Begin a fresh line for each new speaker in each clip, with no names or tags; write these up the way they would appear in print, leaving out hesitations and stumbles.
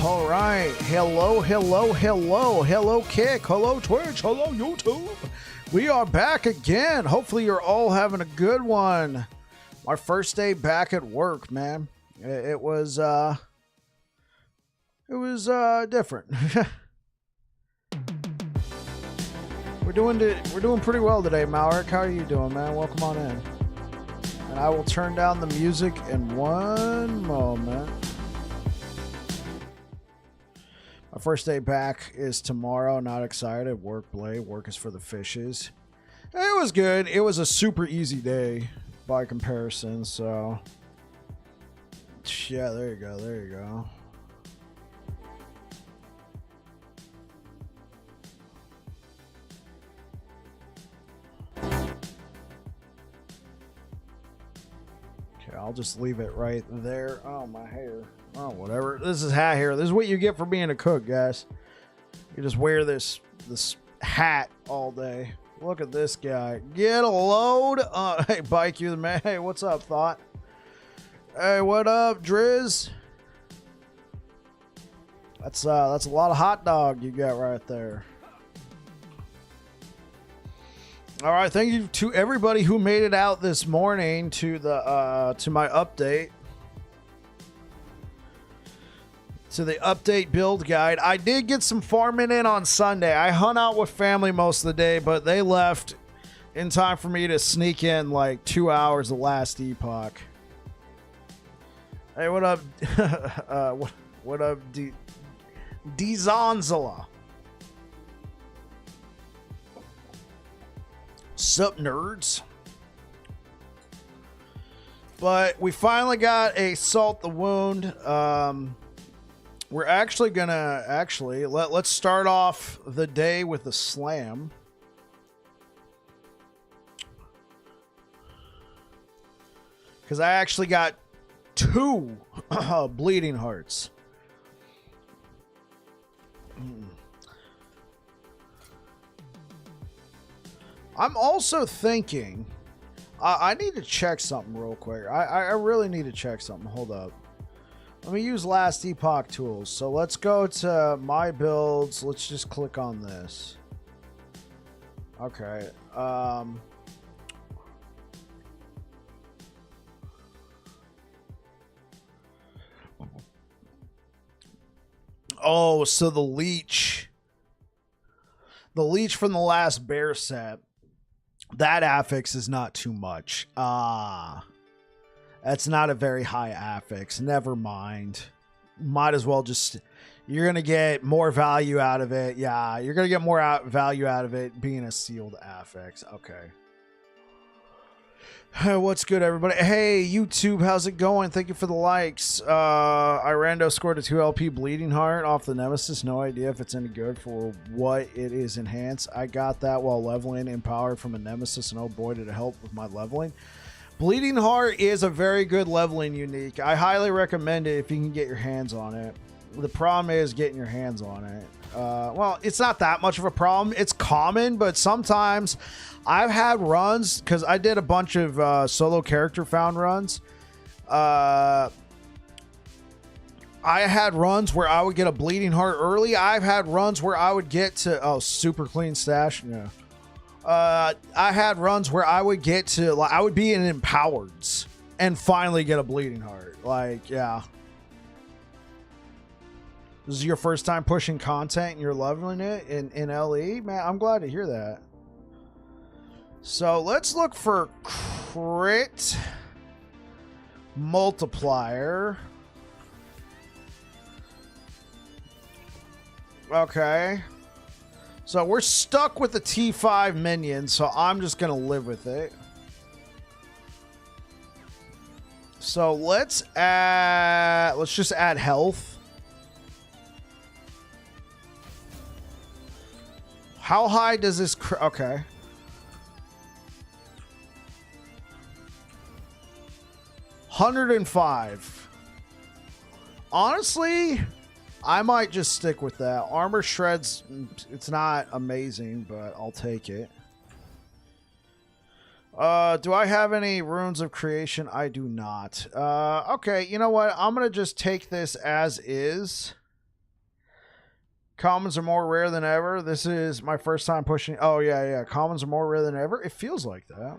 All right. Hello, hello, hello. Hello, Kick. Hello, Twitch. Hello, YouTube. We are back again. Hopefully you're all having a good one. My first day back at work, man. It was different. We're doing pretty well today, Malric. How are you doing, man? Welcome on in. And I will turn down the music in one moment. My first day back is tomorrow. Not excited. Work, Blade. Work is for the fishes. It was good. It was a super easy day by comparison. So, yeah, there you go. There you go. Okay, I'll just leave it right there. Oh, my hair. Oh, whatever. This is hat hair. This is what you get for being a cook, guys. You just wear this hat all day. Look at this guy. Get a load. Hey, Bike, you the man. Hey, what's up, Thought? Hey, what up, Driz? That's a lot of hot dog you got right there. All right, thank you to everybody who made it out this morning to the to my update. To the update build guide. I did get some farming in on Sunday. I hung out with family most of the day, but they left in time for me to sneak in like 2 hours of last Epoch. Hey, what up? What up, Dzonzala? Sup, nerds? But we finally got a Salt the Wound. We're actually gonna let's start off the day with a slam. Because I actually got 2 bleeding hearts. I'm also thinking I need to check something real quick. I really need to check something. Hold up. Let me use last Epoch tools. So let's go to my builds. Let's just click on this. Okay. Oh, so the leech. The leech from the last bear set. That affix is not too much. That's not a very high affix. Never mind. Might as well just... You're going to get more value out of it. Yeah, you're going to get more value out of it being a sealed affix. Okay. What's good, everybody? Hey, YouTube, how's it going? Thank you for the likes. Irando scored a 2 LP Bleeding Heart off the Nemesis. No idea if it's any good for what it is enhanced. I got that while leveling Empowered from a Nemesis, and oh boy, did it help with my leveling. Bleeding Heart is a very good leveling unique. I highly recommend it if you can get your hands on it. The problem is getting your hands on it. Well, it's not that much of a problem. It's common, but sometimes I've had runs, because I did a bunch of solo character found runs. I had runs where I would get a Bleeding Heart early. I've had runs where I would get to... Oh, super clean stash? Yeah. I had runs where I would get to, like, I would be in Empowereds and finally get a Bleeding Heart. Like, yeah. This is your first time pushing content and you're leveling it in LE? Man, I'm glad to hear that. So let's look for crit multiplier. Okay. So we're stuck with the T5 minion, so I'm just going to live with it. So let's just add health. How high does this... Okay. $105. Honestly... I might just stick with that. Armor shreds, it's not amazing, but I'll take it. Do I have any runes of creation? I do not. Okay, you know what? I'm going to just take this as is. Commons are more rare than ever. This is my first time pushing. Oh, yeah. Commons are more rare than ever. It feels like that.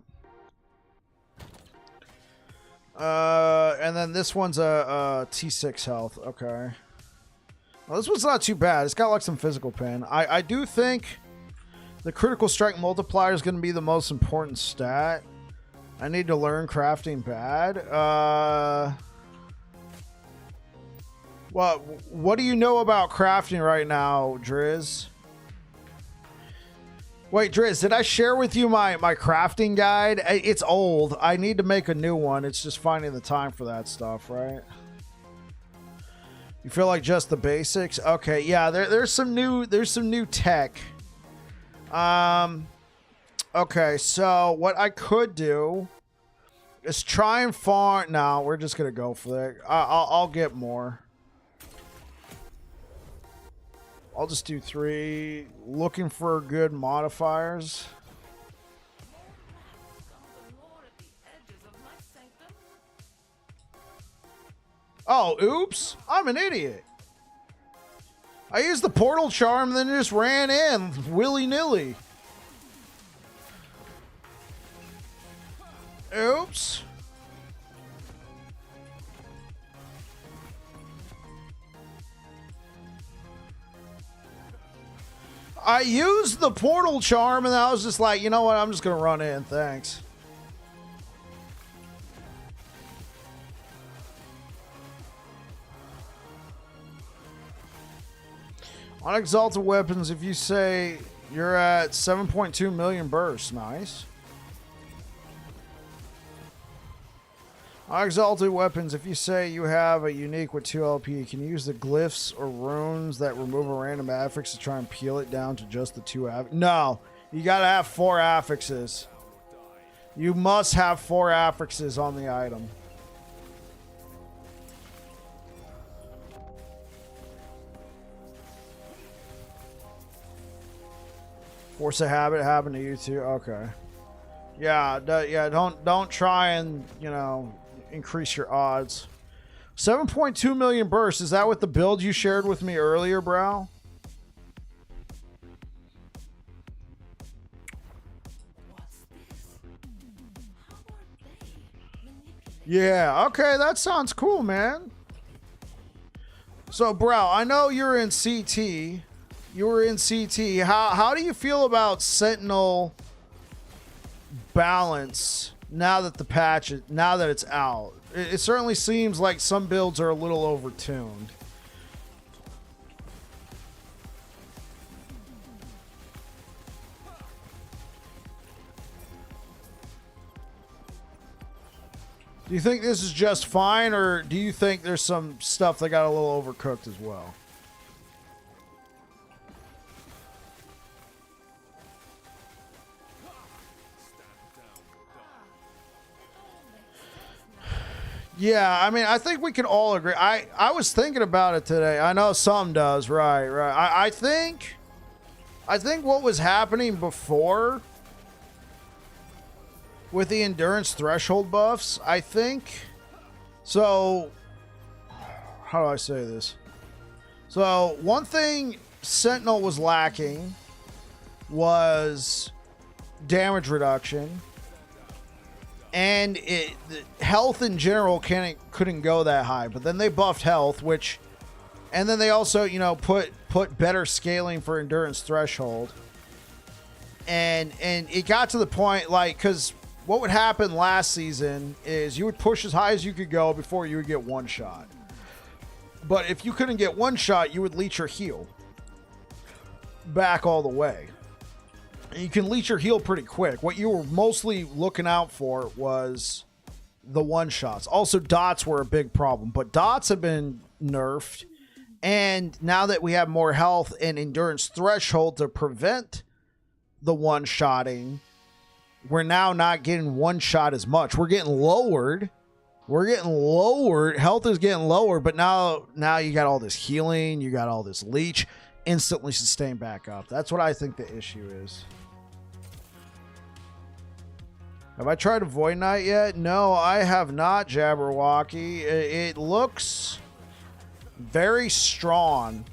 And then this one's a T6 health. Okay. Well, this one's not too bad. It's got like some physical pain. I do think the critical strike multiplier is going to be the most important stat. I need to learn crafting bad. What do you know about crafting right now, Driz? Wait, Driz, did I share with you my crafting guide? It's old. I need to make a new one. It's just finding the time for that stuff, right? You feel like just the basics? Okay, yeah, there's some new tech. Okay, so what I could do is try and farm. No, we're just gonna go for it. I'll get more. I'll just do 3. Looking for good modifiers. Oh, oops. I'm an idiot. I used the portal charm and then just ran in willy-nilly. Oops. I used the portal charm and I was just like, you know what? I'm just going to run in. Thanks. On exalted weapons, if you say you're at 7.2 million bursts, nice. On exalted weapons, if you say you have a unique with 2 LP, you can use the glyphs or runes that remove a random affix to try and peel it down to just the 2 affixes. No, you gotta have 4 affixes. You must have 4 affixes on the item. Force a habit happened to you too. Okay. Yeah, don't try and, you know, increase your odds. 7.2 million bursts. Is that what the build you shared with me earlier, bro? Yeah, okay, that sounds cool, man. So, bro, I know you're in CT. You were in CT. How do you feel about Sentinel balance now that the patch now that it's out? It certainly seems like some builds are a little overtuned. Do you think this is just fine, or do you think there's some stuff that got a little overcooked as well? Yeah, I mean, I think we can all agree. I was thinking about it today. I know some does, right. I think what was happening before with the endurance threshold buffs, I think. So, how do I say this? So, one thing Sentinel was lacking was damage reduction. And health in general couldn't go that high, but then they buffed health, and then they also, you know, put better scaling for endurance threshold, and it got to the point, like, because what would happen last season is you would push as high as you could go before you would get one shot, but if you couldn't get one shot, you would leech your heal back all the way. You can leech your heal pretty quick. What you were mostly looking out for was the one-shots. Also, dots were a big problem, but dots have been nerfed. And now that we have more health and endurance threshold to prevent the one-shotting, we're now not getting one-shot as much. We're getting lowered. Health is getting lower, but now you got all this healing. You got all this leech. Instantly sustain back up. That's what I think the issue is. Have I tried a Void Knight yet? No, I have not, Jabberwocky. It looks very strong.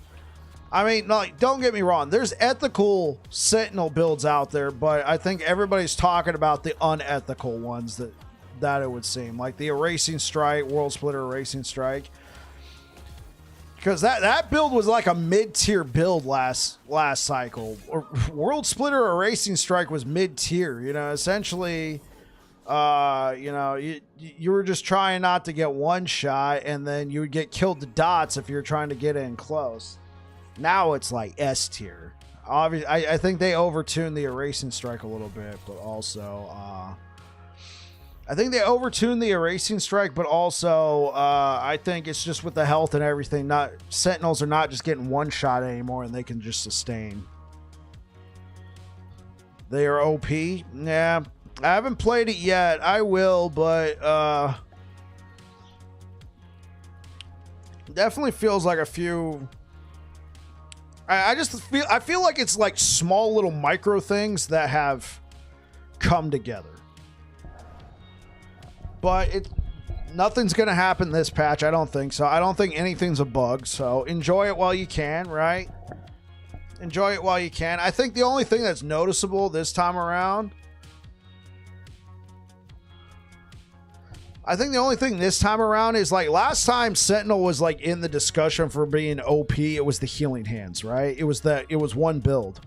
I mean, like, don't get me wrong. There's ethical Sentinel builds out there, but I think everybody's talking about the unethical ones that it would seem. Like the Erasing Strike, World Splitter Erasing Strike. Because that build was like a mid-tier build last cycle. World Splitter Erasing Strike was mid-tier. You know, essentially, you know, you were just trying not to get one shot, and then you would get killed to dots if you're trying to get in close. Now it's like S tier. Obviously, I think they overtuned the Erasing Strike a little bit, but also, I think they overtuned the Erasing Strike, but also, I think it's just with the health and everything. Not Sentinels are not just getting one shot anymore, and they can just sustain. They are OP. Yeah, I haven't played it yet. I will, but definitely feels like a few. I feel like it's like small little micro things that have come together. But nothing's going to happen this patch. I don't think so. I don't think anything's a bug. So enjoy it while you can, right? Enjoy it while you can. I think the only thing that's noticeable this time around, is like last time Sentinel was like in the discussion for being OP, it was the healing hands, right? It was one build.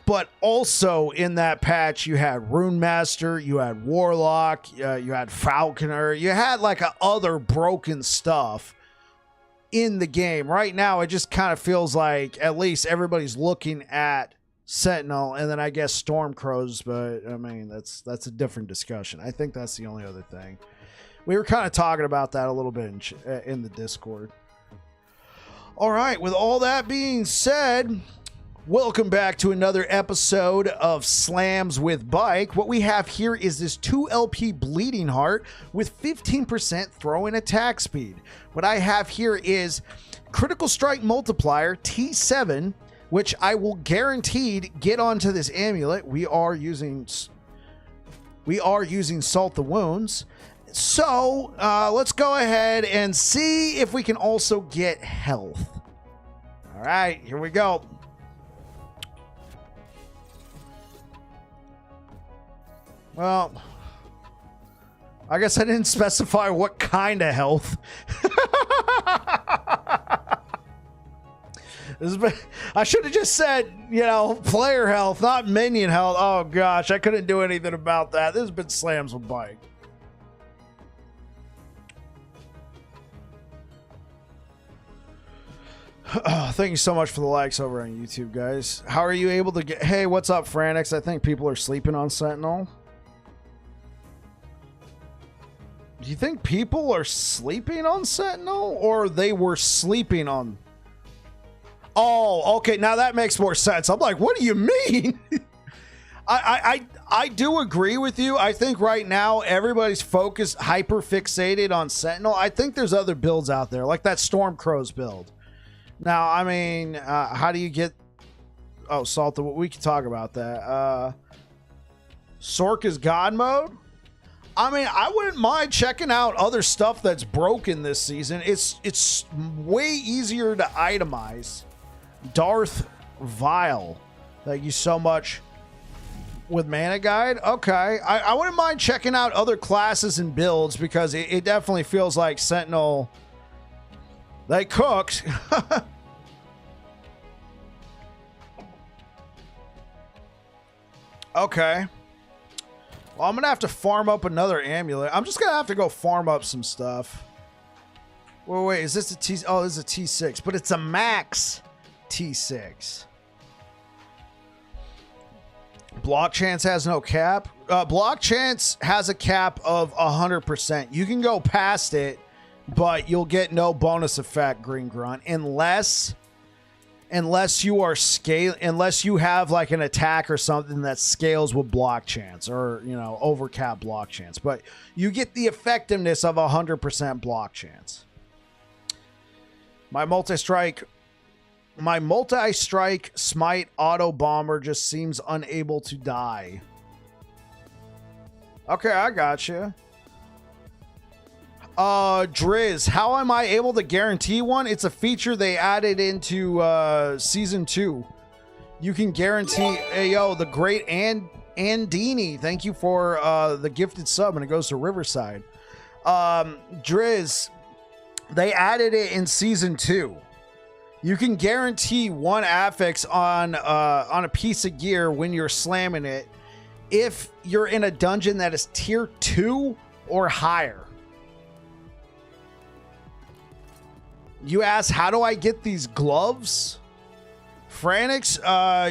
But also in that patch, you had Rune Master, you had Warlock, you had Falconer, you had like other broken stuff in the game. Right now, it just kind of feels like at least everybody's looking at Sentinel, and then I guess Stormcrows, but I mean that's a different discussion. I think that's the only other thing. We were kind of talking about that a little bit in the Discord. All right, with all that being said, welcome back to another episode of Slams with Bike. What we have here is this 2LP Bleeding Heart with 15% throw-in attack speed. What I have here is Critical Strike Multiplier T7, which I will guaranteed get onto this amulet. We are using Salt the Wounds. So let's go ahead and see if we can also get health. All right, here we go. Well, I guess I didn't specify what kind of health. I should have just said, you know, player health, not minion health. Oh, gosh, I couldn't do anything about that. This has been Slams with Bike. Oh, thank you so much for the likes over on YouTube, guys. How are you able to get... Hey, what's up, Franix? I think people are sleeping on Sentinel. Do you think people are sleeping on Sentinel, or they were sleeping on... Oh, okay. Now that makes more sense. I'm like, what do you mean? I do agree with you. I think right now everybody's focused, hyper fixated on Sentinel. I think there's other builds out there, like that Stormcrows build. Now, I mean, how do you get... Oh, Salt, we can talk about that. Sorka's God mode? I mean, I wouldn't mind checking out other stuff that's broken this season. It's way easier to itemize. Darth Vile. Thank you so much. With Mana Guide? Okay. I wouldn't mind checking out other classes and builds because it definitely feels like Sentinel... They cooked. Okay. Well, I'm going to have to farm up another amulet. I'm just going to have to go farm up some stuff. Wait, is this a T... Oh, this is a T6, but it's a max T6. Block Chance has no cap. Block Chance has a cap of 100%. You can go past it, but you'll get no bonus effect, Green Grunt, unless you are unless you have like an attack or something that scales with Block Chance, or, you know, overcap Block Chance. But you get the effectiveness of 100% Block Chance. My multi-strike smite auto bomber just seems unable to die. Okay, I got you. Driz, how am I able to guarantee one? It's a feature they added into season 2. You can guarantee. Hey, yo, the great Andini, thank you for the gifted sub, and it goes to Riverside. Driz, they added it in season 2. You can guarantee one affix on a piece of gear when you're slamming it if you're in a dungeon that is tier 2 or higher. You ask, how do I get these gloves? Franix,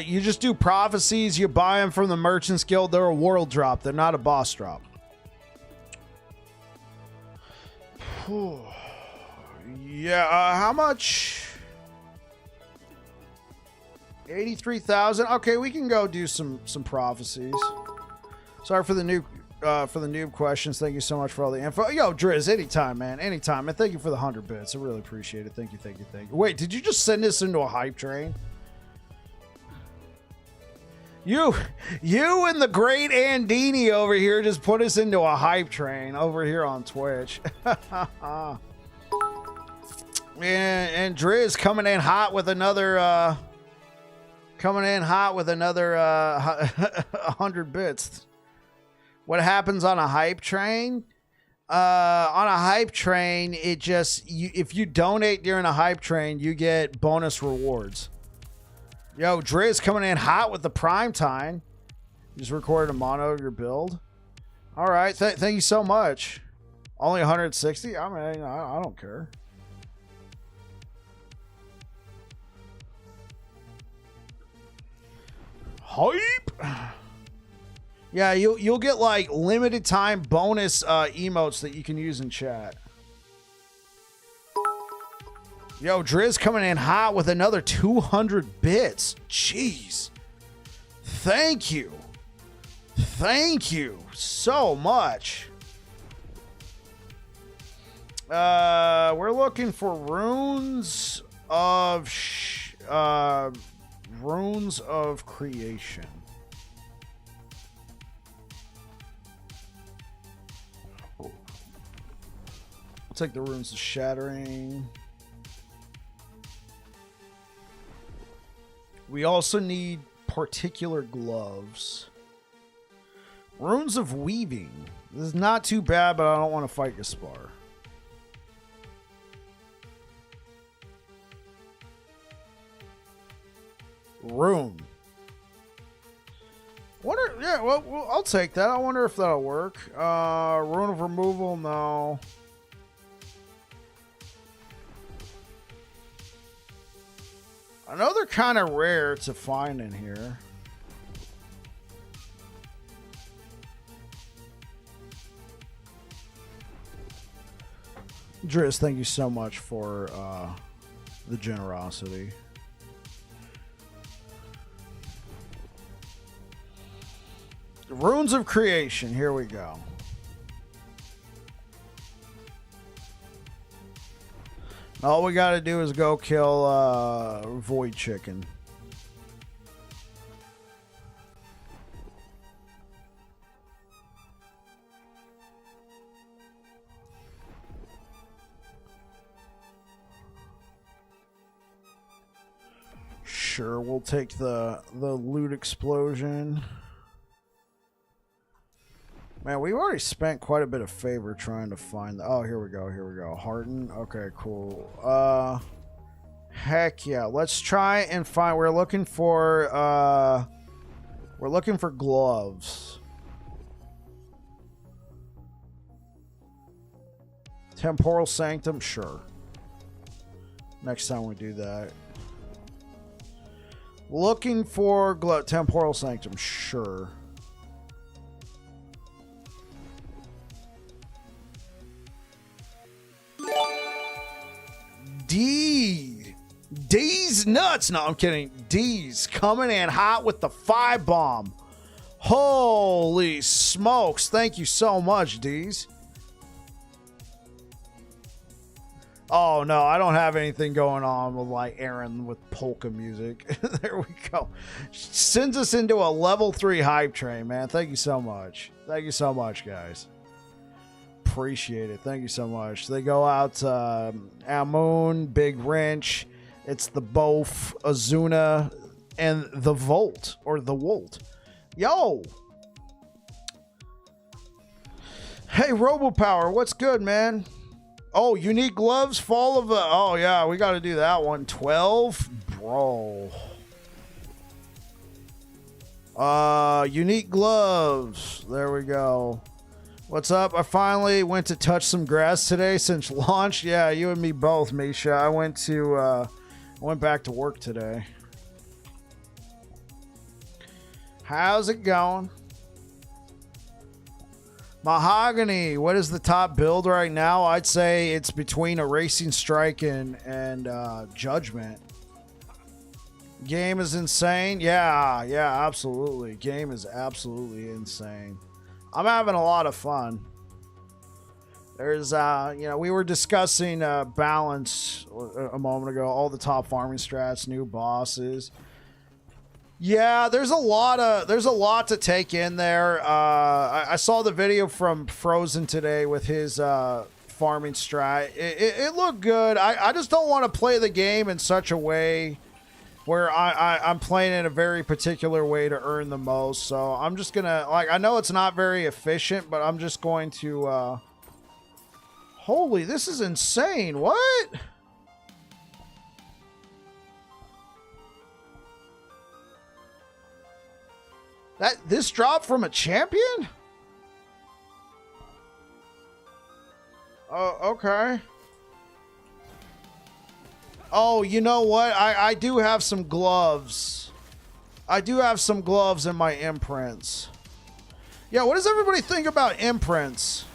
you just do prophecies. You buy them from the Merchants Guild. They're a world drop. They're not a boss drop. Yeah, how much? 83,000. Okay, we can go do some prophecies. Sorry for the noob questions. Thank you so much for all the info. Yo, Driz, anytime, man. Anytime. And thank you for the 100 bits. I really appreciate it. Thank you, thank you, thank you. Wait, did you just send this into a hype train? You and the great Andini over here just put us into a hype train over here on Twitch. and Driz coming in hot with another 100 bits. What happens on a hype train? On a hype train, it just if you donate during a hype train, you get bonus rewards. Yo, Driz coming in hot with the prime time. You just recorded a mono of your build. All right, thank you so much. Only 160. I mean, I don't care. Hype. Yeah, you'll get like limited time bonus emotes that you can use in chat. Yo, Driz coming in hot with another 200 bits. Jeez. Thank you. Thank you so much. We're looking for runes of creation. I'll take the runes of shattering. We also need particular gloves. Runes of weaving. This is not too bad, but I don't want to fight Gaspar. Rune. Wonder, yeah, well, I'll take that. I wonder if that'll work. Rune of removal, no. I know they're kind of rare to find in here. Driz, thank you so much for the generosity. Runes of creation, here we go. All we got to do is go kill Void Chicken. Sure, we'll take the loot explosion. Man, we've already spent quite a bit of favor trying to find the... Oh, here we go, here we go. Harden. Okay, cool. Heck yeah. Let's try and find... We're looking for gloves. Temporal Sanctum, sure. Next time we do that. Looking for Temporal Sanctum, sure. D's nuts. No, I'm kidding. D's coming in hot with the 5 bomb. Holy smokes. Thank you so much, D's. Oh, no, I don't have anything going on with like Aaron with polka music. There we go. Sends us into a level 3 hype train, man. Thank you so much. Thank you so much, guys. appreciate it. Thank you so much. They go out to Amun, Big Wrench. It's the Bof, Azuna, and the Volt, or the Volt. Yo! Hey, RoboPower, what's good, man? Oh, unique gloves, fall of the... Oh, yeah, we got to do that one. 12? Bro. Unique gloves. There we go. What's up? I finally went to touch some grass today since launch. Yeah, you and me both, Misha. I went back to work today. How's it going? Mahogany, what is the top build right now? I'd say it's between a Racing Strike and Judgment. Game is insane. Yeah, absolutely. Game is absolutely insane. I'm having a lot of fun. There's, we were discussing balance a moment ago. All the top farming strats, new bosses. Yeah, there's a lot to take in there. I saw the video from Frozen today with his farming strat. It looked good. I just don't want to play the game in such a way where I'm playing in a very particular way to earn the most. So I'm just gonna, I know it's not very efficient, but I'm just going to holy, this is insane. What? This dropped from a champion? Oh, okay. Oh, you know what? I do have some gloves. I do have some gloves in my imprints. Yeah, what does everybody think about imprints?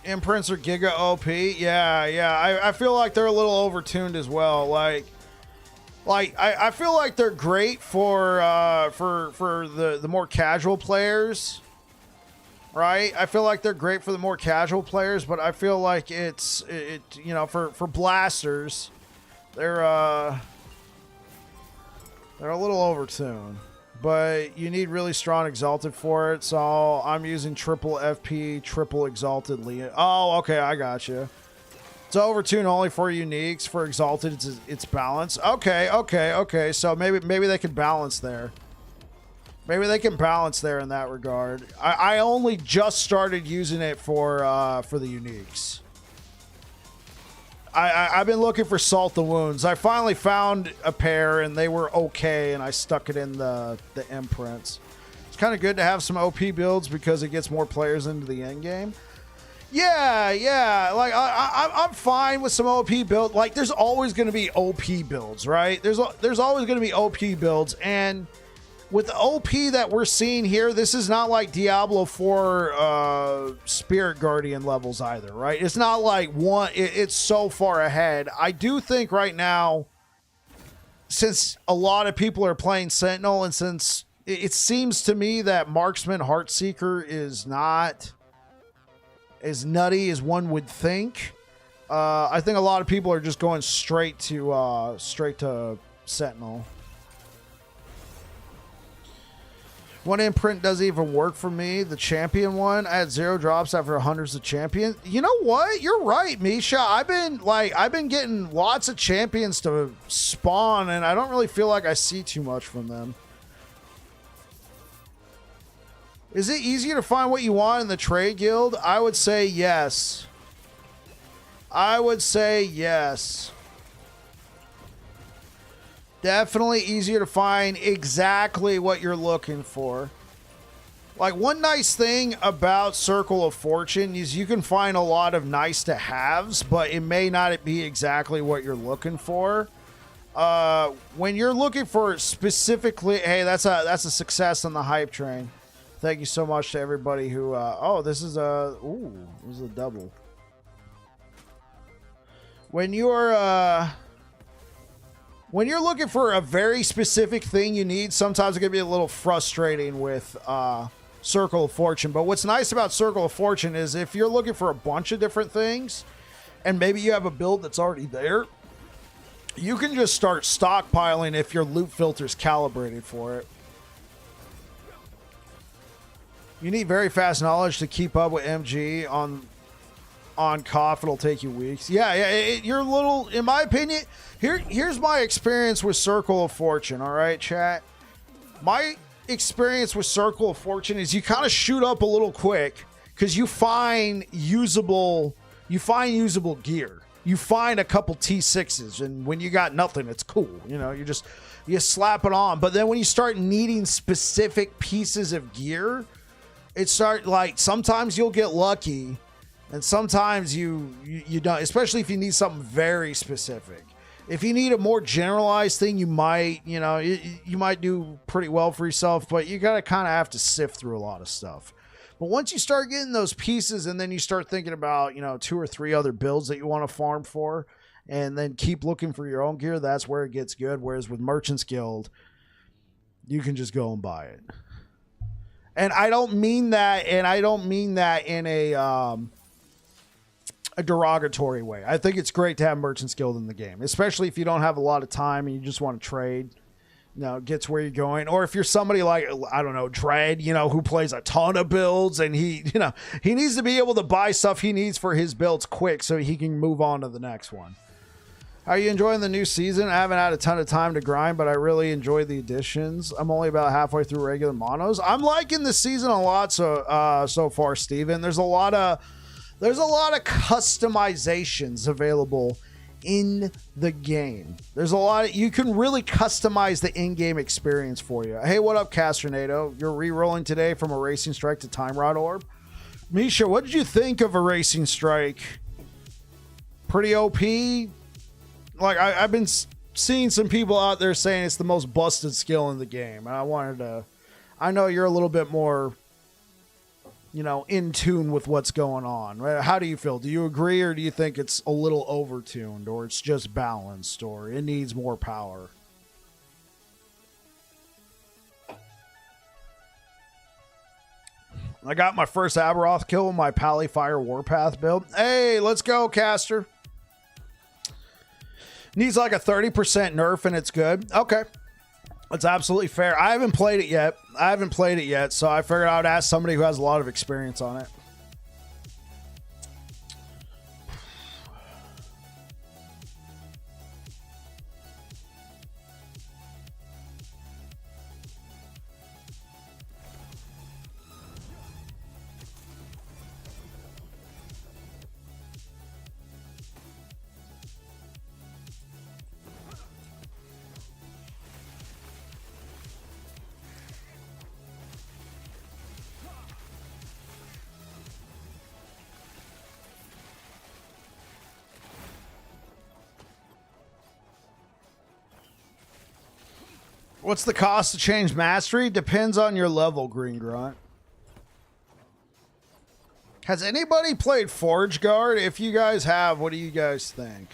Imprints are giga OP. Yeah. I feel like they're a little overtuned as well. I feel like they're great for the more casual players, right? I feel like they're great for the more casual players, but I feel like for blasters, they're a little overtuned. But you need really strong Exalted for it, so I'm using triple FP, triple Exalted Leon. Oh, okay, I got you. It's overtune only for uniques. For Exalted, it's balance. Okay. So maybe they can balance there. Maybe they can balance there in that regard. I only just started using it for the uniques. I've been looking for Salt the Wounds. I finally found a pair, and they were okay, and I stuck it in the imprints. It's kind of good to have some OP builds because it gets more players into the end game. Yeah. I'm fine with some OP build. There's always going to be OP builds, right? There's always going to be OP builds, and with the OP that we're seeing here, this is not like Diablo 4 Spirit Guardian levels either, right? It's not like it's so far ahead. I do think right now, since a lot of people are playing Sentinel, and since it seems to me that Marksman Heartseeker is not as nutty as one would think, I think a lot of people are just going straight to Sentinel. One imprint doesn't even work for me. The champion one, I had 0 drops after hundreds of champions. You know what? You're right, Misha. I've been getting lots of champions to spawn, and I don't really feel like I see too much from them. Is it easier to find what you want in the trade guild? I would say yes. Definitely easier to find exactly what you're looking for. One nice thing about Circle of Fortune is you can find a lot of nice to haves, but it may not be exactly what you're looking for. When you're looking for specifically, hey, that's a success on the hype train. Thank you so much to everybody who, this is a double. When you're looking for a very specific thing you need, sometimes it can be a little frustrating with Circle of Fortune. But what's nice about Circle of Fortune is if you're looking for a bunch of different things and maybe you have a build that's already there, you can just start stockpiling if your loot filter's calibrated for it. You need very fast knowledge to keep up with MG on cough. It'll take you weeks. Yeah, you're a little, in my opinion, here's my experience with Circle of Fortune, all right, chat? My experience with Circle of Fortune is you kind of shoot up a little quick because you find usable gear. You find a couple T6s, and when you got nothing, it's cool. You know, you slap it on. But then when you start needing specific pieces of gear, it start like sometimes you'll get lucky, and sometimes you don't. Especially if you need something very specific. If you need a more generalized thing, you might you might do pretty well for yourself. But you gotta kind of have to sift through a lot of stuff. But once you start getting those pieces and then you start thinking about, 2 or 3 other builds that you want to farm for and then keep looking for your own gear, that's where it gets good. Whereas with Merchant's Guild, you can just go and buy it. And I don't mean that in a derogatory way. I think it's great to have Merchant's Guild in the game, especially if you don't have a lot of time and you just want to trade. It gets where you're going. Or if you're somebody like, I don't know, Dread, who plays a ton of builds and he needs to be able to buy stuff he needs for his builds quick so he can move on to the next one. How are you enjoying the new season? I haven't had a ton of time to grind, but I really enjoy the additions. I'm only about halfway through regular monos. I'm liking the season a lot so far, Steven. There's a lot of customizations available in the game. There's a lot you can really customize the in-game experience for you. Hey, what up, Castronado? You're re-rolling today from a Racing Strike to Time Rod Orb. Misha, what did you think of a Racing Strike? Pretty OP? Like, I've been seeing some people out there saying it's the most busted skill in the game. And I know you're a little bit more, in tune with what's going on. How do you feel? Do you agree, or do you think it's a little overtuned, or it's just balanced, or it needs more power? I got my first Aberoth kill with my Pally Fire Warpath build. Hey, let's go, Caster. Needs like a 30% nerf and it's good. Okay. That's absolutely fair. I haven't played it yet. So I figured I would ask somebody who has a lot of experience on it. What's the cost to change mastery? Depends on your level, Green Grunt. Has anybody played Forge Guard? If you guys have, what do you guys think?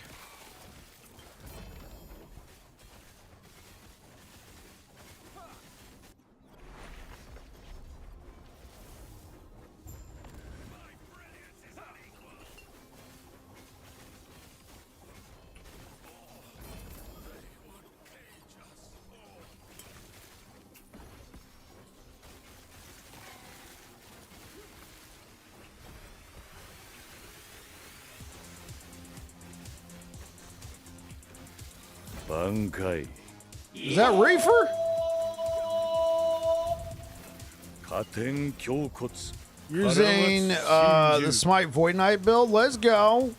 Is that Reefer? Using the Smite Void Knight build. Let's go.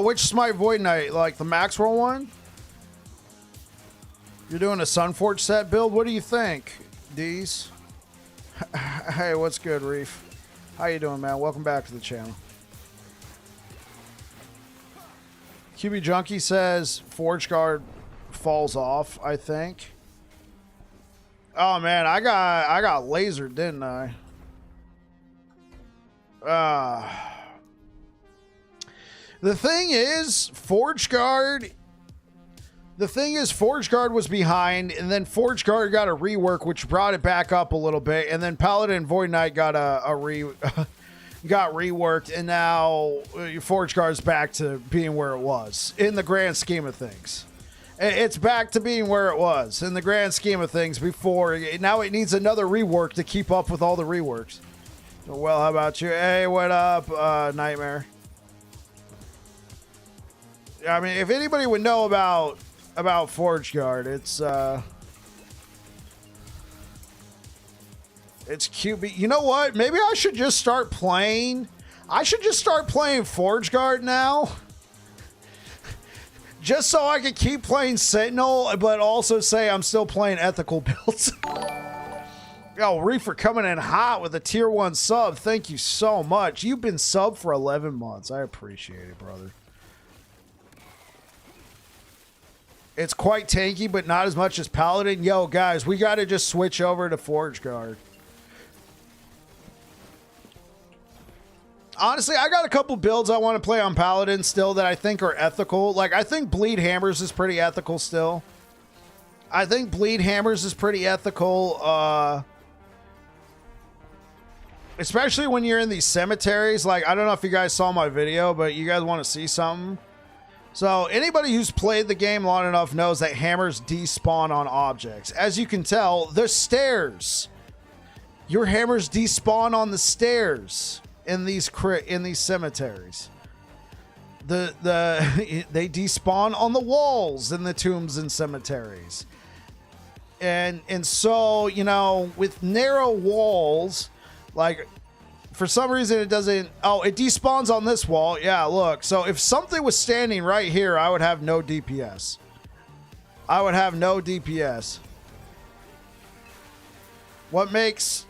Which Smite Void Knight? Like the Maxwell one? You're doing a Sunforge set build? What do you think, D's? Hey, what's good, Reef? How you doing, man? Welcome back to the channel. QB Junkie says Forge Guard falls off, I think. Oh man, I got lasered, didn't I? The thing is, Forge Guard was behind, and then Forge Guard got a rework, which brought it back up a little bit, and then Paladin Void Knight got a got reworked, and now your Forge Guard's back to being where it was in the grand scheme of things. It's back to being where it was in the grand scheme of things before. Now it needs another rework to keep up with all the reworks. Well, how about you? Hey, what up, Nightmare? I mean, if anybody would know about Forge Guard, it's QB. You know what? Maybe I should just start playing. I should just start playing Forge Guard now. Just so I can keep playing Sentinel, but also say I'm still playing ethical builds. Yo, Reefer coming in hot with a tier 1 sub. Thank you so much. You've been sub for 11 months. I appreciate it, brother. It's quite tanky, but not as much as Paladin. Yo, guys, we got to just switch over to Forge Guard. Honestly, I got a couple builds I want to play on Paladin still that I think are ethical. Like, I think Bleed Hammers is pretty ethical still. I think Bleed Hammers is pretty ethical. Especially when you're in these cemeteries. Like, I don't know if you guys saw my video, but you guys want to see something? So, anybody who's played the game long enough knows that hammers despawn on objects. As you can tell, the stairs. Your hammers despawn on the stairs. In these cemeteries, they despawn on the walls in the tombs and cemeteries, and so, you know, with narrow walls, like for some reason it doesn't. Oh, it despawns on this wall. Yeah, look. So if something was standing right here, I would have no DPS. I would have no DPS. What makes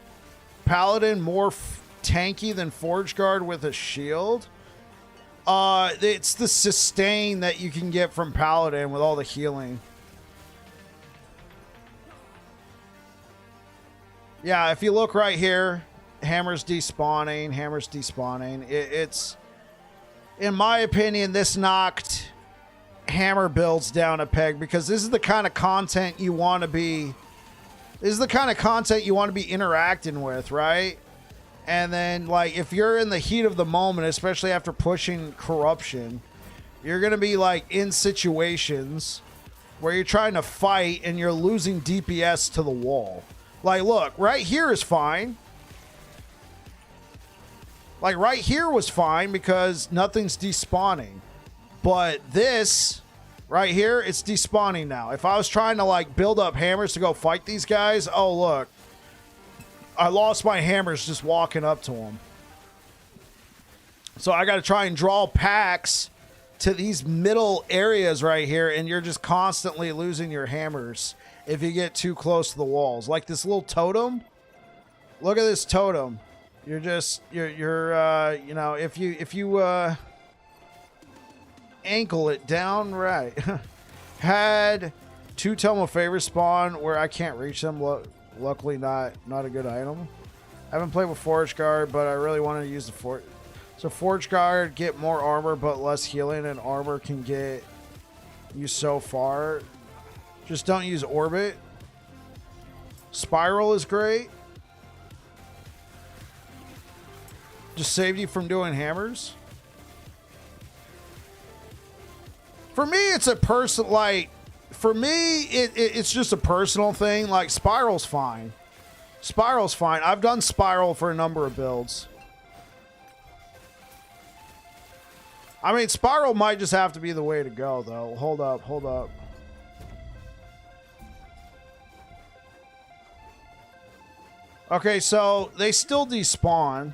Paladin more tanky than Forge Guard with a shield? It's the sustain that you can get from Paladin with all the healing. Yeah, if you look right here, hammers despawning, hammers despawning. It's, in my opinion, this knocked hammer builds down a peg, because this is the kind of content you want to be. This is the kind of content you want to be interacting with, right? And then, like, if you're in the heat of the moment, especially after pushing corruption, you're going to be, like, in situations where you're trying to fight and you're losing DPS to the wall. Like, look, right here is fine. Like, right here was fine because nothing's despawning. But this, right here, it's despawning now. If I was trying to, like, build up hammers to go fight these guys, oh, look. I lost my hammers just walking up to them. So I got to try and draw packs to these middle areas right here, and you're just constantly losing your hammers if you get too close to the walls. Like this little totem. Look at this totem. You're just you know, if you ankle it down right. Had 2 Tome of Favor spawn where I can't reach them. Luckily not a good item. I haven't played with Forge Guard, but I really wanted to use the Forge. So Forge Guard, get more armor but less healing, and armor can get you so far. Just don't use Orbit. Spiral is great. Just saved you from doing hammers. For me, it's a person, like, for me, it's just a personal thing. Like, Spiral's fine. Spiral's fine. I've done Spiral for a number of builds. I mean, Spiral might just have to be the way to go, though. Hold up, hold up. Okay, so they still despawn.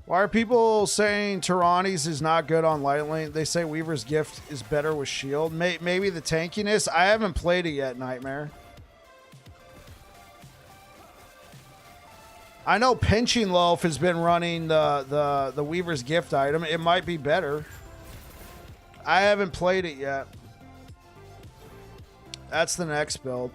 Why are people saying Tyrannies is not good on Light Lane? They say Weaver's Gift is better with shield. Maybe the tankiness. I haven't played it yet, Nightmare. I know Pinching Loaf has been running the Weaver's Gift item. It might be better. I haven't played it yet. That's the next build.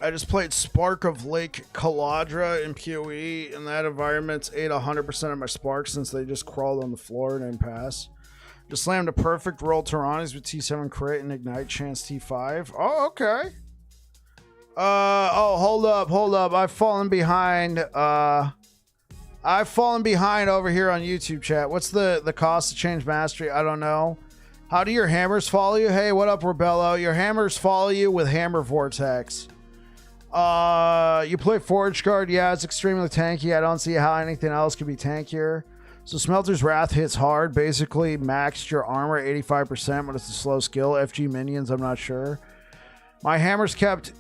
I just played Spark of Lake Caladra in PoE, and that environment's ate 100% of my sparks since they just crawled on the floor and didn't pass. Just slammed a perfect roll Tyrannies with T7 crit and ignite chance T5. Oh, okay. Oh, hold up. I've fallen behind. I've fallen behind over here on YouTube chat. What's the cost to change mastery? I don't know. How do your hammers follow you? Hey, what up, Rebello? Your hammers follow you with Hammer Vortex. You play Forge Guard. Yeah, it's extremely tanky. I don't see how anything else could be tankier. So Smelter's Wrath hits hard. Basically maxed your armor 85%, but it's a slow skill. FG minions, I'm not sure. My hammers kept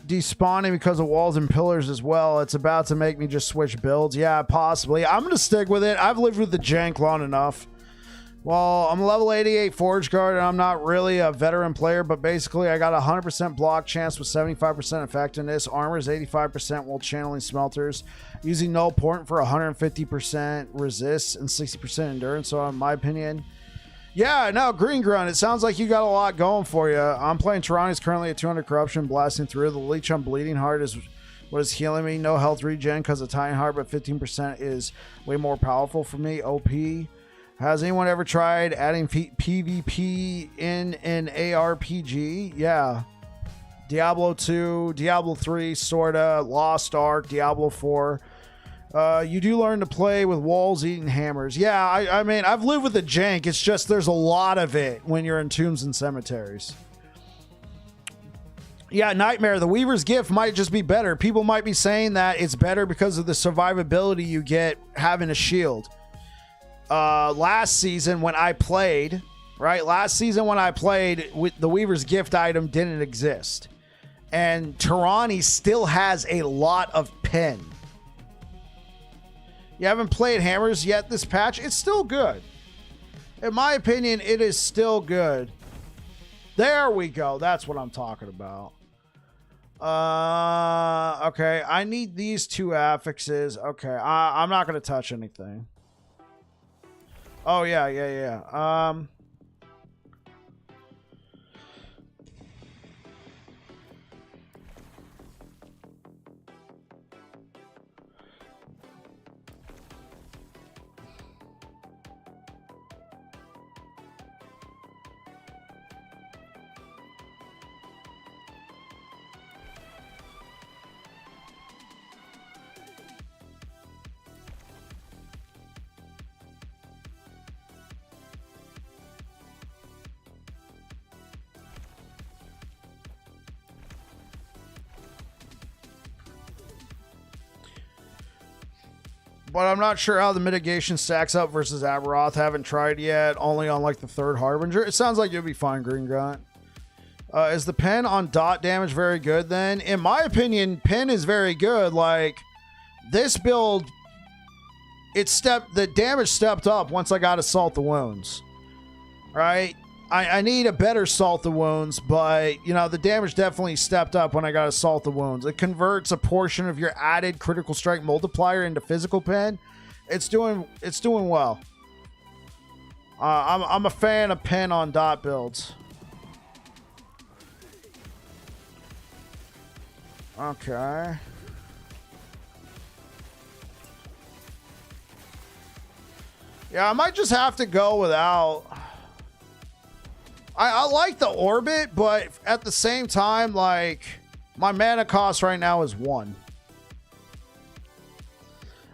despawning because of walls and pillars as well. It's about to make me just switch builds. Yeah, possibly. I'm going to stick with it. I've lived with the jank long enough. Well, I'm level 88 Forge Guard, and I'm not really a veteran player, but basically I got a 100% block chance with 75% effectiveness. Armor is 85% while channeling smelters. Using null point for 150% resist and 60% endurance. So in my opinion, yeah, no, Green Grunt, it sounds like you got a lot going for you. I'm playing Tyrannies currently at 200 corruption, blasting through. The leech on Bleeding Heart is what is healing me. No health regen because of Titan Heart, but 15% is way more powerful for me. OP. Has anyone ever tried adding PvP in an ARPG? Yeah. Diablo 2, Diablo 3, sorta, Lost Ark, Diablo 4. You do learn to play with walls eating hammers. Yeah, I mean, I've lived with the jank. It's just there's a lot of it when you're in tombs and cemeteries. Yeah, Nightmare, the Weaver's Gift might just be better. People might be saying that it's better because of the survivability you get having a shield. Last season when I played, with the Weaver's Gift item didn't exist. And Tyranny still has a lot of pen. You haven't played hammers yet this patch? It's still good. In my opinion, it is still good. There we go. That's what I'm talking about. Okay. I need these two affixes. Okay. I'm not going to touch anything. Oh, yeah. But I'm not sure how the mitigation stacks up versus Aberoth. Haven't tried yet. Only on like the third Harbinger. It sounds like you'll be fine, Green Grunt. Is the pen on dot damage very good then? In my opinion, pen is very good. Like this build, the damage stepped up once I got Assault the Wounds. Right? I need a better Salt the Wounds, but you know, the damage definitely stepped up when I got Assault the Wounds. It converts a portion of your added critical strike multiplier into physical pen. It's doing well. I'm a fan of pen on dot builds. Okay. Yeah, I might just have to go without. I like the orbit, but at the same time, like, my mana cost right now is 1.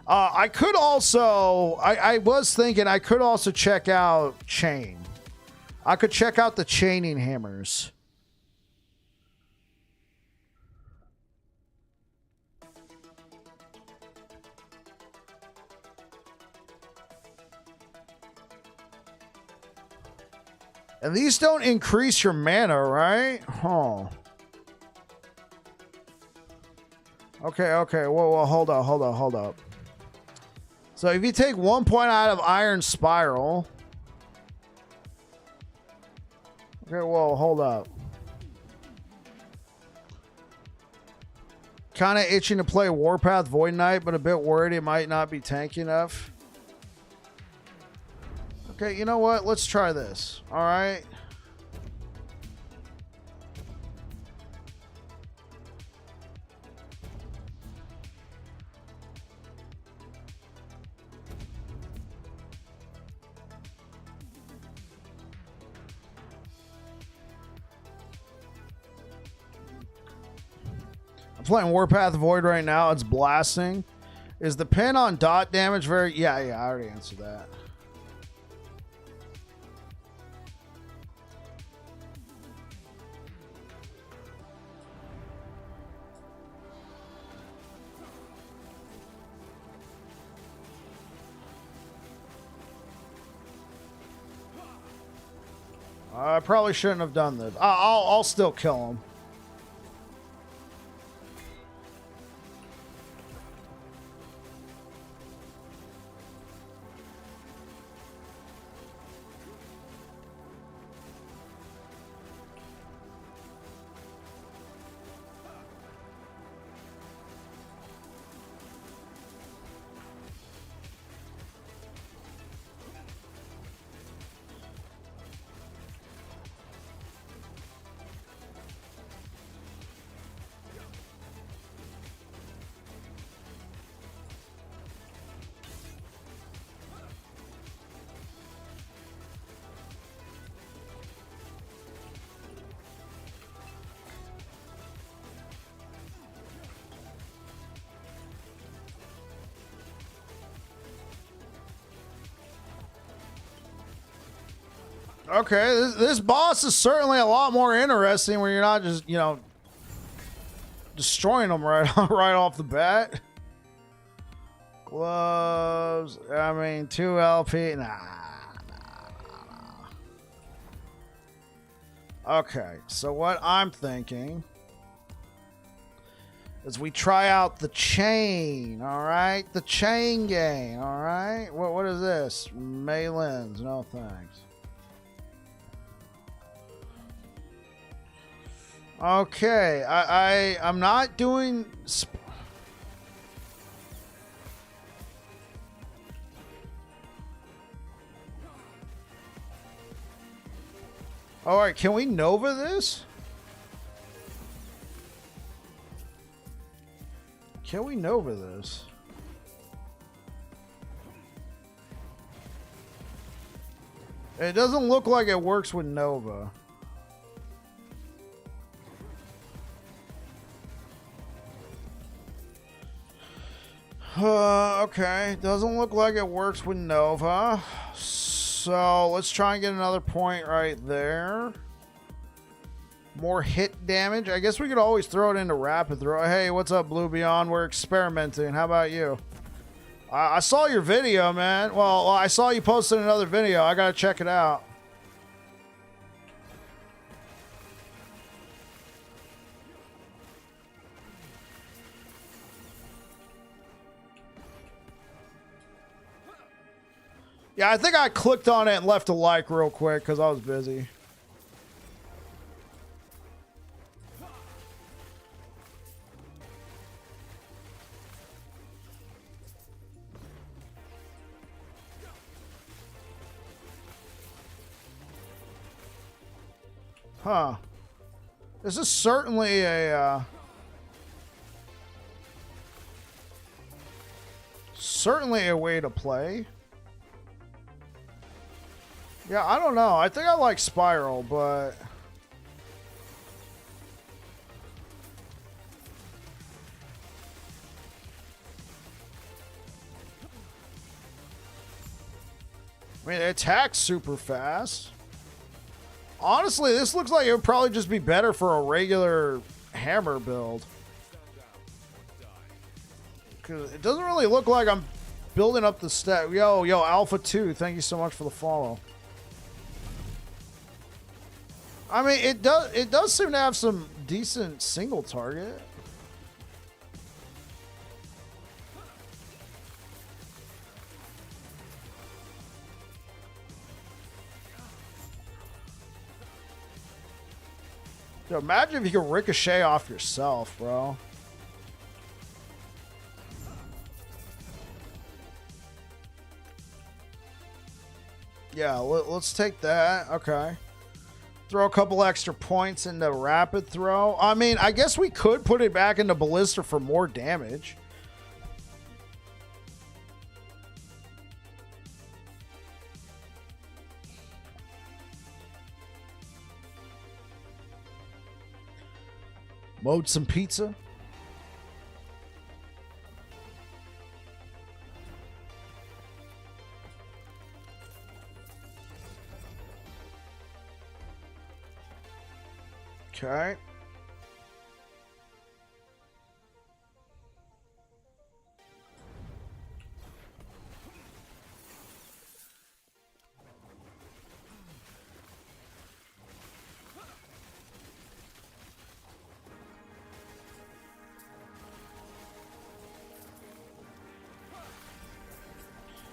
I could also, I was thinking I could also check out Chain. I could check out the chaining hammers. And these don't increase your mana, right? Huh. Okay. Whoa, hold up. So if you take 1 point out of Iron Spiral. Okay, whoa, hold up. Kind of itching to play Warpath Void Knight, but a bit worried it might not be tanky enough. Okay, you know what? Let's try this. All right. playing Warpath Void right now. It's blasting. Is the pin on dot damage very... Yeah, I already answered that. I probably shouldn't have done this. I'll still kill him. Okay, this boss is certainly a lot more interesting when you're not just, you know, destroying them right off the bat. Gloves. I mean, 2 LP. Nah. Okay, so what I'm thinking is we try out the chain, all right? The chain game, all right? What is this? Maylins. No thanks. Okay, I'm not doing... Alright, can we Nova this? Can we Nova this? It doesn't look like it works with Nova. Okay, doesn't look like it works with Nova. So let's try and get another point right there. More hit damage. I guess we could always throw it into rapid throw. Hey, what's up, Blue Beyond? We're experimenting. How about you? I saw your video, man. Well, I saw you posted another video. I gotta check it out. Yeah, I think I clicked on it and left a like real quick because I was busy. Huh. This is certainly a... certainly a way to play. Yeah, I don't know. I think I like Spiral, but... I mean, it attacks super fast. Honestly, this looks like it would probably just be better for a regular hammer build. Because it doesn't really look like I'm building up the stat. Yo, Alpha 2, thank you so much for the follow. I mean, it does seem to have some decent single target. Yo, imagine if you could ricochet off yourself, bro. Yeah, let's take that. Okay. Throw a couple extra points into rapid throw. I mean, I guess we could put it back into ballista for more damage. Mode some pizza. Okay.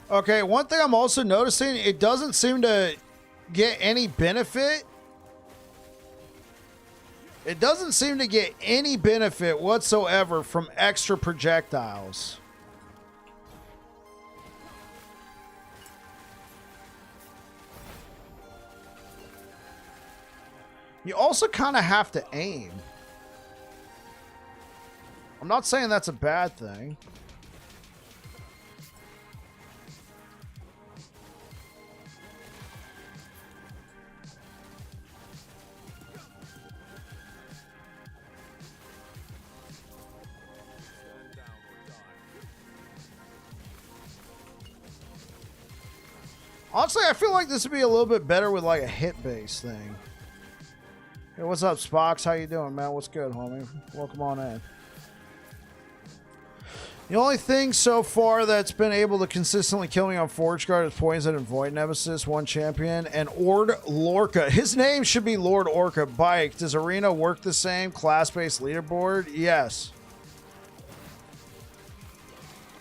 Okay, one thing I'm also noticing, it doesn't seem to get any benefit. It doesn't seem to get any benefit whatsoever from extra projectiles. You also kind of have to aim. I'm not saying that's a bad thing. Honestly, I feel like this would be a little bit better with like a hit-based thing. Hey, what's up, Spox? How you doing, man? What's good, homie? Welcome on in. The only thing so far that's been able to consistently kill me on Forge Guard is Poison and Void Nemesis, one champion, and Ord Lorca. His name should be Lord Orca. Bike. Does Arena work the same? Class-based leaderboard? Yes.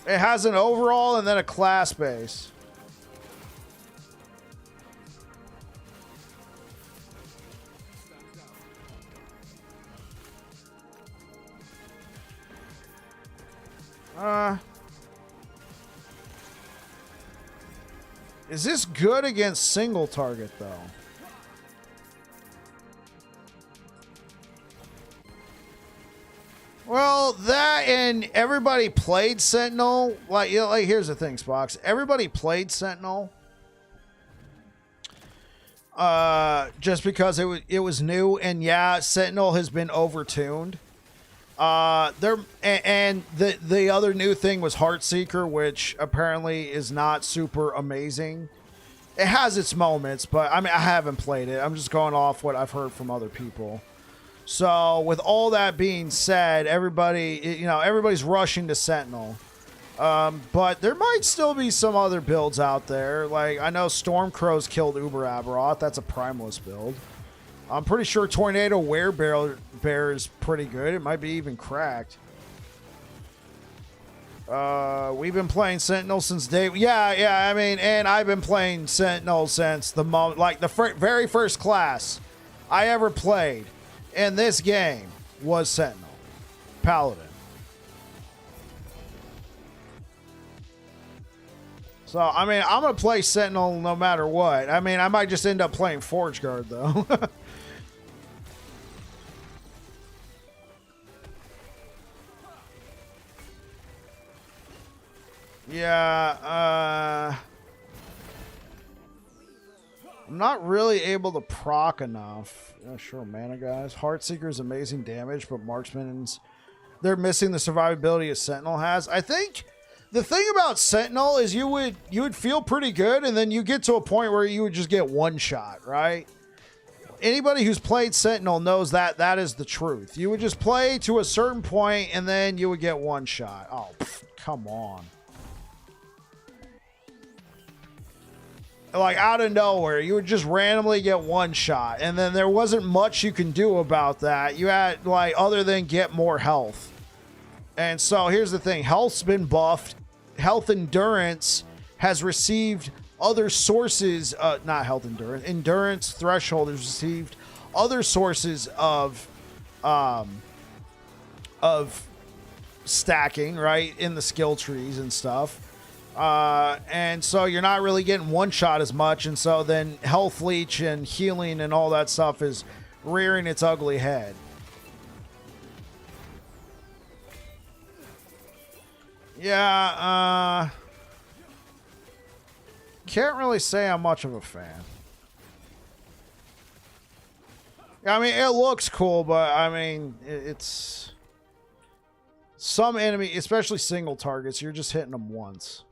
It has an overall and then a class base. Is this good against single target, though? Well, that and everybody played Sentinel. Like, you know, like here's the thing, Spox. Everybody played Sentinel. Just because it was new, and yeah, Sentinel has been overtuned. The other new thing was Heartseeker, which apparently is not super amazing. It has its moments, but I mean, I haven't played it. I'm just going off what I've heard from other people. So with all that being said, everybody's rushing to Sentinel. But there might still be some other builds out there. Like, I know Stormcrow's killed Uber Aberoth. That's a Primalist build. I'm pretty sure Tornado Werebear is pretty good. It might be even cracked. We've been playing Sentinel since day... Yeah, I mean, and I've been playing Sentinel since the moment... Like, the very first class I ever played in this game was Sentinel. Paladin. So, I mean, I'm going to play Sentinel no matter what. I mean, I might just end up playing Forge Guard, though. Yeah, I'm not really able to proc enough. Yeah, sure, mana guys. Heartseeker is amazing damage, but Marksman's... They're missing the survivability a Sentinel has. I think the thing about Sentinel is you would feel pretty good, and then you get to a point where you would just get one shot, right? Anybody who's played Sentinel knows that that is the truth. You would just play to a certain point, and then you would get one shot. Oh, come on. Like, out of nowhere, you would just randomly get one shot, and then there wasn't much you can do about that. You had, like, other than get more health. And so here's the thing. Health's been buffed. Health endurance has received other sources, not health endurance. Endurance threshold has received other sources of stacking, right, in the skill trees and stuff. And so you're not really getting one shot as much, and so then health leech and healing and all that stuff is rearing its ugly head. Yeah, can't really say I'm much of a fan. I mean, it looks cool, but I mean, it's some enemy, especially single targets, you're just hitting them once.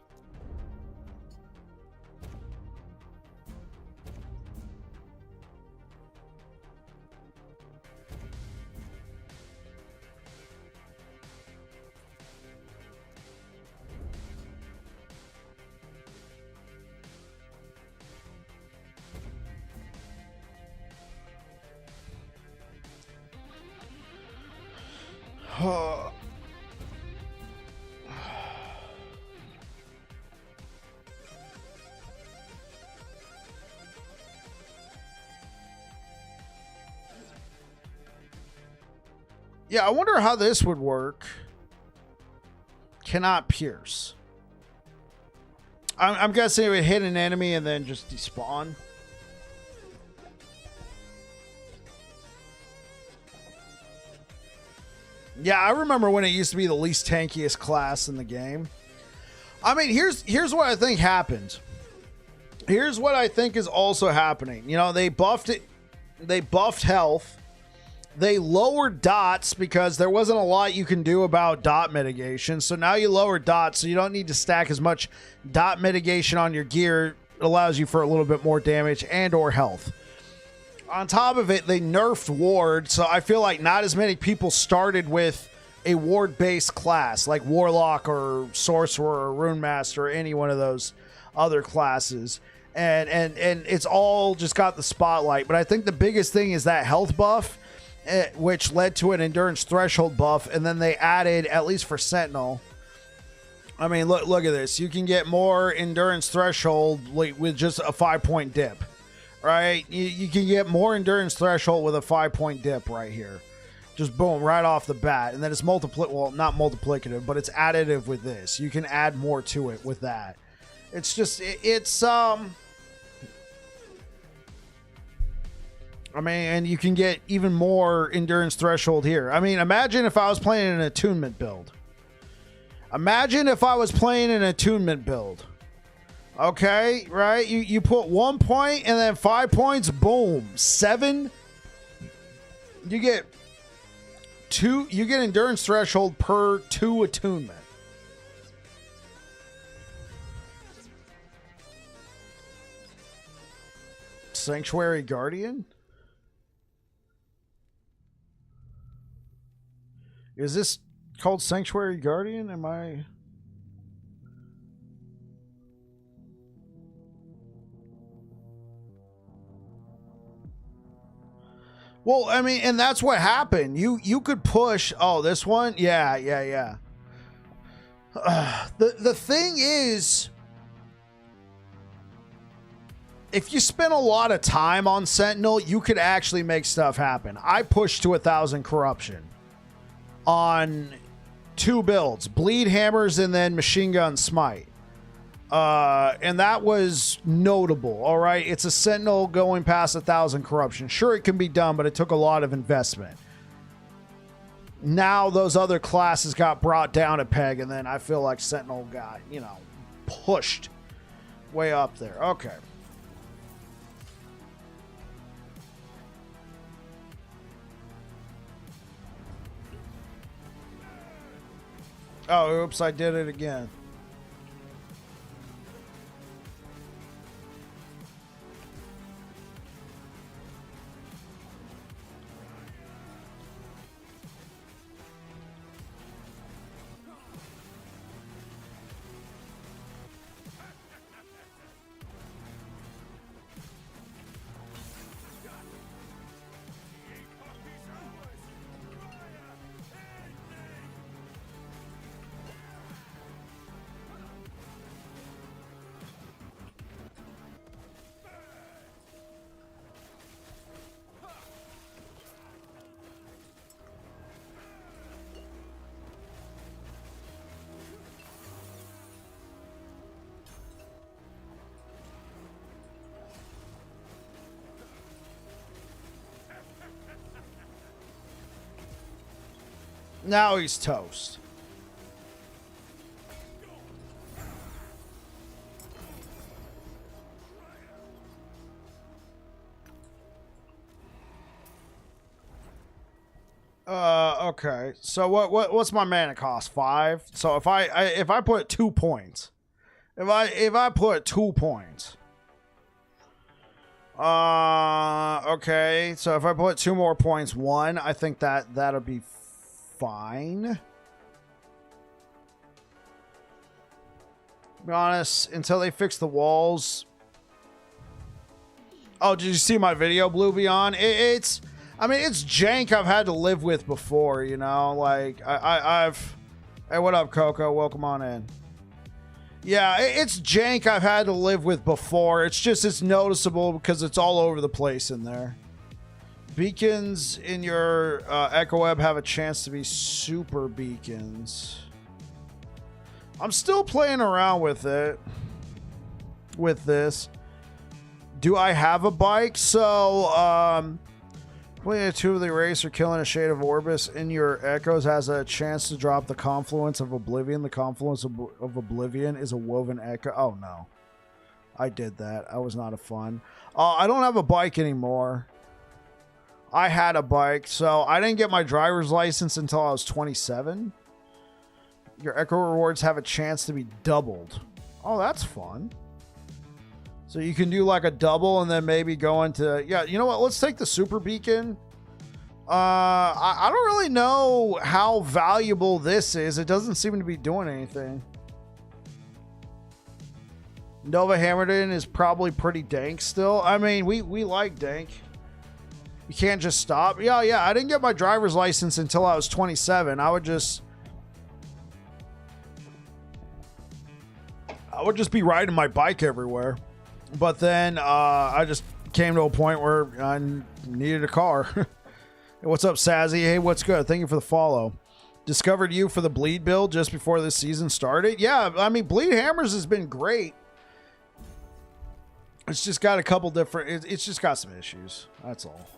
Yeah, I wonder how this would work. Cannot pierce. I'm guessing it would hit an enemy and then just despawn. Yeah, I remember when it used to be the least tankiest class in the game. I mean, here's what I think happened. Here's what I think is also happening. You know, they buffed it. They buffed health. They lowered dots because there wasn't a lot you can do about dot mitigation. So now you lower dots, so you don't need to stack as much dot mitigation on your gear. It allows you for a little bit more damage and or health. On top of it, they nerfed ward, so I feel like not as many people started with a ward-based class like Warlock or Sorcerer or Rune Master or any one of those other classes. And it's all just got the spotlight. But I think the biggest thing is that health buff, which led to an endurance threshold buff, and then they added, at least for Sentinel, I mean, look at this. You can get more endurance threshold with just a 5-point dip, right? You can get more endurance threshold with a 5-point dip right here. Just boom, right off the bat. And then it's not multiplicative, but it's additive with this. You can add more to it with that. It's just, I mean, and you can get even more endurance threshold here. I mean, imagine if I was playing an attunement build. Imagine if I was playing an attunement build. Okay, right? You put 1 point and then 5 points, boom. 7. You get endurance threshold per 2 attunement. Sanctuary Guardian? Is this called Sanctuary Guardian? Am I... Well, I mean, and that's what happened. You could push... Oh, this one? Yeah. The thing is, if you spend a lot of time on Sentinel, you could actually make stuff happen. I pushed to 1,000 corruption on 2 builds, bleed hammers and then machine gun smite, and that was notable. All right, it's a Sentinel going past 1,000 corruption. Sure, it can be done, but it took a lot of investment. Now those other classes got brought down a peg, and then I feel like Sentinel got, you know, pushed way up there. Okay. Oh, oops, I did it again. Now he's toast. Okay. So what's my mana cost? 5. So if I put 2 points, if I put 2 points, okay. So if I put 2 more points, 1, I think that'll be fine. To be honest, until they fix the walls. Oh, did you see my video, Blue Beyond? I mean, it's jank I've had to live with before, you know? Like, I've... Hey, what up, Coco? Welcome on in. Yeah, it's jank I've had to live with before. It's just, it's noticeable because it's all over the place in there. Beacons in your Echo Web have a chance to be super beacons. I'm still playing around with it. With this. Do I have a bike? So, playing a 2 of the erase or killing a shade of Orbis in your echoes has a chance to drop the Confluence of Oblivion. The Confluence of Oblivion is a woven echo. Oh, no. I did that. That was not a fun. I don't have a bike anymore. I had a bike, so I didn't get my driver's license until I was 27. Your echo rewards have a chance to be doubled. Oh, that's fun. So you can do like a double and then maybe go into... Yeah, you know what? Let's take the super beacon. I don't really know how valuable this is. It doesn't seem to be doing anything. Nova Hammerton is probably pretty dank still. I mean, we like dank. You can't just stop. Yeah, I didn't get my driver's license until I was 27. I would just be riding my bike everywhere. But then I just came to a point where I needed a car. Hey, what's up, Sazzy? Hey, what's good? Thank you for the follow. Discovered you for the Bleed build just before this season started. Yeah, I mean, Bleed Hammers has been great. It's just got a couple different... It's just got some issues. That's all.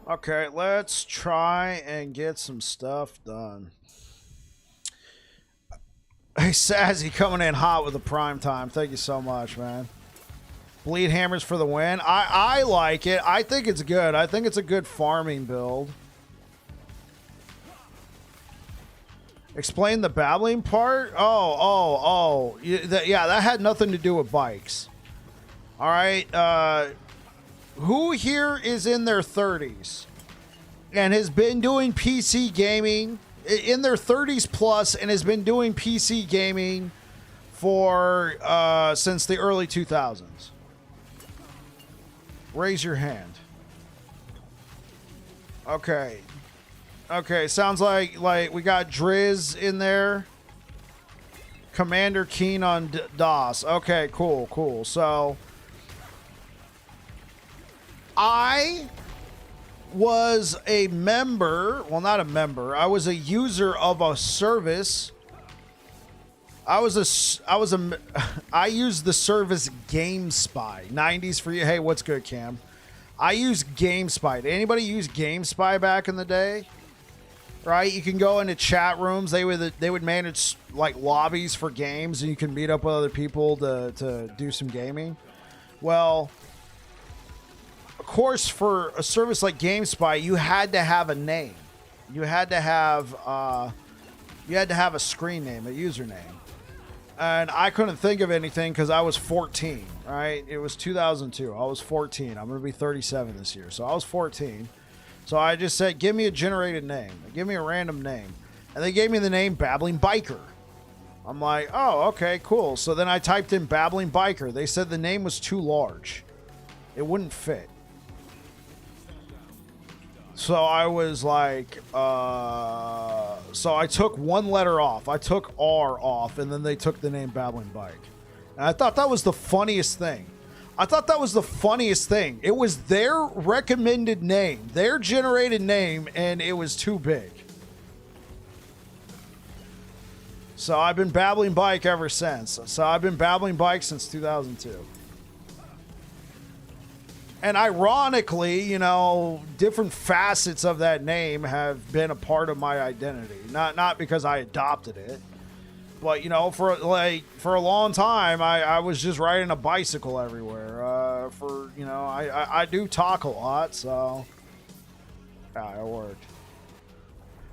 Okay, let's try and get some stuff done. Hey, Sazzy coming in hot with the prime time. Thank you so much, man. Bleed Hammers for the win. I like it. I think it's good. I think it's a good farming build. Explain the babbling part? Oh. Yeah, that had nothing to do with bikes. All right. Who here is in their 30s and has been doing PC gaming in their 30s plus and has been doing PC gaming for since the early 2000s? Raise your hand. Okay. Sounds like we got Driz in there. Commander Keen on DOS. Okay, cool. So I was a member, well, not a member. I was a user of a service. I used the service GameSpy. 90s for you. Hey, what's good, Cam? I used GameSpy. Did anybody use GameSpy back in the day? Right? You can go into chat rooms. They would manage like lobbies for games, and you can meet up with other people to do some gaming. Well, of course, for a service like GameSpy, you had to have a name. You had to have a screen name, a username. And I couldn't think of anything because I was 14, right? It was 2002. I was 14. I'm going to be 37 this year. So I was 14. So I just said, give me a generated name. Give me a random name. And they gave me the name Babbling Biker. I'm like, oh, okay, cool. So then I typed in Babbling Biker. They said the name was too large. It wouldn't fit. So I was like, so I took one letter off. I took R off, and then they took the name Babbling Bike. And I thought that was the funniest thing. It was their recommended name, their generated name, and it was too big. So I've been Babbling Bike ever since. So I've been Babbling Bike since 2002. And ironically, you know, different facets of that name have been a part of my identity. Not because I adopted it, but, you know, for a long time, I was just riding a bicycle everywhere. I do talk a lot, so yeah, it worked.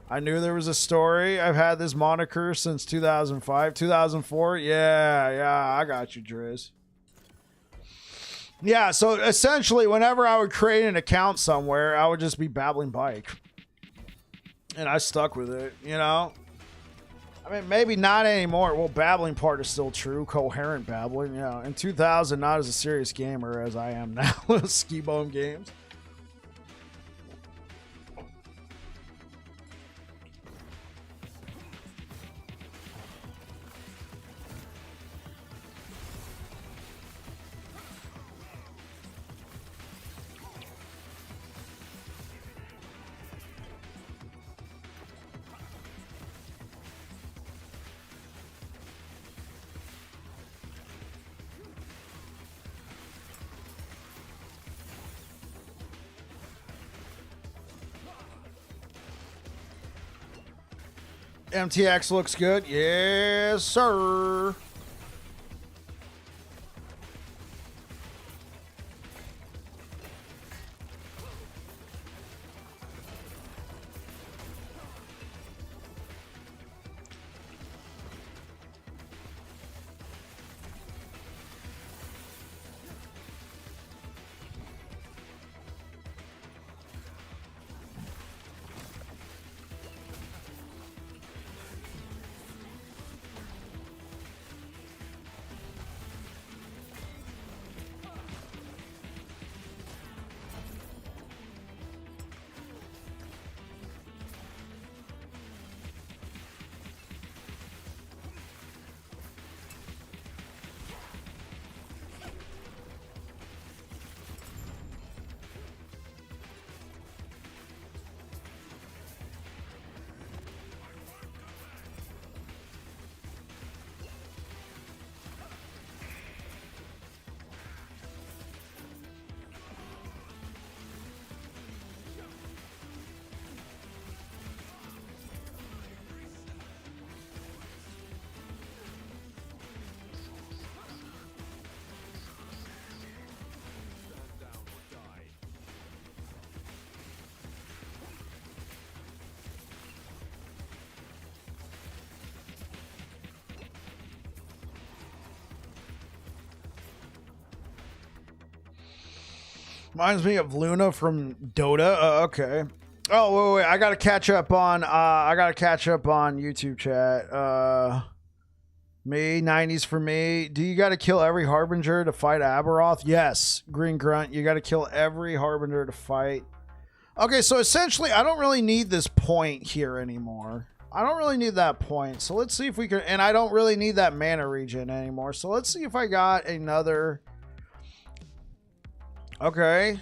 I knew there was a story. I've had this moniker since 2005, 2004. Yeah, I got you, Driz. Yeah, so essentially, whenever I would create an account somewhere, I would just be Babbling Bike. And I stuck with it, you know? I mean, maybe not anymore. Well, babbling part is still true. Coherent babbling, yeah. In 2000, not as a serious gamer as I am now. Ski bum games. MTX looks good. Yes, sir. Reminds me of Luna from Dota. Okay. Oh wait, I gotta catch up on YouTube chat. Me 90s for me. Do you gotta kill every Harbinger to fight Aberoth? Yes, Green Grunt. You gotta kill every Harbinger to fight. Okay, so essentially, I don't really need this point here anymore. I don't really need that point. So let's see if we can. And I don't really need that mana regen anymore. So let's see if I got another. Okay.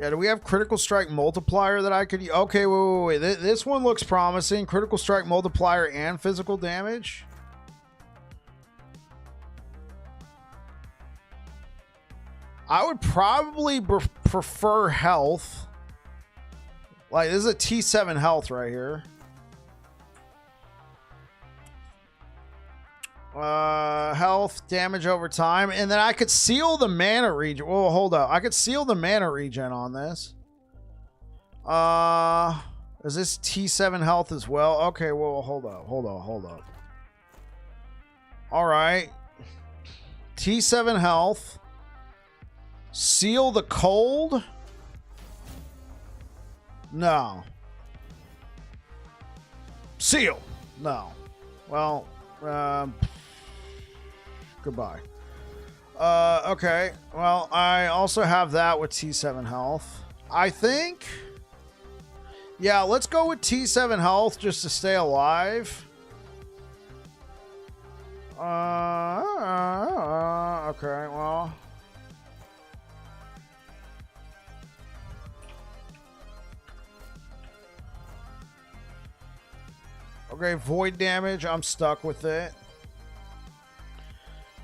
Yeah, do we have critical strike multiplier that I could... Okay, wait. This one looks promising. Critical strike multiplier and physical damage. I would probably prefer health. Like, this is a T7 health right here. Health, damage over time, and then I could seal the mana regen. Whoa, hold up. I could seal the mana regen on this. Is this T7 health as well? Okay, well, hold up. All right. T7 health. Seal the cold? No. Seal? No. Well, goodbye. Okay. Well, I also have that with T7 health. I think. Yeah, let's go with T7 health just to stay alive. Okay, well. Okay, void damage. I'm stuck with it.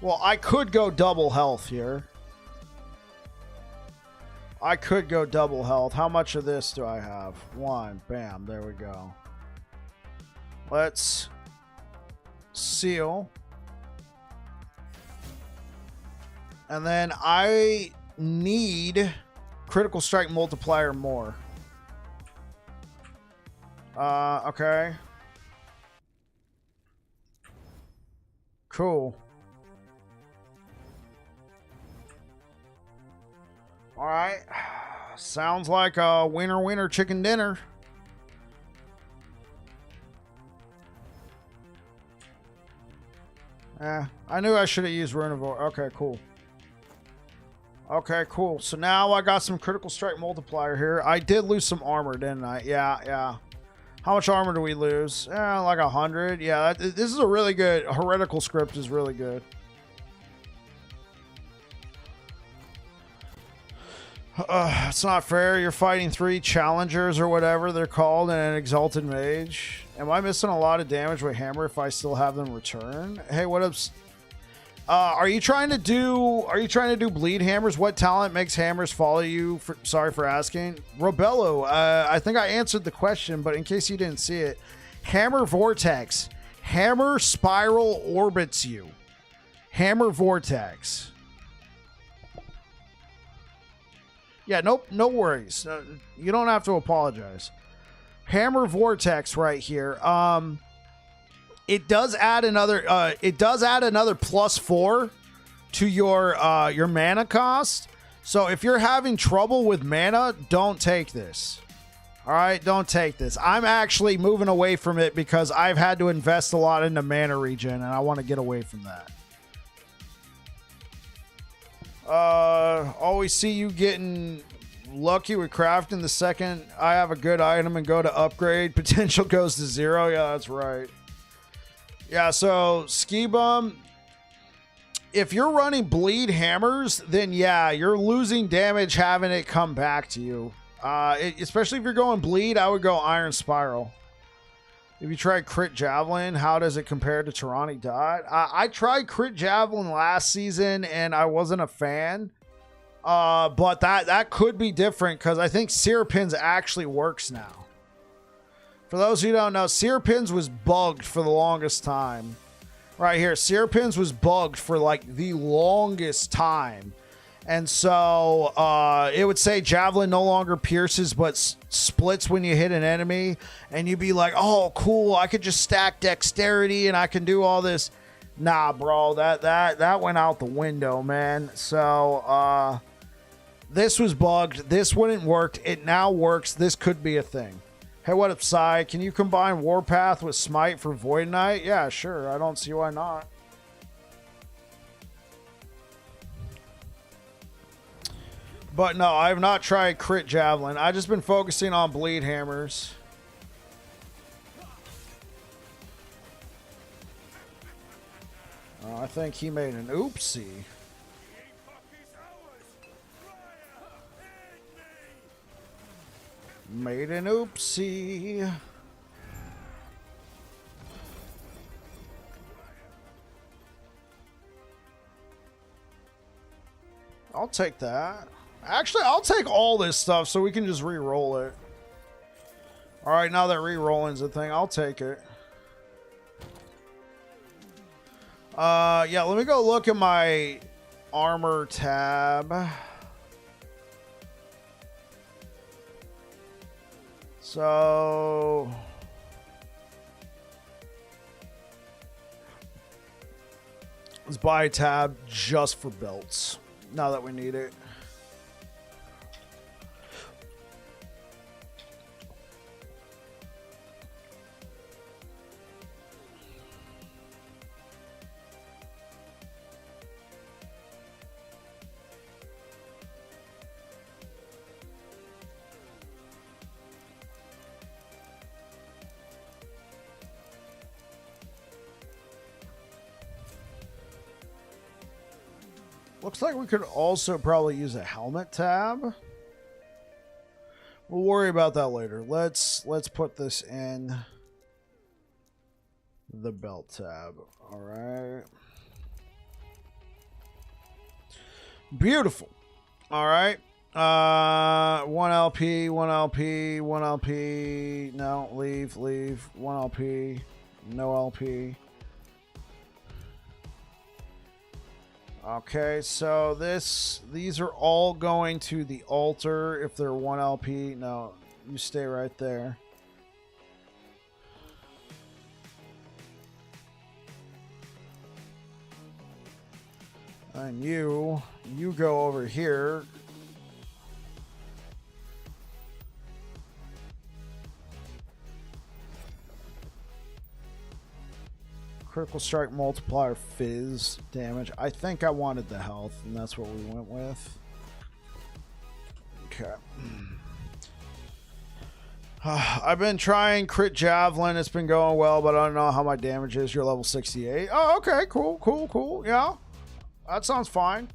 Well, I could go double health here. I could go double health. How much of this do I have? One. Bam. There we go. Let's seal. And then I need critical strike multiplier more. Okay. Cool. All right. Sounds like a winner chicken dinner. I knew I should have used Runivore. Okay, cool. Okay, cool. So now I got some critical strike multiplier here. I did lose some armor, didn't I? Yeah. How much armor do we lose? Like 100. Yeah, this is a really good... Heretical script is really good. It's not fair. You're fighting 3 challengers or whatever they're called and an exalted mage. Am I missing a lot of damage with hammer if I still have them return? Hey, what up? Are you trying to do bleed hammers? What talent makes hammers follow you? Sorry for asking. Robello, I think I answered the question, but in case you didn't see it, Hammer Vortex. Hammer Spiral orbits you. Hammer Vortex. Yeah, nope, no worries. You don't have to apologize. Hammer Vortex right here. It does add another +4 to your mana cost. So if you're having trouble with mana, don't take this. All right, don't take this. I'm actually moving away from it because I've had to invest a lot into mana regen, and I want to get away from that. Always see you getting lucky with crafting the second I have a good item and go to upgrade. Potential goes to 0. Yeah, that's right. Yeah, so Ski Bum, if you're running bleed hammers, then yeah, you're losing damage having it come back to you. Especially if you're going bleed, I would go Iron Spiral. If you tried Crit Javelin, how does it compare to Tyranny Dot? I tried Crit Javelin last season and I wasn't a fan. But that could be different because I think Sear Pins actually works now. For those who don't know, Sear Pins was bugged for the longest time. Right here, Sear Pins was bugged for like the longest time. And so it would say Javelin no longer pierces but splits when you hit an enemy. And you'd be like, oh, cool, I could just stack Dexterity and I can do all this. Nah, bro, that went out the window, man. So this was bugged. This wouldn't work. It now works. This could be a thing. Hey, what up, Psy? Can you combine Warpath with Smite for Void Knight? Yeah, sure. I don't see why not. But no, I have not tried Crit Javelin. I've just been focusing on Bleed Hammers. I think he made an oopsie. Made an oopsie. I'll take that. Actually, I'll take all this stuff so we can just re-roll it. All right, now that re-rolling's a thing, I'll take it. Yeah, let me go look at my armor tab. So let's buy a tab just for belts now that we need it. Looks like we could also probably use a helmet tab. We'll worry about that later. Let's put this in the belt tab. All right. Beautiful. All right. 1 LP, 1 LP, 1 LP. No, leave. 1 LP, no LP. Okay, so these are all going to the altar if they're 1 LP. No, you stay right there. And you go over here. Critical strike multiplier fizz damage. I think I wanted the health, and that's what we went with. Okay. I've been trying Crit Javelin. It's been going well, but I don't know how my damage is. You're level 68. Oh, okay. Cool. Yeah. That sounds fine.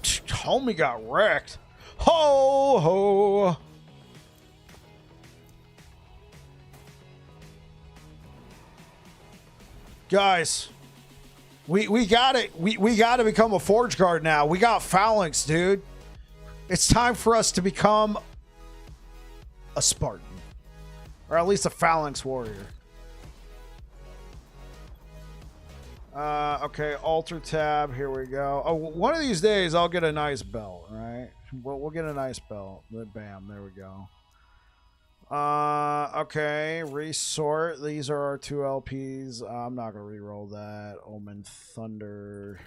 Homie got wrecked. Ho ho. Guys, we got it. We got to become a Forge Guard now. We got Phalanx, dude. It's time for us to become a Spartan. Or at least a Phalanx warrior. Okay, alter tab. Here we go. Oh, one of these days I'll get a nice belt, right? We'll get a nice belt. Bam, there we go. Okay, resort. These are our 2 LPs. I'm not gonna re-roll that. Omen Thunder.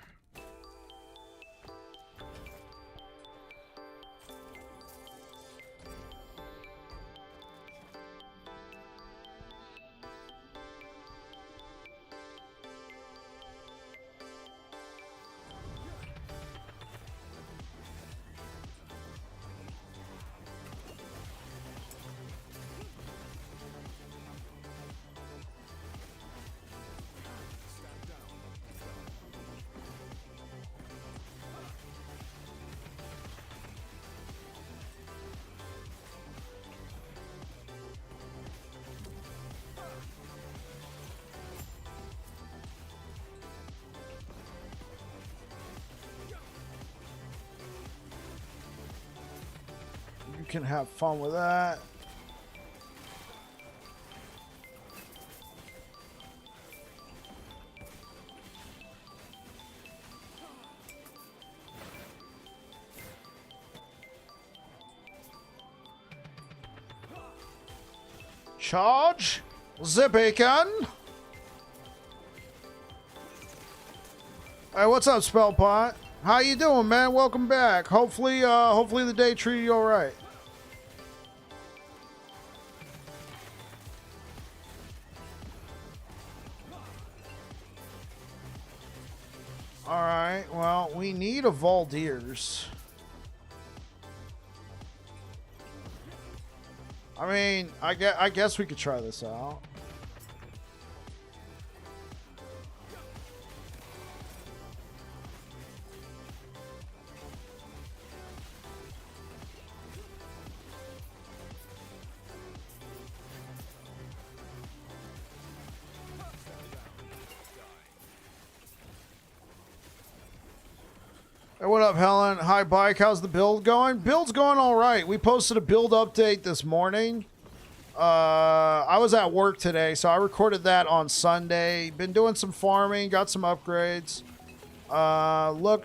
Can have fun with that. Charge the bacon. Hey, what's up, Spellpot? How you doing, man? Welcome back. Hopefully the day treated you all right. Alright, well, we need a Valdiers. I mean, I guess we could try this out. Hey, what up, Helen? Hi, Bike. How's the build going? Build's going all right. We posted a build update this morning. I was at work today, so I recorded that on Sunday. Been doing some farming, got some upgrades.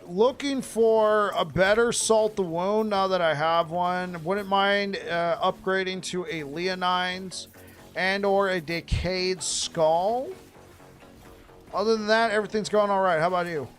Looking for a better Salt the Wound now that I have one. Wouldn't mind upgrading to a Leonine's and or a Decayed Skull. Other than that, everything's going all right. How about you?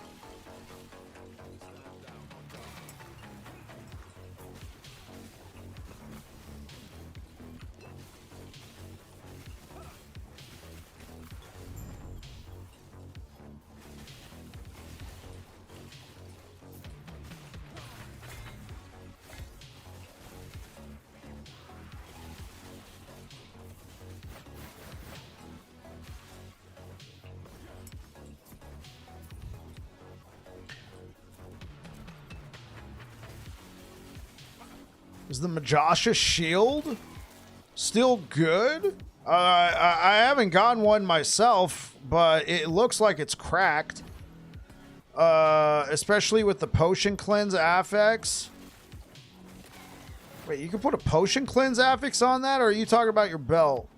Is the Majasha shield still good? I haven't gotten one myself, but it looks like it's cracked. Especially with the Potion Cleanse affix. Wait, you can put a Potion Cleanse affix on that, or are you talking about your belt?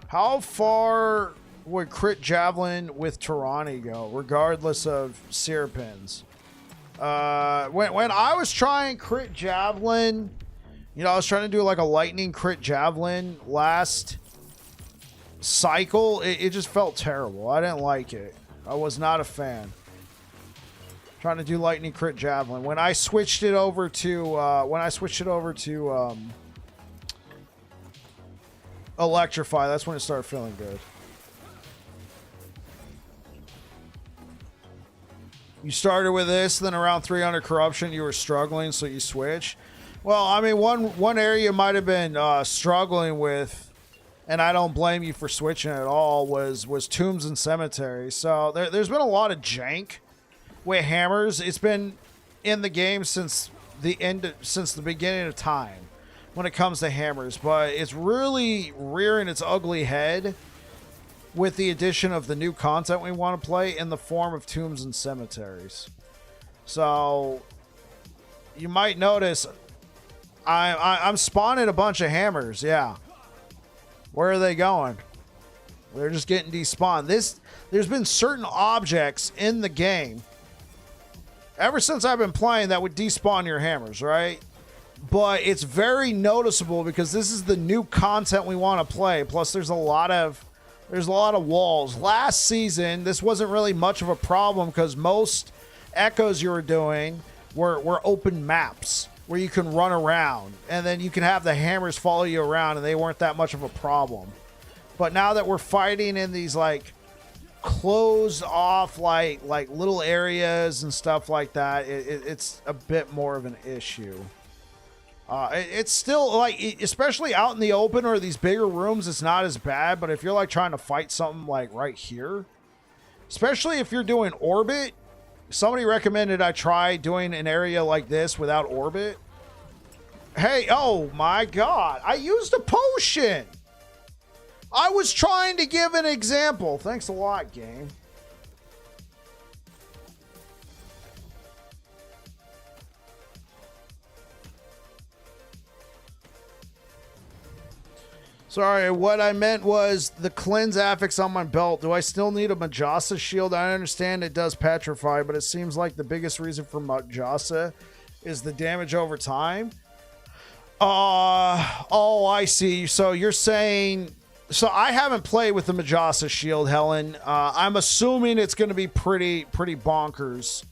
How far would Crit Javelin with Tyranny go, regardless of Seerpins? When I was trying Crit Javelin... You know, I was trying to do like a lightning crit javelin last cycle. It just felt terrible. I didn't like it. I was not a fan. Trying to do lightning crit javelin. When I switched it over to electrify, that's when it started feeling good. You started with this, then around 300 corruption, you were struggling, so you switched. Well, I mean, one area you might have been struggling with, and I don't blame you for switching at all, was Tombs and Cemeteries. So there's been a lot of jank with hammers. It's been in the game since the beginning of time when it comes to hammers, but it's really rearing its ugly head with the addition of the new content we want to play in the form of tombs and cemeteries. So you might notice I'm spawning a bunch of hammers. Yeah. Where are they going? They're just getting despawned. There's been certain objects in the game ever since I've been playing that would despawn your hammers, right? But it's very noticeable because this is the new content we want to play. Plus, there's a lot of walls. Last season, this wasn't really much of a problem because most echoes you were doing were open maps where you can run around, and then you can have the hammers follow you around, and they weren't that much of a problem. But now that we're fighting in these like closed off like little areas and stuff like that, it's a bit more of an issue. It's still like, especially out in the open or these bigger rooms, it's not as bad. But if you're like trying to fight something like right here, especially if you're doing orbit, somebody recommended I try doing an area like this without orbit. Hey, oh my God, I used a potion. I was trying to give an example. Thanks a lot, game. Sorry, what I meant was the cleanse affix on my belt. Do I still need a Majasa shield? I understand it does petrify, but it seems like the biggest reason for Majasa is the damage over time. Oh, I see. So you're saying... So I haven't played with the Majasa shield, Helen. I'm assuming it's going to be pretty bonkers,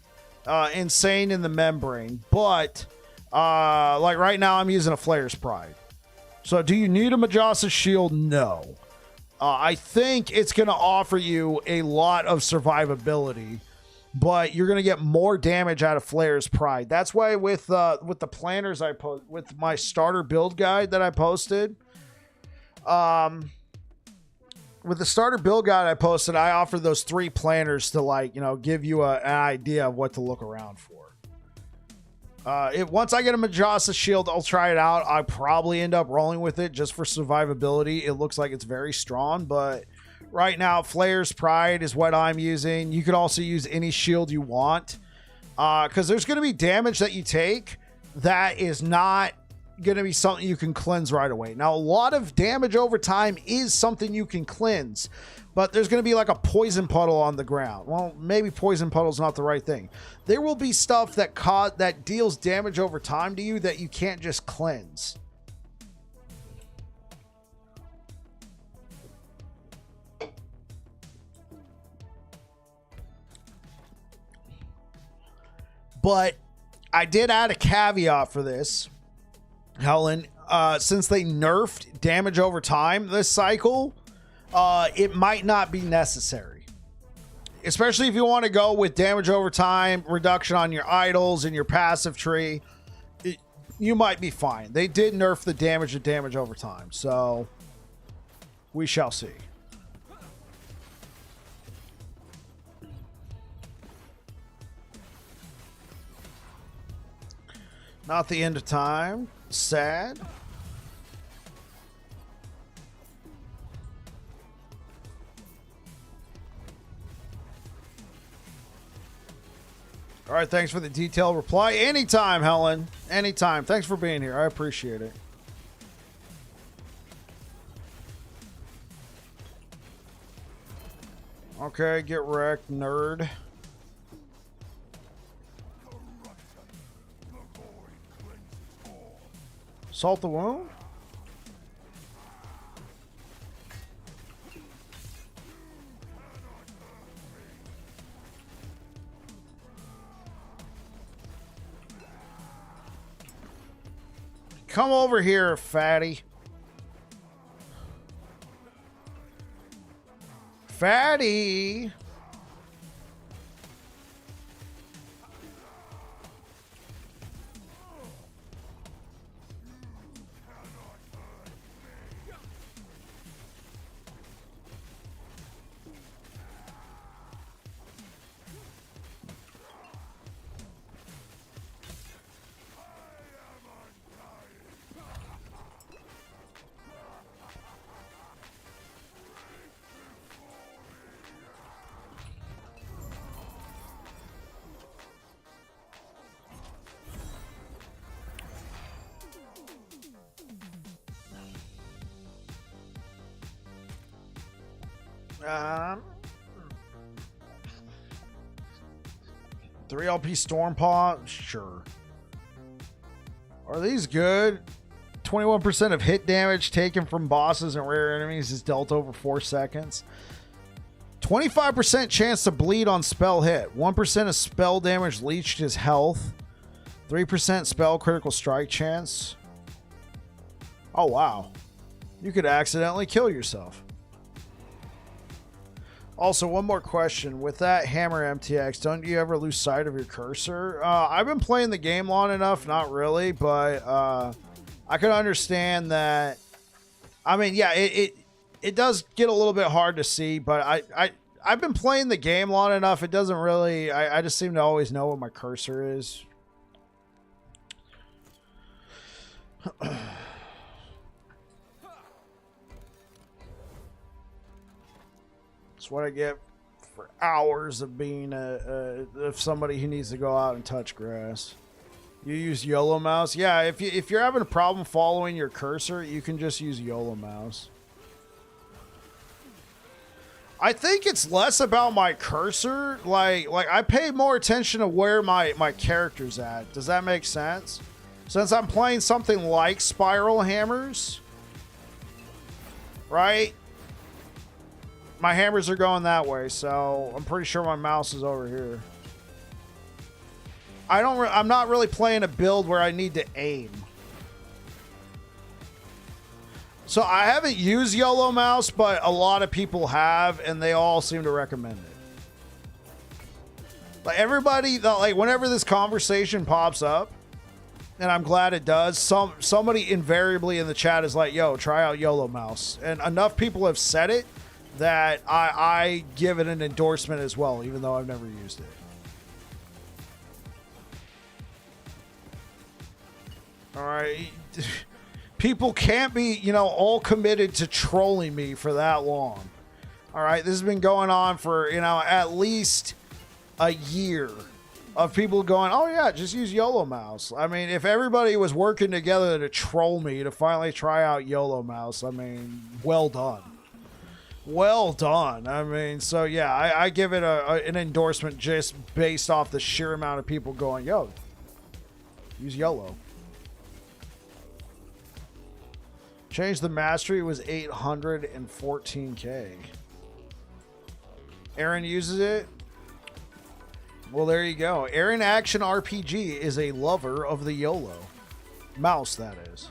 insane in the membrane. But like right now, I'm using a Flayer's Pride. So do you need a Majasa shield? No. I think it's going to offer you a lot of survivability, but you're going to get more damage out of Flayer's Pride. That's why with the planners with my starter build guide that I posted, with the starter build guide I posted, I offered those 3 planners to give you an idea of what to look around for. Once I get a Majasa shield, I'll try it out. I probably end up rolling with it just for survivability. It looks like it's very strong, but right now, Flayer's Pride is what I'm using. You could also use any shield you want, because there's going to be damage that you take that is not going to be something you can cleanse right away. Now, a lot of damage over time is something you can cleanse, but there's going to be like a poison puddle on the ground. Well, maybe poison puddle is not the right thing. There will be stuff that deals damage over time to you that you can't just cleanse. But I did add a caveat for this, Helen. Since they nerfed damage over time this cycle, it might not be necessary. Especially if you want to go with damage over time, reduction on your idols and your passive tree, you might be fine. They did nerf the damage over time, so we shall see. Not the end of time. Sad. All right, thanks for the detailed reply. Anytime, Helen. Anytime. Thanks for being here. I appreciate it. Okay, get wrecked, nerd. Salt the wound? Come over here, fatty. Fatty. Um, 3 LP Stormpaw? Sure. Are these good? 21% of hit damage taken from bosses and rare enemies is dealt over 4 seconds. 25% chance to bleed on spell hit. 1% of spell damage leached is health. 3% spell critical strike chance. Oh, wow. You could accidentally kill yourself. Also, one more question. With that hammer MTX, don't you ever lose sight of your cursor? I've been playing the game long enough, not really, but I can understand that. I mean, yeah, it does get a little bit hard to see, but I've been playing the game long enough. It doesn't really. I just seem to always know what my cursor is. It's what I get for hours of being of somebody who needs to go out and touch grass. You use YOLO mouse? Yeah, if you're having a problem following your cursor, you can just use YOLO mouse. I think it's less about my cursor. Like I pay more attention to where my character's at. Does that make sense? Since I'm playing something like Spiral Hammers, right? My hammers are going that way, so I'm pretty sure my mouse is over here. I'm not really playing a build where I need to aim. So I haven't used YOLO mouse, but a lot of people have, and they all seem to recommend it. Like everybody, like whenever this conversation pops up, and I'm glad it does, somebody invariably in the chat is like, yo, try out YOLO mouse. And enough people have said it that I give it an endorsement as well, even though I've never used it. All right. People can't be, all committed to trolling me for that long. All right. This has been going on for, at least a year of people going, oh, yeah, just use YOLO mouse. I mean, if everybody was working together to troll me to finally try out YOLO mouse, I mean, well done. Well done. I mean, so yeah, I give it an endorsement just based off the sheer amount of people going, yo, use YOLO. Change the mastery was 814K. Aaron uses it. Well, there you go. Aaron Action RPG is a lover of the YOLO mouse, that is.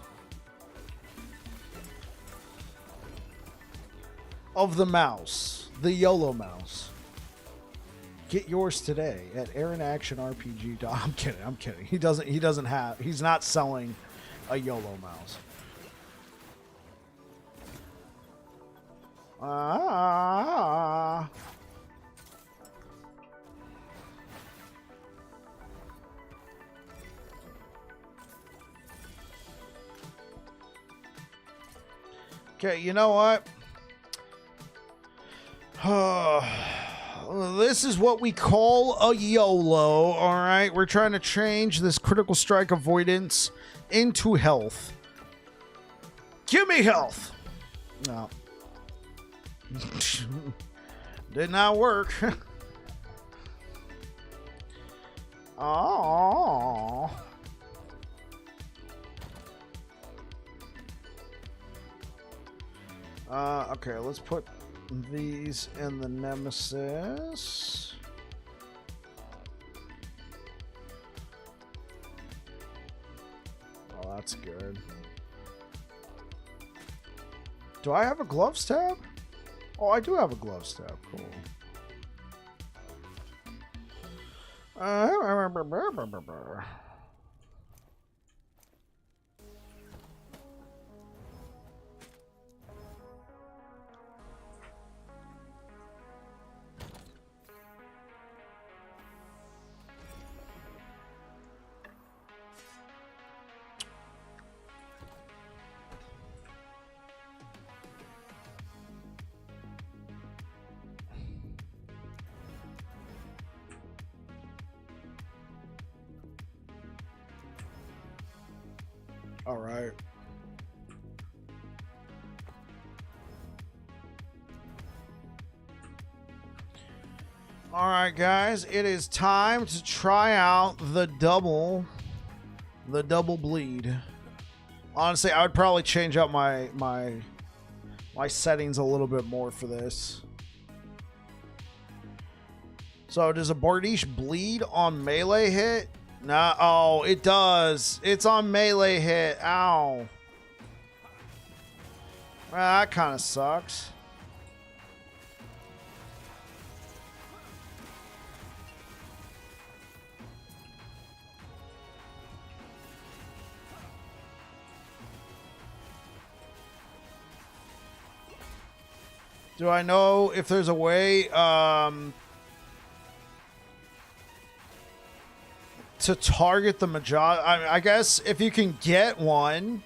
Of the mouse, the YOLO mouse. Get yours today at Aaron Action RPG. I'm kidding. He's not selling a YOLO mouse. Okay, you know what? This is what we call a YOLO, all right? We're trying to change this critical strike avoidance into health. Give me health. No. Did not work. Oh. Okay, let's put these in the Nemesis. Oh, that's good. Do I have a gloves tab? Oh, I do have a gloves tab. Cool. All right. All right, guys, it is time to try out the double bleed. Honestly, I would probably change up my settings a little bit more for this. So does a Bardiche bleed on melee hit? Nah, oh, it does. It's on melee hit. Ow. Well, that kind of sucks. Do I know if there's a way to target the majority? I guess if you can get one.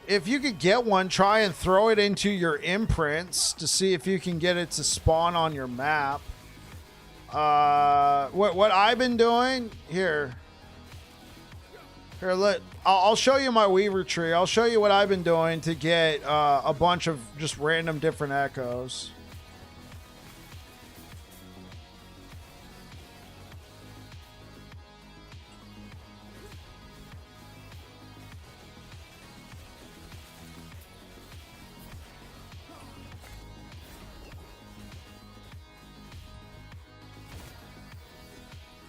If you could get one, try and throw it into your imprints to see if you can get it to spawn on your map. What I've been doing here. I'll show you my Weaver tree. I'll show you what I've been doing to get a bunch of just random different echoes.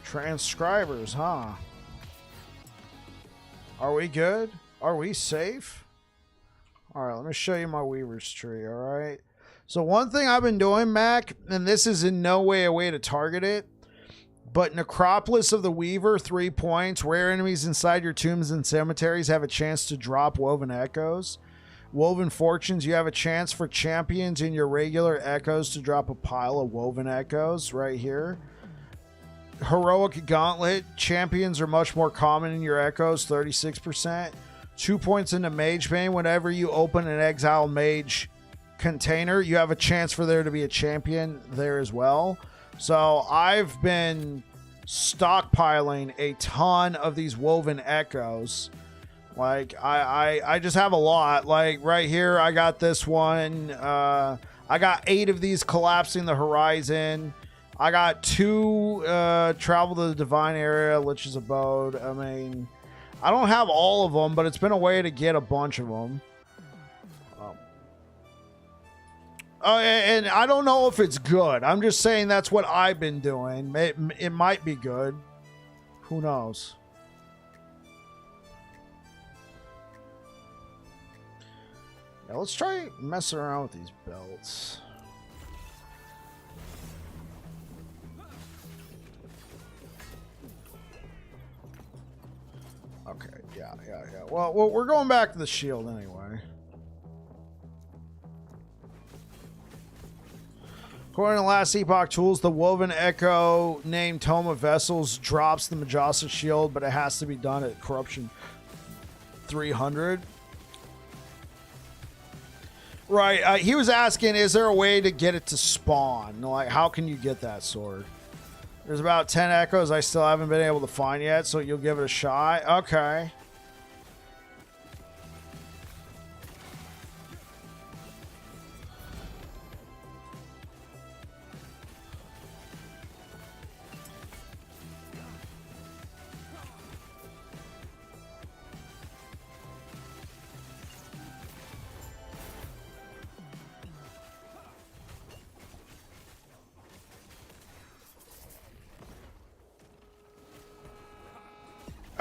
Transcribers, huh? Are we good? Are we safe? All right, let me show you my Weaver's tree, all right? So one thing I've been doing, Mac, and this is in no way a way to target it, but Necropolis of the Weaver, 3 points. Rare enemies inside your tombs and cemeteries have a chance to drop Woven Echoes. Woven Fortunes, you have a chance for champions in your regular echoes to drop a pile of Woven Echoes right here. Heroic Gauntlet, champions are much more common in your echoes, 36%. 2 points into Mage Bane. Whenever you open an Exile Mage container, you have a chance for there to be a champion there as well. So I've been stockpiling a ton of these Woven Echoes. Like, I just have a lot. Like, right here, I got this one. I got 8 of these Collapsing the Horizon. I got 2 Travel to the Divine Area, Lich's Abode. I mean, I don't have all of them, but it's been a way to get a bunch of them. And I don't know if it's good. I'm just saying that's what I've been doing. It might be good. Who knows? Yeah, let's try messing around with these belts. Okay, yeah. Well, we're going back to the shield anyway. According to last Epoch tools, the Woven Echo named Tome of Vessels drops the Majasa shield, but it has to be done at Corruption 300. Right, he was asking, is there a way to get it to spawn? Like, how can you get that sword? There's about 10 echoes I still haven't been able to find yet, so you'll give it a shot? Okay.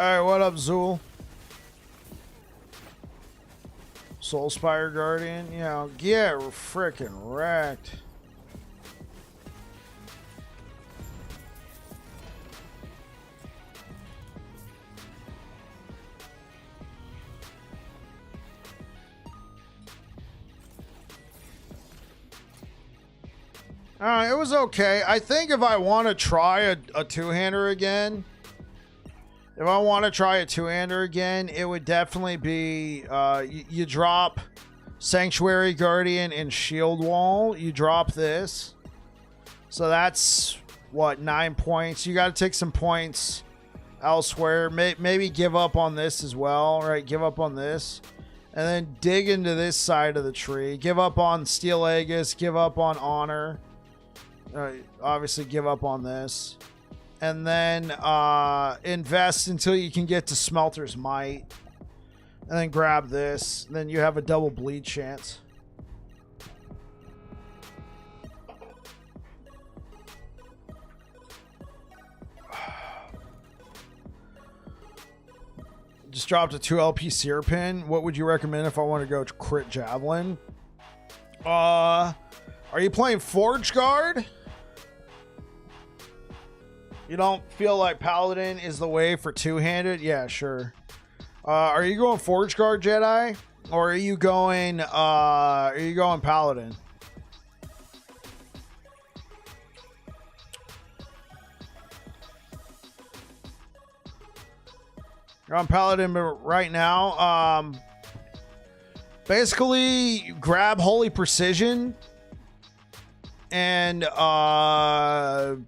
Alright, what up, Zool? Soulspire Guardian? You know, get frickin' wrecked. Alright, it was okay. I think if I want to try a two-hander again... If I want to try a two-hander again, it would definitely be, you drop Sanctuary Guardian and Shield Wall. You drop this. So that's, what, 9 points. You got to take some points elsewhere. Maybe give up on this as well, right? Give up on this. And then dig into this side of the tree. Give up on Steel Aegis. Give up on Honor. Obviously give up on this. And then invest until you can get to Smelter's Might. And then grab this. Then you have a double bleed chance. Just dropped a 2 LP Seer Pin. What would you recommend if I want to go crit Javelin? Are you playing Forge Guard? You don't feel like Paladin is the way for two-handed? Yeah, sure. Are you going Forge Guard Jedi? Or are you going Paladin? You're on Paladin right now. Basically, grab Holy Precision and have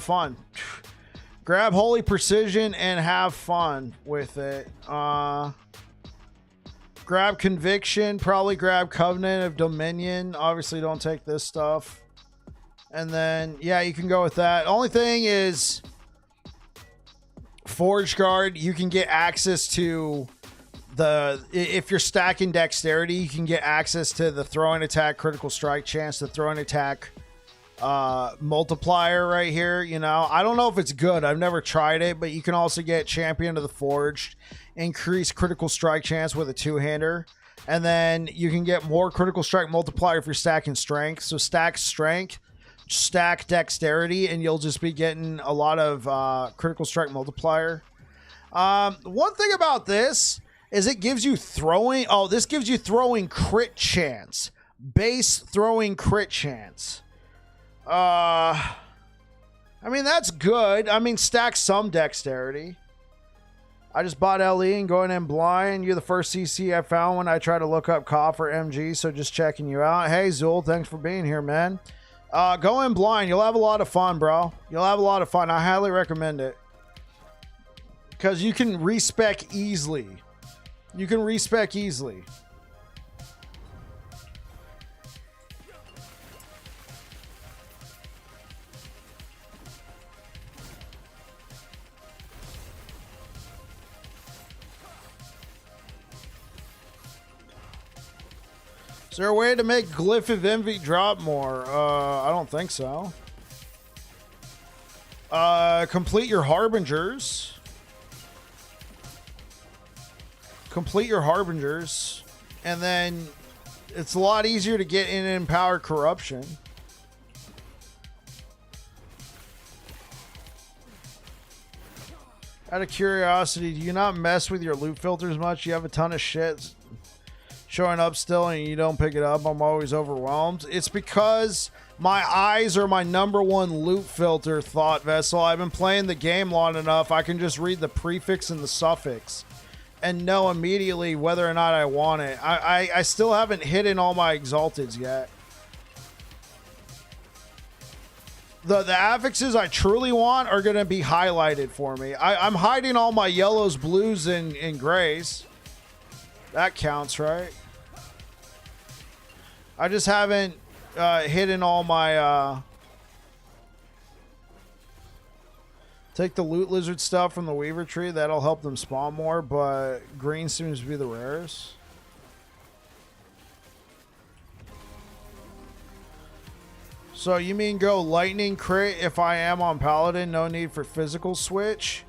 fun. Grab Holy Precision and have fun with it. Grab Conviction. Probably grab Covenant of Dominion. Obviously, don't take this stuff. And then, yeah, you can go with that. Only thing is, Forge Guard, you can get access to if you're stacking dexterity, you can get access to the throwing attack critical strike chance, the throwing attack multiplier right here. You know, I don't know if it's good. I've never tried it, but you can also get Champion of the Forged, increase critical strike chance with a two-hander. And then you can get more critical strike multiplier if you're stacking strength. So stack strength, stack dexterity, and you'll just be getting a lot of critical strike multiplier. One thing about this is it gives you throwing. Oh, this gives you throwing crit chance, base throwing crit chance. I mean, that's good. I mean, stack some dexterity. I just bought LE and going in blind. You're the first CC I found when I tried to look up COF for MG, so just checking you out. Hey, Zul, thanks for being here, man. Go in blind. You'll have a lot of fun, bro. You'll have a lot of fun. I highly recommend it. Because you can respec easily. You can respec easily. Is there a way to make Glyph of Envy drop more? I don't think so. Complete your Harbingers. Complete your Harbingers. And then it's a lot easier to get in and empower Corruption. Out of curiosity, do you not mess with your loot filters much? You have a ton of shit showing up still and you don't pick it up. I'm always overwhelmed. It's because my eyes are my number one loot filter, Thought Vessel. I've been playing the game long enough. I can just read the prefix and the suffix and know immediately whether or not I want it. I still haven't hidden all my exalteds yet. The affixes I truly want are going to be highlighted for me. I'm hiding all my yellows, blues, and grays. That counts, right? I just haven't hidden all my... Take the loot lizard stuff from the Weaver tree. That'll help them spawn more, but green seems to be the rarest. So you mean go lightning crit if I am on Paladin? No need for physical switch?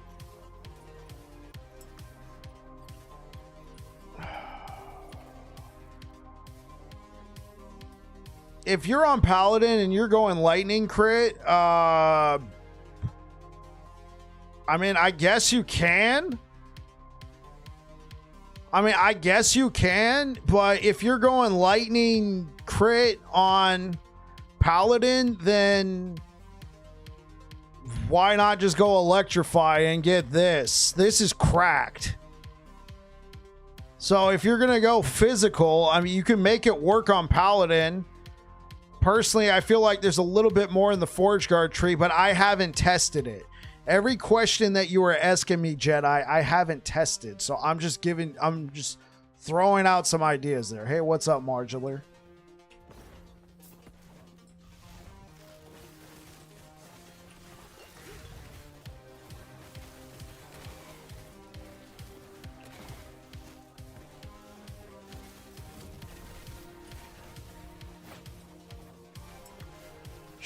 If you're on Paladin and you're going lightning crit, I mean, I guess you can. But if you're going lightning crit on Paladin, then why not just go electrify and get this? This is cracked. So if you're going to go physical, I mean, you can make it work on Paladin. Personally, I feel like there's a little bit more in the Forge Guard tree, but I haven't tested it. Every question that you were asking me, Jedi, I haven't tested. So I'm just throwing out some ideas there. Hey, what's up, Margular?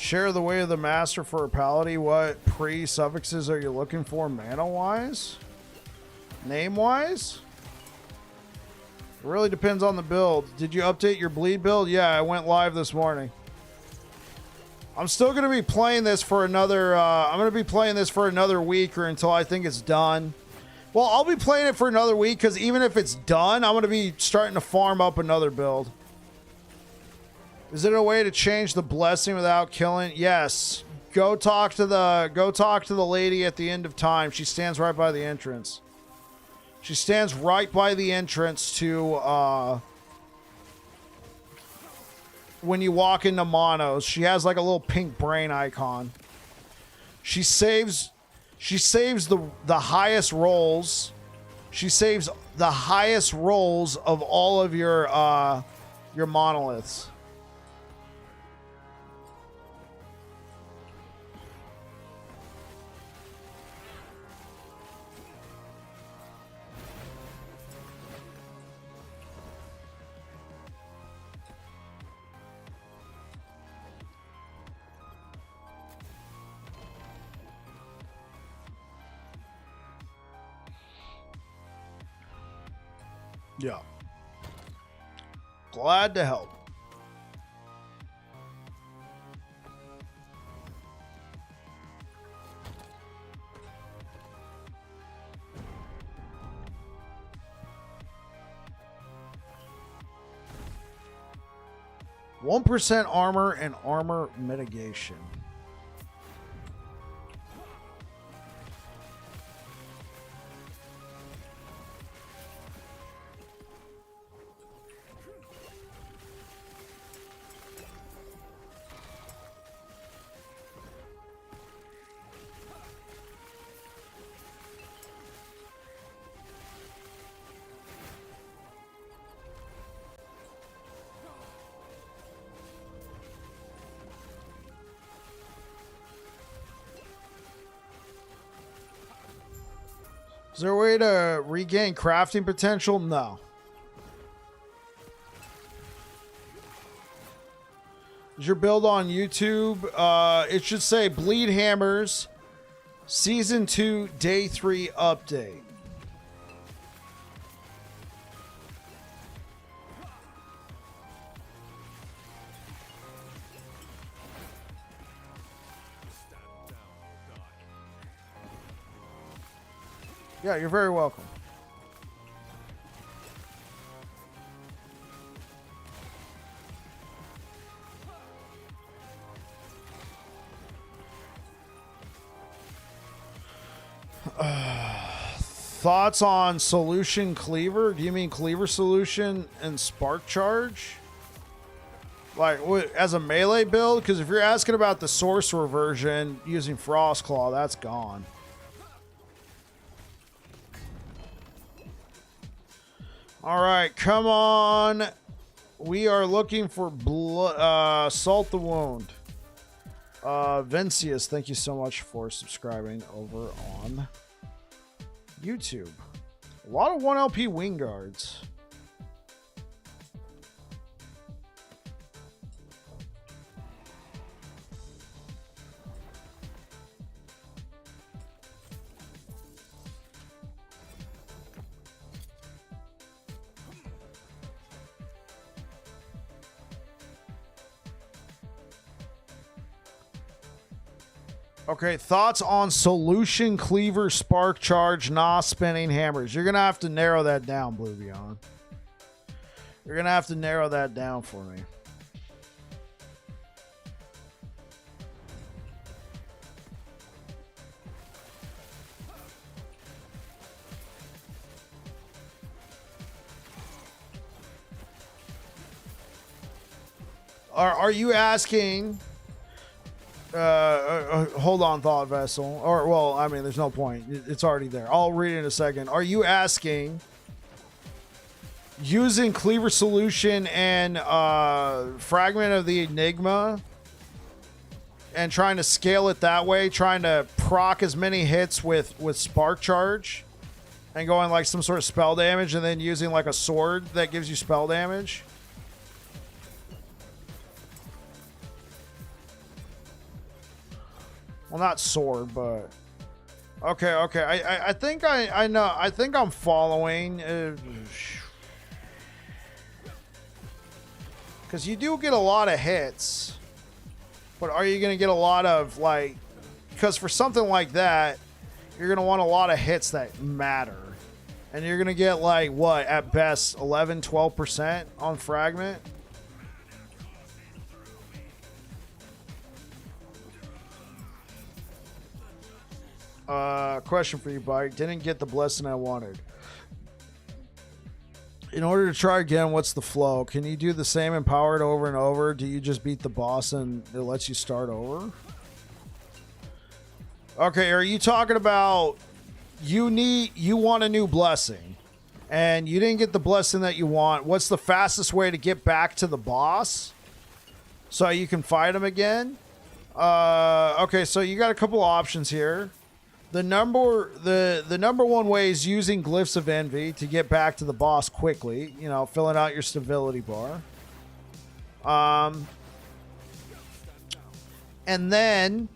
Share the way of the master for a paladin. What pre-suffixes are you looking for mana-wise? Name-wise? It really depends on the build. Did you update your bleed build? Yeah, I went live this morning. I'm still going to be playing this for another... I'm going to be playing this for another week or until I think it's done. Well, I'll be playing it for another week because even if it's done, I'm going to be starting to farm up another build. Is it a way to change the blessing without killing? Yes. Go talk to the lady at the end of time. She stands right by the entrance. She stands right by the entrance to when you walk into Monos. She has like a little pink brain icon. She saves the highest rolls. She saves the highest rolls of all of your monoliths. Yeah. Glad to help. %1 armor and armor mitigation. Is there a way to regain crafting potential? No. Is your build on YouTube? It should say Bleed Hammers Season 2 Day 3 Update. Yeah, you're very welcome. Thoughts on Solution Cleaver? Do you mean Cleaver Solution and Spark Charge? Like, as a melee build? Because if you're asking about the Sorcerer version using Frost Claw, that's gone. All right, come on. We are looking for Salt the Wound. Vincius, thank you so much for subscribing over on YouTube. A lot of 1LP wing guards. Okay, thoughts on Solution Cleaver, Spark Charge, Spinning Hammers. You're going to have to narrow that down, Blue Beyond. You're going to have to narrow that down for me. Are you asking... hold on, Thought Vessel. Or, well, I mean, there's no point. It's already there. I'll read it in a second. Are you asking, using Cleaver Solution and Fragment of the Enigma and trying to scale it that way, trying to proc as many hits with Spark Charge and going like some sort of spell damage and then using like a sword that gives you spell damage? Well, not sword, but okay. I think I know. I think I'm following. Because you do get a lot of hits, but are you going to get a lot of, like, because for something like that, you're going to want a lot of hits that matter. And you're going to get, like, what, at best, 11, 12% on fragment? Question for you, Bike. Didn't get the blessing I wanted. In order to try again, what's the flow? Can you do the same empowered over and over? Do you just beat the boss and it lets you start over? Okay, are you talking about you want a new blessing and you didn't get the blessing that you want? What's the fastest way to get back to the boss so you can fight him again? Okay, so you got a couple options here. The number one way is using Glyphs of Envy to get back to the boss quickly. You know, filling out your stability bar. And then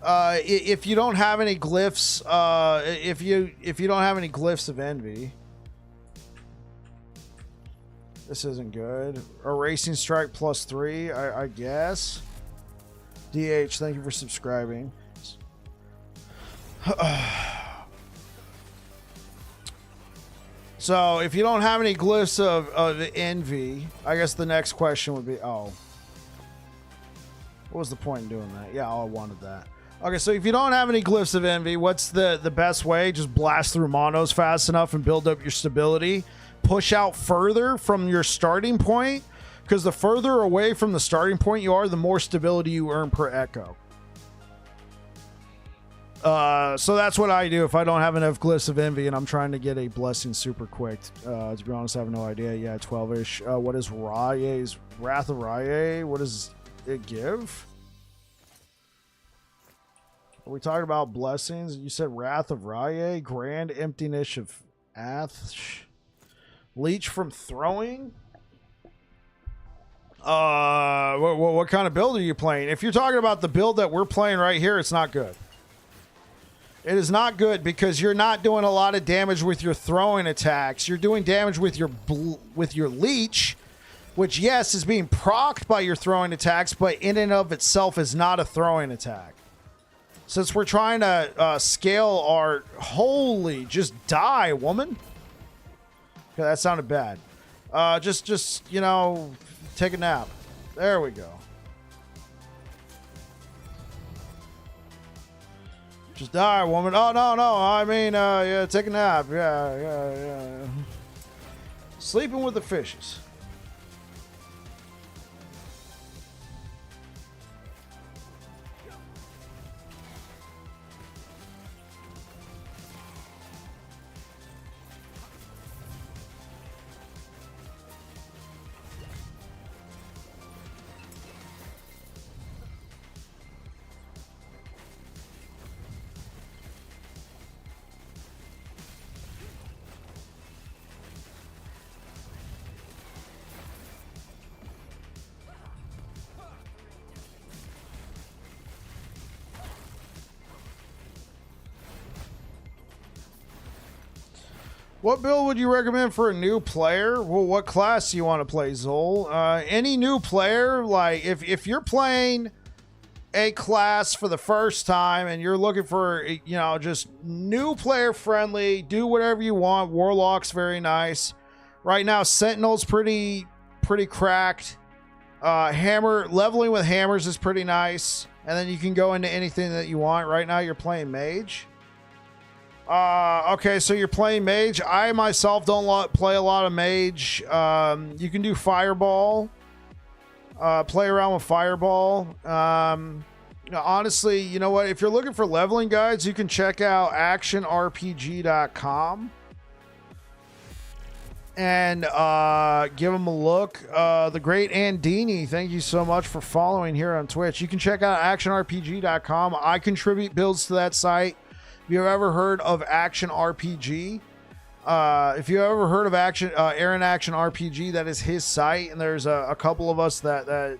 if you don't have any glyphs, if you don't have any Glyphs of Envy, this isn't good. Erasing Strike +3, I guess. DH, thank you for subscribing. So if you don't have any Glyphs of Envy, I guess the next question would be, what was the point in doing that? Yeah, I wanted that. Okay, so if you don't have any Glyphs of Envy, what's the best way? Just blast through monos fast enough and build up your stability. Push out further from your starting point, because the further away from the starting point you are, the more stability you earn per echo. So that's what I do if I don't have enough Glyphs of Envy and I'm trying to get a blessing super quick. To be honest, I have no idea. Yeah, 12-ish. What is Raye's Wrath of Raye? What does it give? Are we talking about blessings? You said Wrath of Raye, Grand Emptiness of Ath, Leech from Throwing. What kind of build are you playing? If you're talking about the build that we're playing right here, it's not good. It is not good because you're not doing a lot of damage with your throwing attacks. You're doing damage with your leech, which, yes, is being procced by your throwing attacks, but in and of itself is not a throwing attack. Since we're trying to scale our... Holy, just die, woman. Okay, that sounded bad. Just, you know, take a nap. There we go. Just die, woman. Oh, no. I mean, yeah, take a nap. Yeah. Sleeping with the fishes. What build would you recommend for a new player? Well, what class do you want to play, Zol? Any new player, like if you're playing a class for the first time and you're looking for, you know, just new player friendly, do whatever you want. Warlock's very nice. Right now, Sentinel's pretty cracked. Leveling with hammers is pretty nice. And then you can go into anything that you want. Right now, you're playing Mage. Okay, so you're playing Mage. I myself don't play a lot of Mage. You can do Fireball. Play around with Fireball. Honestly, you know what? If you're looking for leveling guides, you can check out actionrpg.com and give them a look. The great Andini, thank you so much for following here on Twitch. You can check out actionrpg.com. I contribute builds to that site. If you've ever heard of Action RPG, if you ever heard of Aaron Action RPG, that is his site, and there's a couple of us that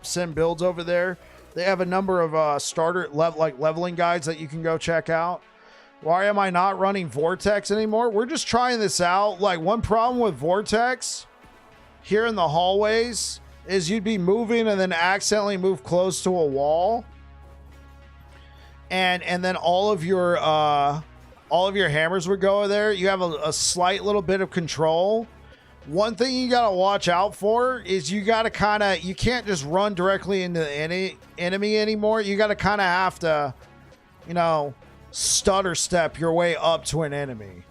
send builds over there. They have a number of starter leveling guides that you can go check out. Why am I not running Vortex anymore? We're just trying this out. Like, one problem with Vortex here in the hallways is you'd be moving and then accidentally move close to a wall. And then all of your hammers would go there. You have a slight little bit of control. One thing you got to watch out for is you got to you can't just run directly into any enemy anymore. You got to kind of have to, you know, stutter step your way up to an enemy.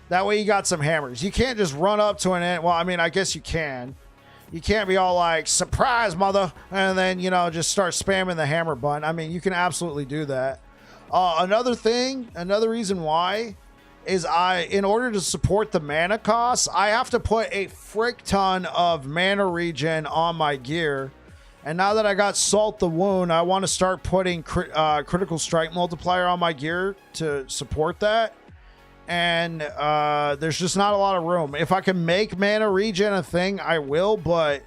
That way you got some hammers. You can't just run up to an enemy. Well, I mean, I guess you can. You can't be all like, surprise, mother, and then, you know, just start spamming the hammer button. I mean, you can absolutely do that. Another reason why is in order to support the mana costs, I have to put a frick ton of mana regen on my gear. And now that I got Salt the Wound, I want to start putting critical strike multiplier on my gear to support that. And there's just not a lot of room. If I can make mana regen a thing, I will, but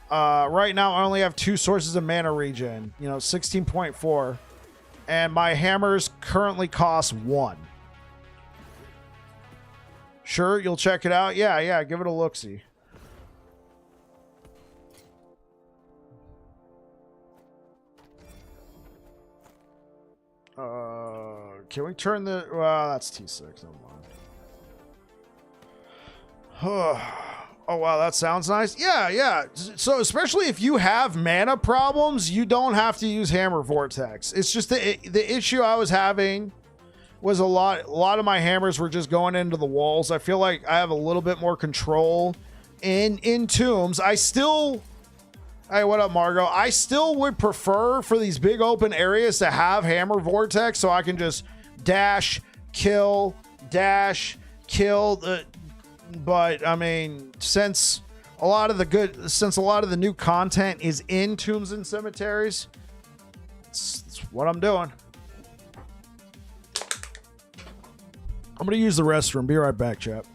right now I only have 2 sources of mana regen, you know, 16.4, and my hammers currently cost 1. Sure, you'll check it out. Yeah, give it a look-see. Can we turn the... Well, that's T6. Never mind. Oh, wow, that sounds nice. Yeah. So, especially if you have mana problems, you don't have to use Hammer Vortex. It's just the issue I was having was a lot of my hammers were just going into the walls. I feel like I have a little bit more control in tombs. Hey, what up, Margo? I still would prefer for these big open areas to have Hammer Vortex so I can just dash, kill. But I mean, since a lot of the new content is in Tombs and Cemeteries, it's what I'm doing. I'm going to use the restroom. Be right back, chap.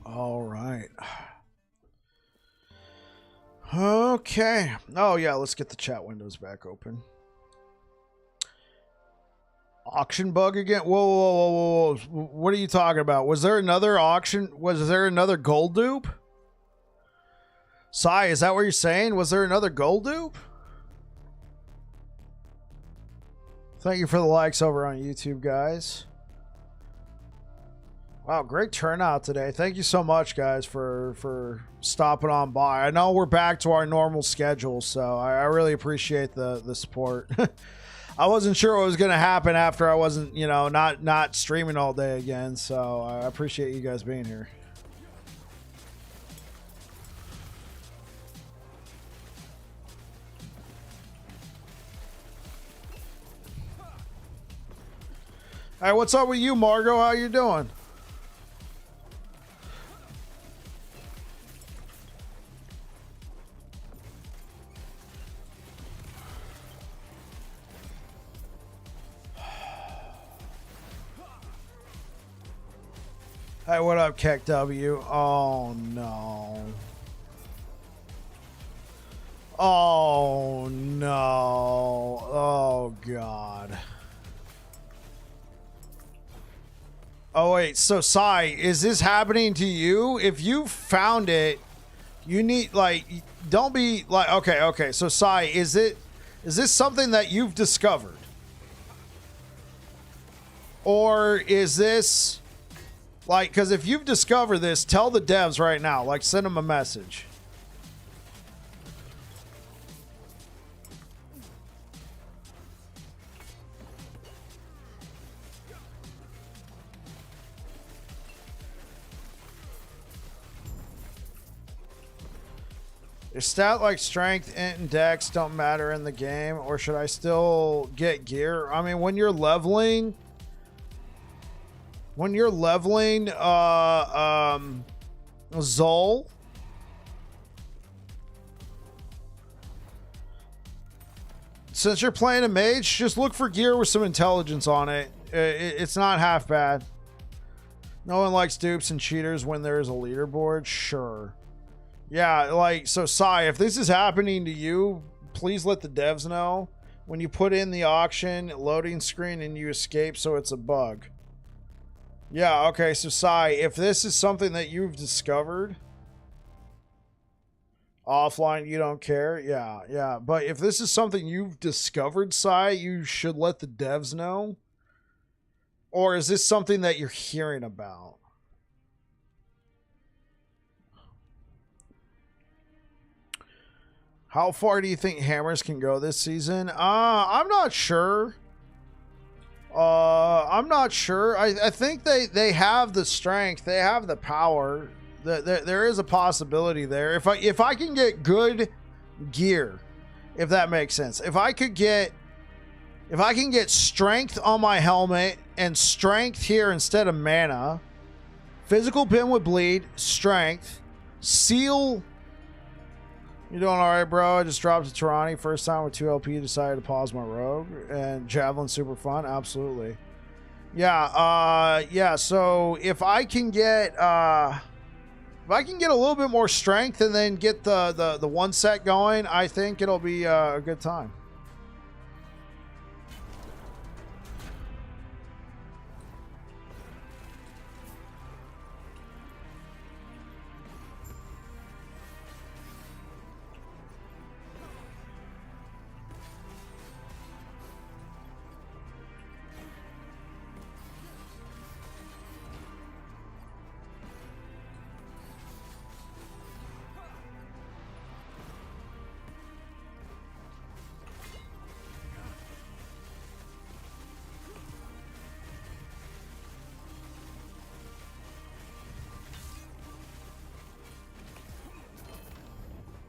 All right. Okay. Oh, yeah. Let's get the chat windows back open. Auction bug again? Whoa. What are you talking about? Was there another auction? Was there another gold dupe? Sai, is that what you're saying? Was there another gold dupe? Thank you for the likes over on YouTube, guys. Wow, great turnout today. Thank you so much, guys, for stopping on by. I know we're back to our normal schedule, so I really appreciate the support. I wasn't sure what was going to happen after I wasn't, you know, not streaming all day again, so I appreciate you guys being here. Hey, what's up with you, Margot? How you doing? Hey, what up, Keck W? Oh, no. Oh, no. Oh, God. Oh, wait. So, Sai, is this happening to you? If you found it, you need, like, don't be, like, okay. So, Sai, is this something that you've discovered? Or is this... Like, because if you've discovered this, tell the devs right now. Like, send them a message. Is stat like strength, int, and dex don't matter in the game? Or should I still get gear? I mean, when you're leveling... When you're leveling Zol, since you're playing a mage, just look for gear with some intelligence on it. It's not half bad. No one likes dupes and cheaters when there's a leaderboard. Sure. Yeah, like, so Sai, if this is happening to you, please let the devs know. When you put in the auction loading screen and you escape, so it's a bug. Yeah, okay, so Sai, if this is something that you've discovered offline, you don't care. Yeah. But if this is something you've discovered, Sai, you should let the devs know. Or is this something that you're hearing about? How far do you think hammers can go this season? I'm not sure. I'm not sure. I think they have the strength. They have the power. There is a possibility there. If I can get good gear, if that makes sense. If I can get strength on my helmet and strength here instead of mana, physical pin with bleed, strength, seal. You doing all right, bro? I just dropped a Tarani. First time with 2 LP, decided to pause my rogue. And Javelin, super fun. Absolutely. Yeah, so if I can get a little bit more strength and then get the one set going, I think it'll be a good time.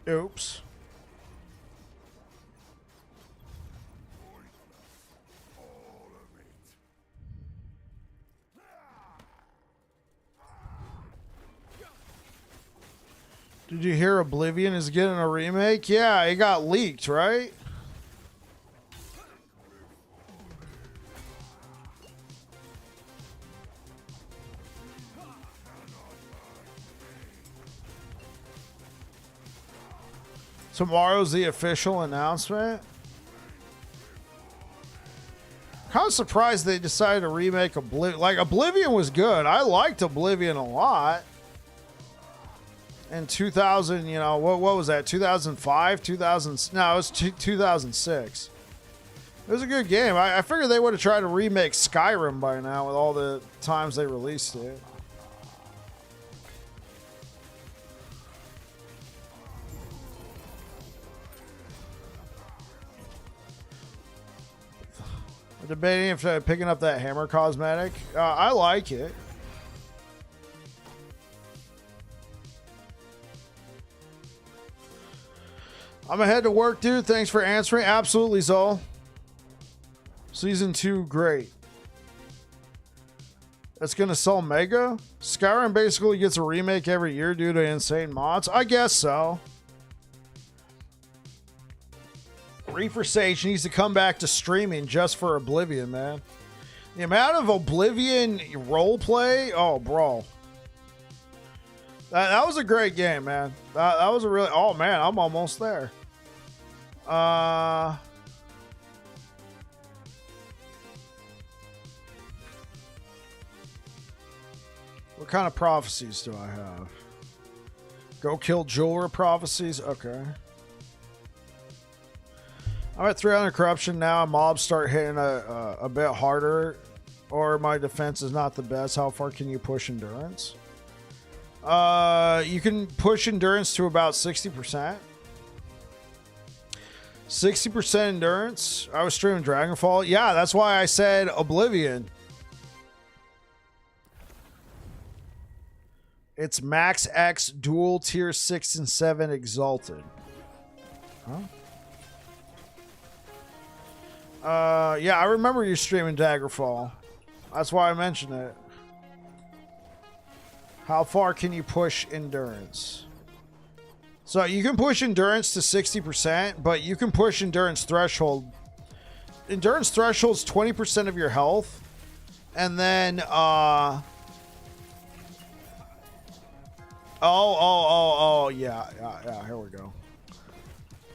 Oops. Did you hear Oblivion is getting a remake? Yeah, it got leaked, right? Tomorrow's the official announcement. Kind of surprised they decided to remake Oblivion. Like, Oblivion was good. I liked Oblivion a lot. In 2000, you know, what was that? 2005? 2000? No, it was 2006. It was a good game. I figured they would have tried to remake Skyrim by now with all the times they released it. Debating if picking up that hammer cosmetic. I like it. I'm ahead to work, dude. Thanks for answering. Absolutely, Zol. Season 2, great. It's going to sell Mega? Skyrim basically gets a remake every year due to insane mods? I guess so. Reefer Sage needs to come back to streaming just for Oblivion, man. The amount of Oblivion roleplay, oh, bro. That was a great game, man. That was a really... Oh, man, I'm almost there. What kind of prophecies do I have? Go kill Jeweler prophecies? Okay. I'm at 300 corruption now. Mobs start hitting a bit harder, or my defense is not the best. How far can you push endurance? You can push endurance to about 60%. 60% endurance. I was streaming Dragonfall. Yeah, that's why I said Oblivion. It's Max X Dual Tier 6 and 7 Exalted. Huh? Yeah, I remember you streaming Daggerfall. That's why I mentioned it. How far can you push endurance? So you can push endurance to 60%, but you can push endurance threshold. Endurance threshold is 20% of your health. And then, yeah, here we go.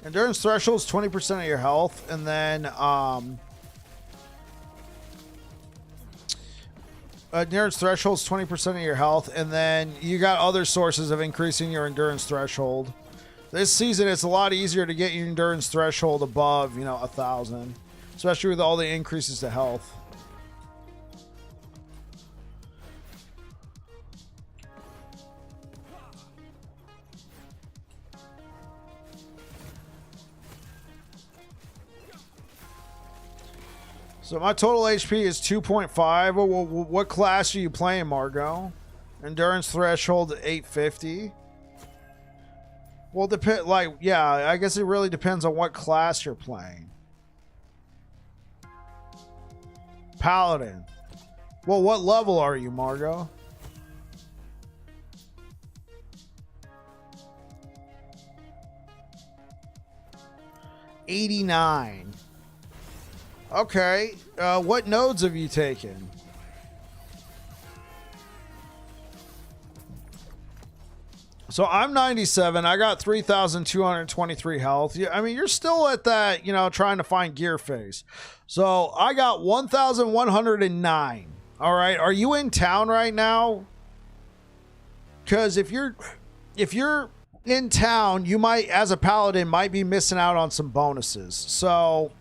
Endurance threshold is 20% of your health, and then endurance threshold is 20% of your health, and then you got other sources of increasing your endurance threshold. This season, it's a lot easier to get your endurance threshold above, 1,000, especially with all the increases to health. So my total HP is 2.5. What class are you playing, Margot? Endurance threshold 850. Well, I guess it really depends on what class you're playing. Paladin. Well, what level are you, Margot? '89. Okay, what nodes have you taken? So I'm 97. I got 3,223 health. Yeah, I mean, you're still at that, trying to find gear phase. So I got 1,109. All right, are you in town right now? Because if you're in town, you might, as a paladin, might be missing out on some bonuses. So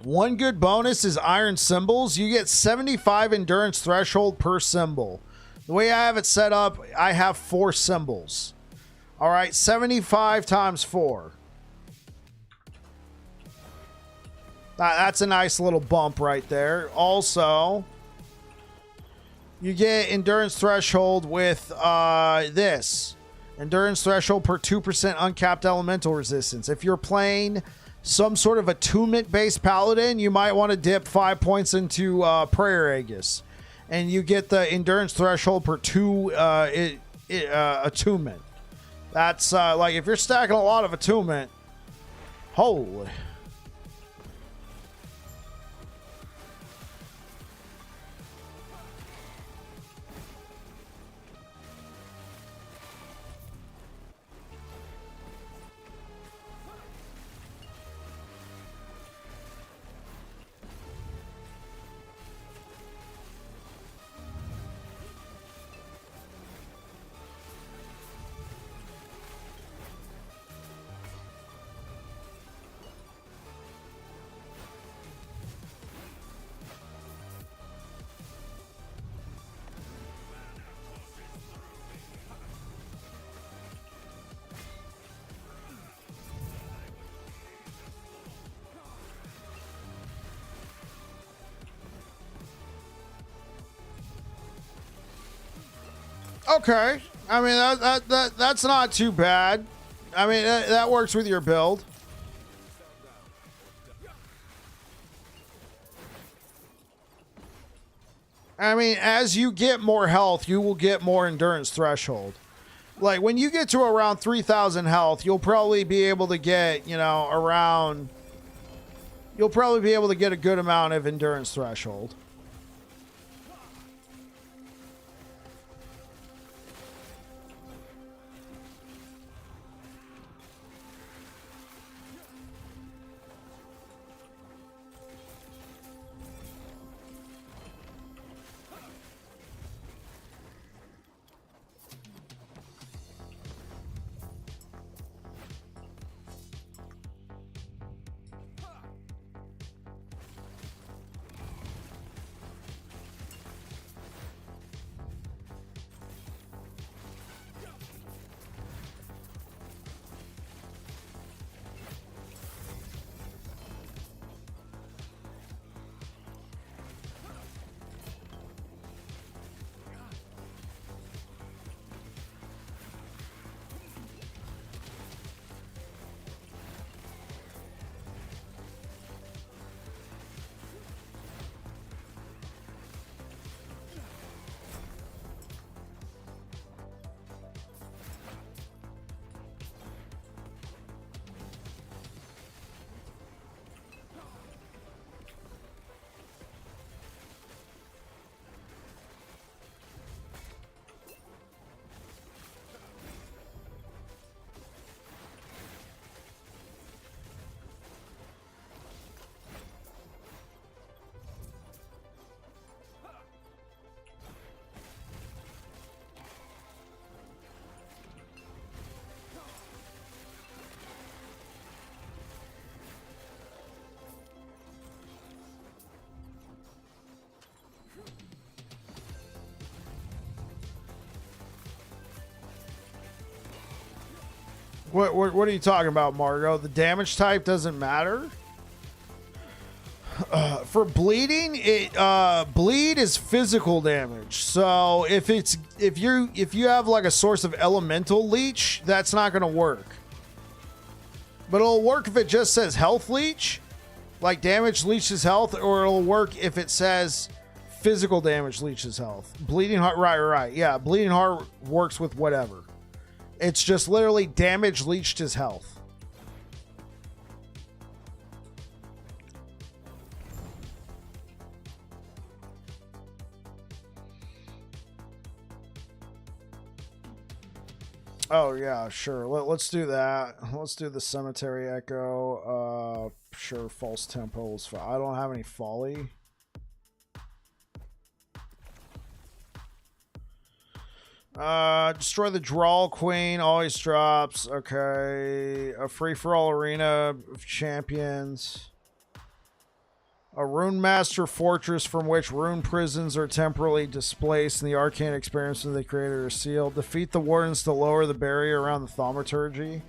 one good bonus is iron symbols. You get 75 endurance threshold per symbol. The way I have it set up, I have 4 symbols. All right, 75 times 4. That's a nice little bump right there. Also, you get endurance threshold with this. Endurance threshold per 2% uncapped elemental resistance. If you're playing some sort of attunement-based paladin, you might want to dip 5 points into Prayer Aegis. And you get the endurance threshold per 2 attunement. That's like if you're stacking a lot of attunement, holy. Okay, I mean that's not too bad. I mean that works with your build. I mean, as you get more health, you will get more endurance threshold. Like, when you get to around 3,000 health, you'll probably be able to get, you know, around... You'll probably be able to get a good amount of endurance threshold. What are you talking about, Margo? The damage type doesn't matter? For bleeding, bleed is physical damage. So if you have like a source of elemental leech, that's not gonna work. But it'll work if it just says health leech, like damage leeches health, or it'll work if it says physical damage leeches health. Bleeding heart, right. Yeah, bleeding heart works with whatever. It's just literally damage leached his health. Oh, yeah, sure. Let's do that. Let's do the Cemetery Echo. Sure, false tempo is fine. I don't have any folly. Destroy the Drawl Queen, always drops. Okay. A free-for-all arena of champions. A Rune Master Fortress from which rune prisons are temporarily displaced and the arcane experiences they created are sealed. Defeat the wardens to lower the barrier around the thaumaturgy.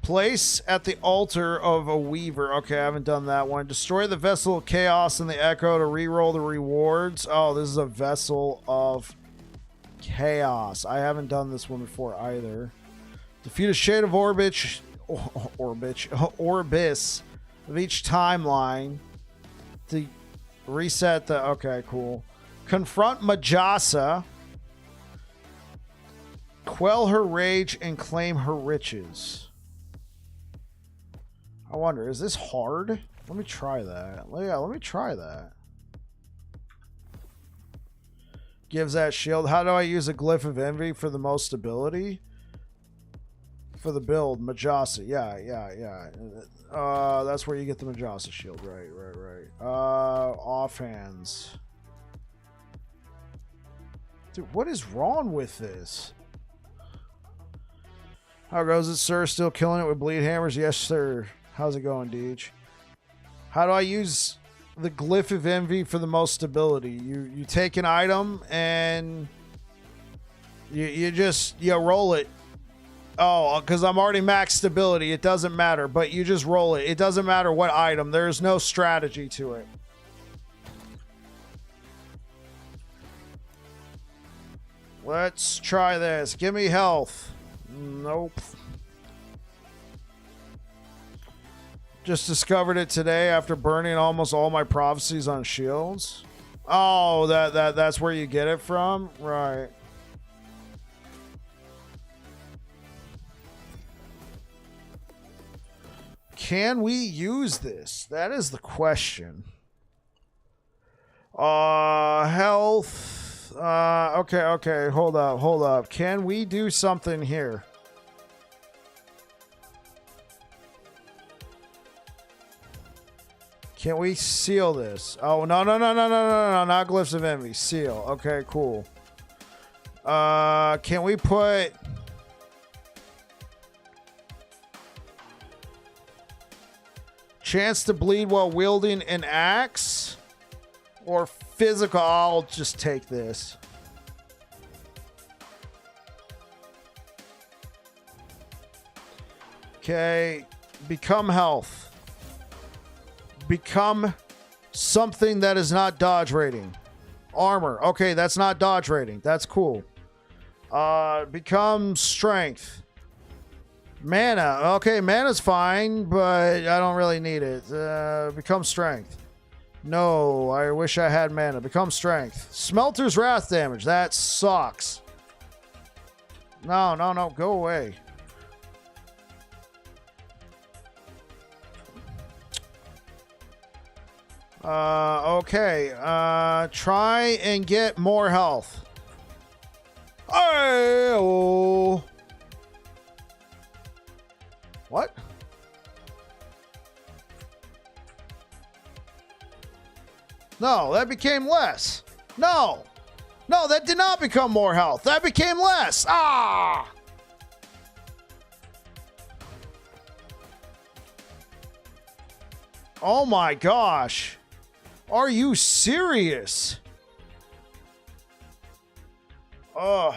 Place at the altar of a weaver. Okay, I haven't done that one. Destroy the Vessel of Chaos and the Echo to reroll the rewards. Oh, this is a Vessel of Chaos. I haven't done this one before either. Defeat a Shade of Orbis of each timeline to reset the... Okay, cool. Confront Majasa. Quell her rage and claim her riches. I wonder, is this hard? Let me try that. Yeah, let me try that. Gives that shield. How do I use a Glyph of Envy for the most ability? For the build, Majasa. Yeah. That's where you get the Majasa shield. Right. Offhands. Dude, what is wrong with this? How goes it, sir? Still killing it with bleed hammers? Yes, sir. How's it going, Deej? How do I use the Glyph of Envy for the most stability? You take an item and you roll it. Oh, because I'm already max stability. It doesn't matter, but you just roll it. It doesn't matter what item. There's no strategy to it. Let's try this. Give me health. Nope. Just discovered it today after burning almost all my prophecies on shields. Oh, that's where you get it from? Right. Can we use this? That is the question. Health. Okay. Hold up. Can we do something here? Can we seal this? Oh, no, not Glyphs of Envy. Seal. Okay, cool. Can we put... Chance to bleed while wielding an axe? Or physical? I'll just take this. Okay. Become health. Become something that is not dodge rating. Armor. Okay, that's not dodge rating. That's cool. Become strength. Mana. Okay, mana's fine, but I don't really need it. Become strength. No, I wish I had mana. Become strength. Smelter's wrath damage. That sucks. No. Go away. Okay. Try and get more health. Oh. What? No, that became less. No, that did not become more health. That became less. Ah! Oh my gosh. Are you serious? Oh.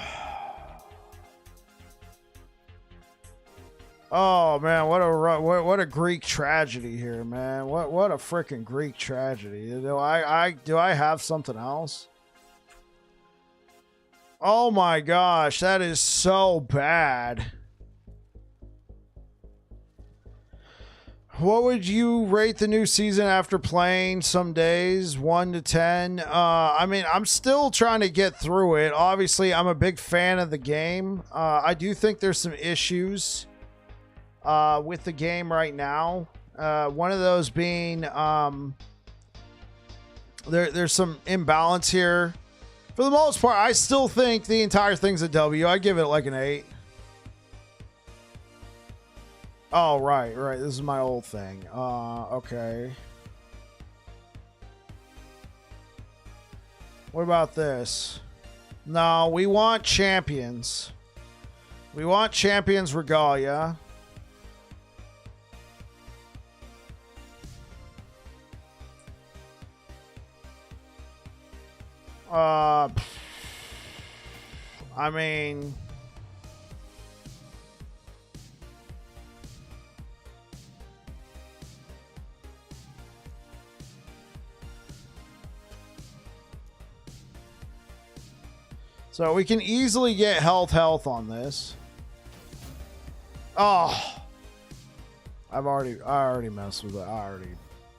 Oh man, what a Greek tragedy here, man. What a freaking Greek tragedy. Do I have something else? Oh my gosh, that is so bad. What would you rate the new season after playing some days? 1 to 10? I mean, I'm still trying to get through it. Obviously, I'm a big fan of the game. I do think there's some issues with the game right now. One of those being there's some imbalance here. For the most part, I still think the entire thing's a W. I give it like an 8. Oh, right. This is my old thing. Okay. What about this? No, we want champions. We want champions regalia. I mean... So we can easily get health on this. Oh. I already messed with it. I already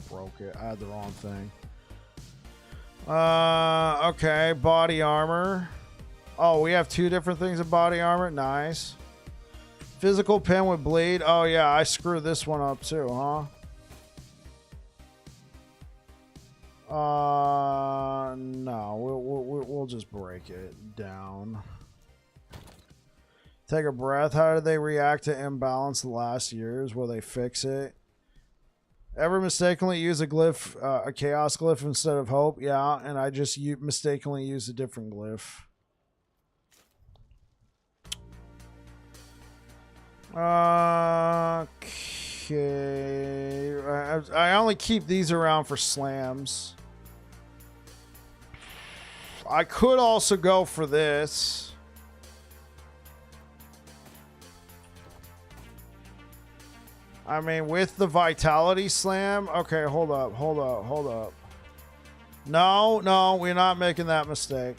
broke it. I had the wrong thing. Okay, body armor. Oh, we have 2 different things of body armor. Nice. Physical pin with bleed. Oh yeah, I screwed this one up too, huh? No, we'll just break it down. Take a breath. How did they react to imbalance the last years? Will they fix it? Ever mistakenly use a glyph, a chaos glyph instead of hope? Yeah, and I just mistakenly used a different glyph. Okay. I only keep these around for slams. I could also go for this. I mean, with the vitality slam. Okay, hold up. No, we're not making that mistake.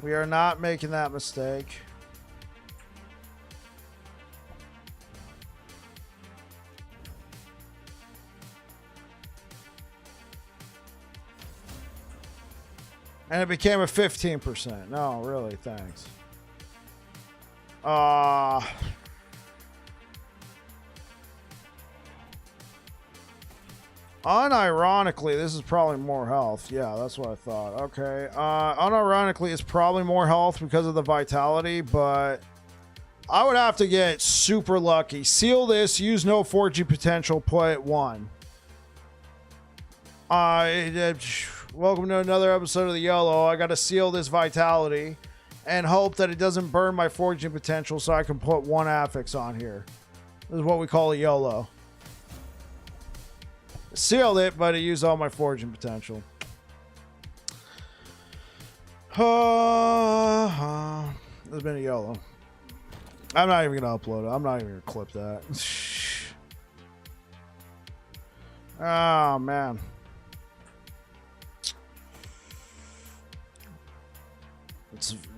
We are not making that mistake. And it became a 15%. No, really, thanks. Unironically, this is probably more health. Yeah, that's what I thought. Okay. Unironically, it's probably more health because of the vitality, but I would have to get super lucky. Seal this, use no 4G potential, play at 1. Welcome to another episode of the YOLO. I got to seal this vitality and hope that it doesn't burn my 4G potential so I can put 1 affix on here. This is what we call a YOLO. Sealed it, but it used all my foraging potential. There's been a YOLO. I'm not even going to upload it. I'm not even going to clip that. Oh, man.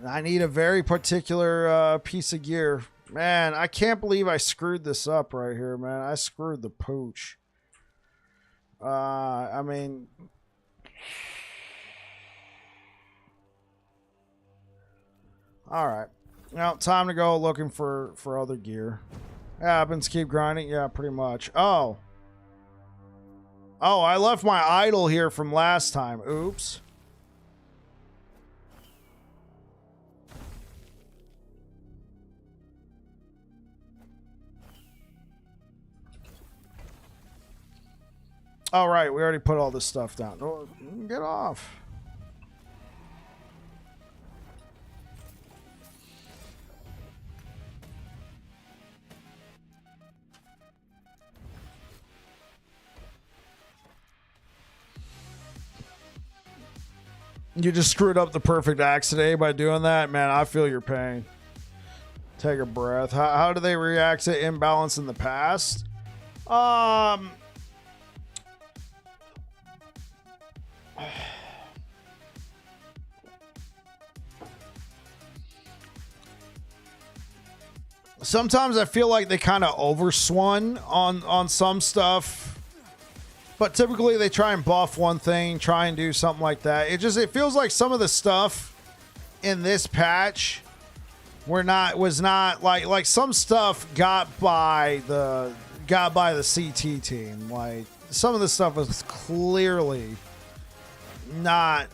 I need a very particular piece of gear. Man, I can't believe I screwed this up right here, man. I screwed the pooch. I mean, all right. Now, time to go looking for other gear. Happens, keep grinding. Yeah, pretty much. Oh, I left my idol here from last time. Oops. All right, we already put all this stuff down. Oh, get off. You just screwed up the perfect axe today by doing that. Man, I feel your pain. Take a breath. How do they react to imbalance in the past? Sometimes I feel like they kind of overswung on some stuff, but typically they try and buff one thing, try and do something like that. It feels like some of the stuff in this patch was not like some stuff got by the CT team. Like some of the stuff was clearly not,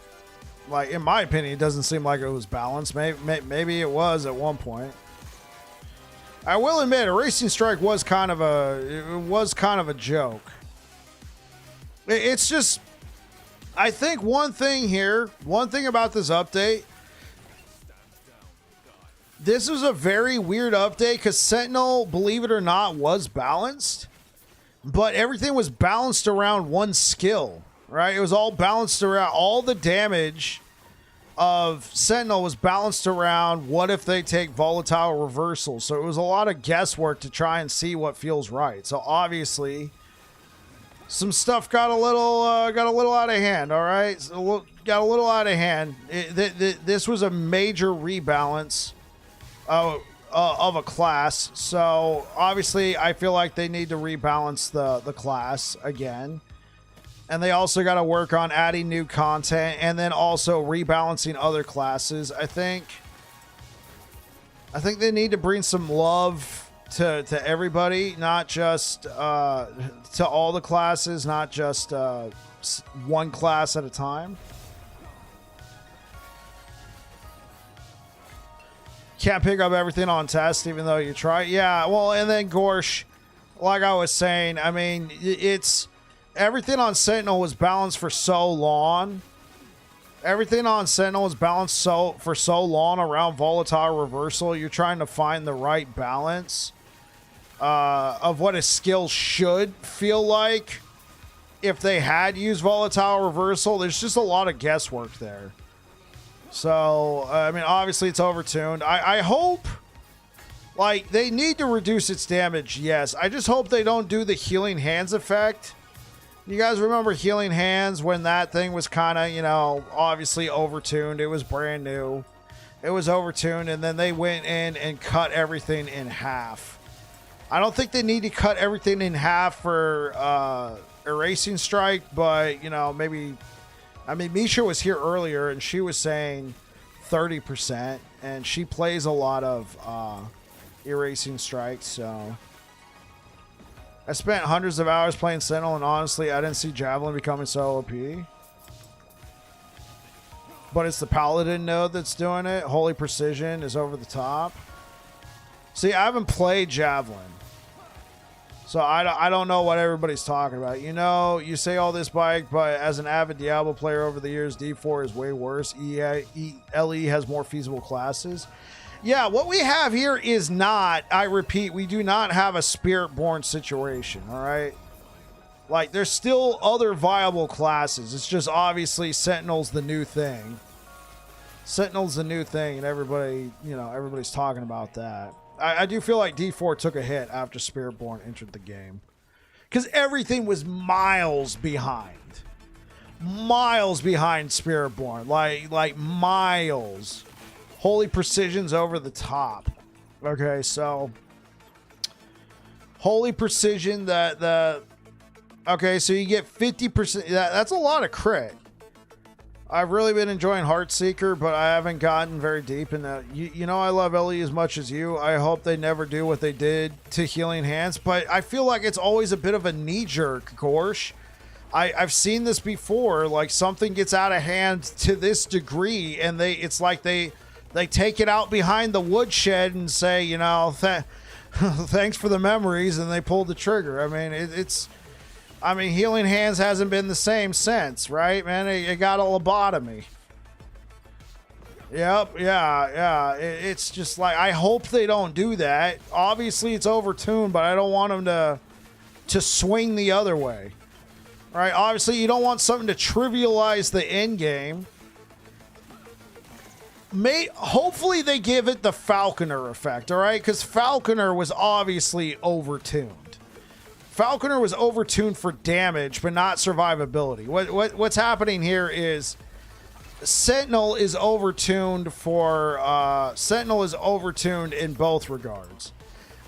like, in my opinion, it doesn't seem like it was balanced. Maybe it was at one point. I will admit, a racing strike was kind of a joke. It's just, I think one thing about this update, this was a very weird update because Sentinel, believe it or not, was balanced, but everything was balanced around one skill, right? It was all balanced around, all the damage of Sentinel was balanced around what if they take volatile reversal. So it was a lot of guesswork to try and see what feels right. So obviously some stuff got a little out of hand. All right. Got a little out of hand. This was a major rebalance of a class. So obviously I feel like they need to rebalance the class again. And they also got to work on adding new content and then also rebalancing other classes. I think they need to bring some love to everybody, not just to all the classes, not just one class at a time. Can't pick up everything on test, even though you try. Yeah, well, and then Gorsh, like I was saying, I mean, it's... Everything on Sentinel was balanced for so long. Everything on Sentinel was balanced for so long around volatile reversal. You're trying to find the right balance of what a skill should feel like if they had used volatile reversal. There's just a lot of guesswork there. So, I mean, obviously it's overtuned. I hope, like, they need to reduce its damage, yes. I just hope they don't do the healing hands effect. You guys remember Healing Hands when that thing was kind of, you know, obviously overtuned. It was brand new. It was overtuned, and then they went in and cut everything in half. I don't think they need to cut everything in half for Erasing Strike, but, you know, maybe I mean, Misha was here earlier, and she was saying 30%, and she plays a lot of erasing strikes, so... I spent hundreds of hours playing Sentinel, and honestly, I didn't see Javelin becoming so OP. But it's the Paladin node that's doing it. Holy Precision is over the top. See, I haven't played Javelin. So I don't know what everybody's talking about. You know, you say all this bike, but as an avid Diablo player over the years, D4 is way worse. LE has more feasible classes. Yeah, what we have here is not, I repeat, we do not have a Spirit-born situation, all right? Like, there's still other viable classes. It's just obviously Sentinel's the new thing. Sentinel's the new thing, and everybody, you know, everybody's talking about that. I do feel like D4 took a hit after Spirit-born entered the game. Because everything was miles behind. Miles behind Spirit-born. Like miles. Holy Precision's over the top. Okay, so Holy Precision, okay, so you get 50%. That's a lot of crit. I've really been enjoying Heartseeker, but I haven't gotten very deep in that. You know I love LE as much as you. I hope they never do what they did to Healing Hands, but I feel like it's always a bit of a knee-jerk, Gorsh. I've seen this before. Like, something gets out of hand to this degree, and it's like they take it out behind the woodshed and say, you know, thanks for the memories, and they pulled the trigger. I mean, Healing Hands hasn't been the same since, right, man? It got a lobotomy. Yep, yeah. It's just like, I hope they don't do that. Obviously, it's overtuned, but I don't want them to swing the other way. Right? Obviously, you don't want something to trivialize the end game. Hopefully they give it the Falconer effect, all right? Because Falconer was obviously overtuned. Falconer was overtuned for damage, but not survivability. What's happening here is Sentinel is overtuned in both regards.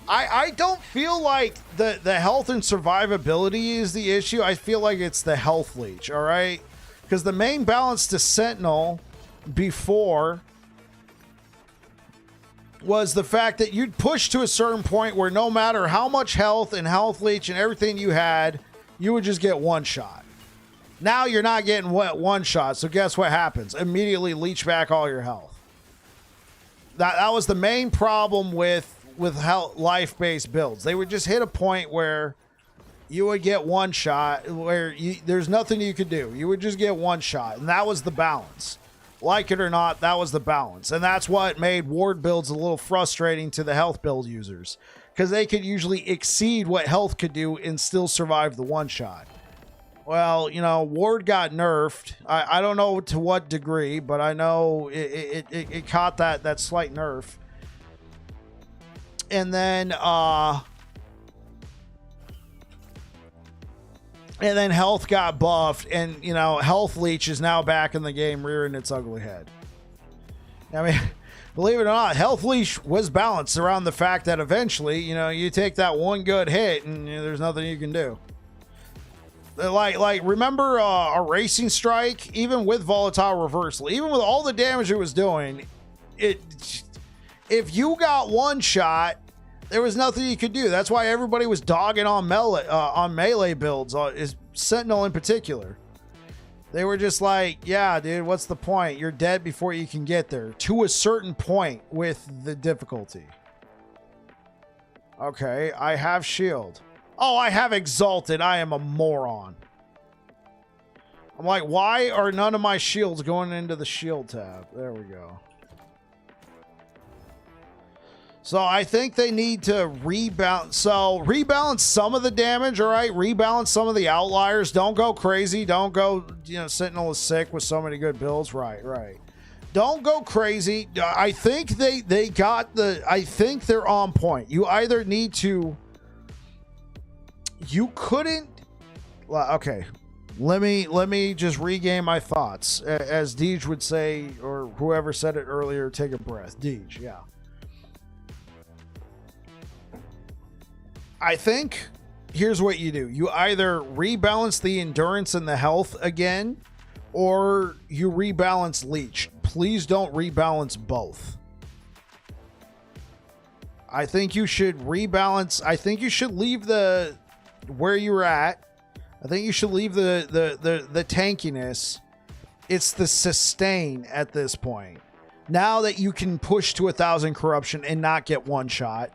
I don't feel like the health and survivability is the issue. I feel like it's the health leech, all right? Because the main balance to Sentinel before was the fact that you'd push to a certain point where no matter how much health and health leech and everything you had, you would just get one shot. Now you're not getting one shot, so guess what happens? Immediately leech back all your health. That was the main problem with life-based builds. They would just hit a point where you would get one shot, where there's nothing you could do. You would just get one shot, and that was the balance. Like it or not, that was the balance. And that's what made ward builds a little frustrating to the health build users, because they could usually exceed what health could do and still survive the one shot. Well, you know, ward got nerfed. I don't know to what degree, but I know it caught that slight nerf. And then health got buffed, and, you know, health leech is now back in the game rearing its ugly head. I mean, believe it or not, health leech was balanced around the fact that eventually, you know, you take that one good hit and, you know, there's nothing you can do. Like remember a racing strike, even with volatile reversal, even with all the damage it was doing, if you got one shot, there was nothing you could do. That's why everybody was dogging on melee builds, is Sentinel in particular. They were just like, yeah, dude, what's the point? You're dead before you can get there, to a certain point with the difficulty. Okay, I have shield. Oh, I have exalted. I am a moron. I'm like, why are none of my shields going into the shield tab? There we go. So I think they need to rebalance. So rebalance some of the damage, all right? Rebalance some of the outliers. Don't go crazy. Don't go, you know, Sentinel is sick with so many good builds. Right. Don't go crazy. I think they got I think they're on point. You either need to... You couldn't... Okay. Let me just regain my thoughts. As Deej would say, or whoever said it earlier, take a breath. Deej, yeah. I think here's what you do. You either rebalance the endurance and the health again, or you rebalance leech. Please don't rebalance both. I think you should rebalance. I think you should leave the where you're at. I think you should leave the tankiness. It's the sustain at this point. Now that you can push to 1,000 corruption and not get one shot,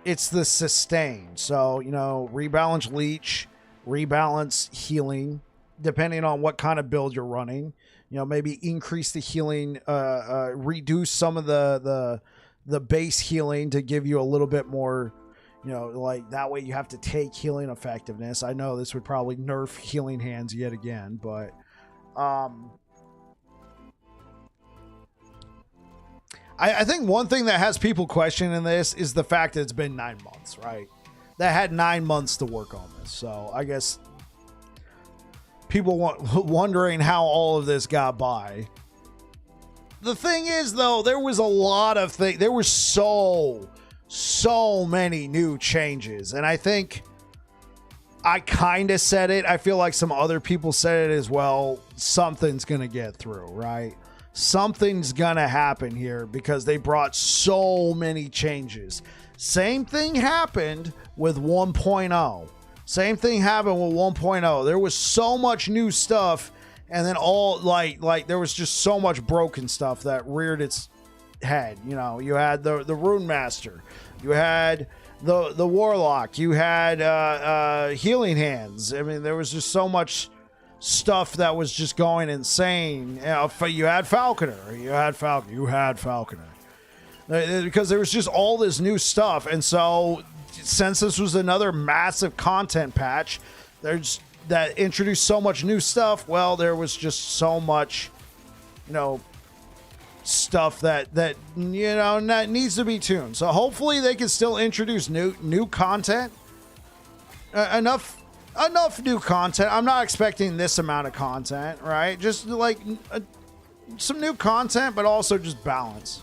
it's the sustain. So, you know, rebalance leech, rebalance healing, depending on what kind of build you're running. You know, maybe increase the healing, reduce some of the base healing to give you a little bit more, you know, like that way you have to take healing effectiveness. I know this would probably nerf healing hands yet again, but I think one thing that has people questioning this is the fact that it's been 9 months, right? That had 9 months to work on this. So I guess people wondering how all of this got by. The thing is, though, there was a lot of things. There were so many new changes. And I think I kind of said it. I feel like some other people said it as well. Something's going to get through, right? Something's going to happen here because they brought so many changes. Same thing happened with 1.0. Same thing happened with 1.0. There was so much new stuff, and then all like there was just so much broken stuff that reared its head. You know, you had the Rune Master, you had the Warlock, you had healing hands. I mean, there was just so much stuff that was just going insane. You had Falconer, because there was just all this new stuff. And so since this was another massive content patch that introduced so much new stuff, well, there was just so much, you know, stuff that you know that needs to be tuned. So hopefully they can still introduce new content, enough new content. I'm not expecting this amount of content, right? Just like some new content, but also just balance.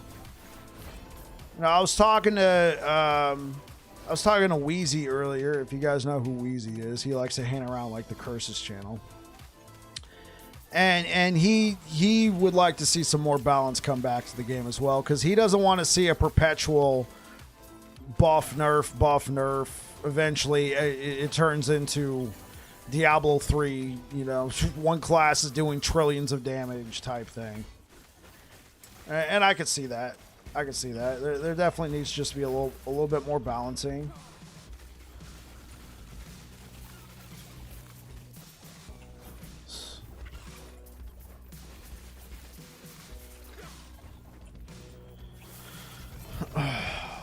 You know, I was talking to Wheezy earlier. If you guys know who Wheezy is, he likes to hang around like the Curses channel. And he would like to see some more balance come back to the game as well, because he doesn't want to see a perpetual buff nerf. Eventually it turns into Diablo 3, you know, one class is doing trillions of damage type thing. And I could see that. There definitely needs to just be a little bit more balancing.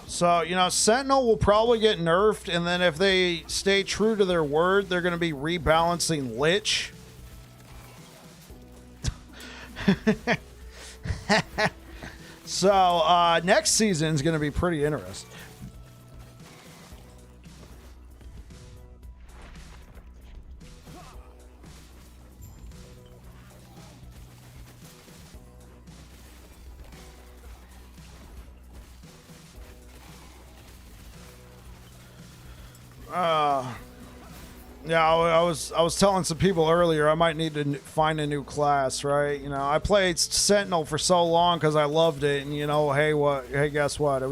So, you know, Sentinel will probably get nerfed, and then if they stay true to their word, they're going to be rebalancing Lich. So, next season is going to be pretty interesting. Yeah, I was telling some people earlier I might need to find a new class, right? You know, I played Sentinel for so long because I loved it, and you know, hey, guess what? It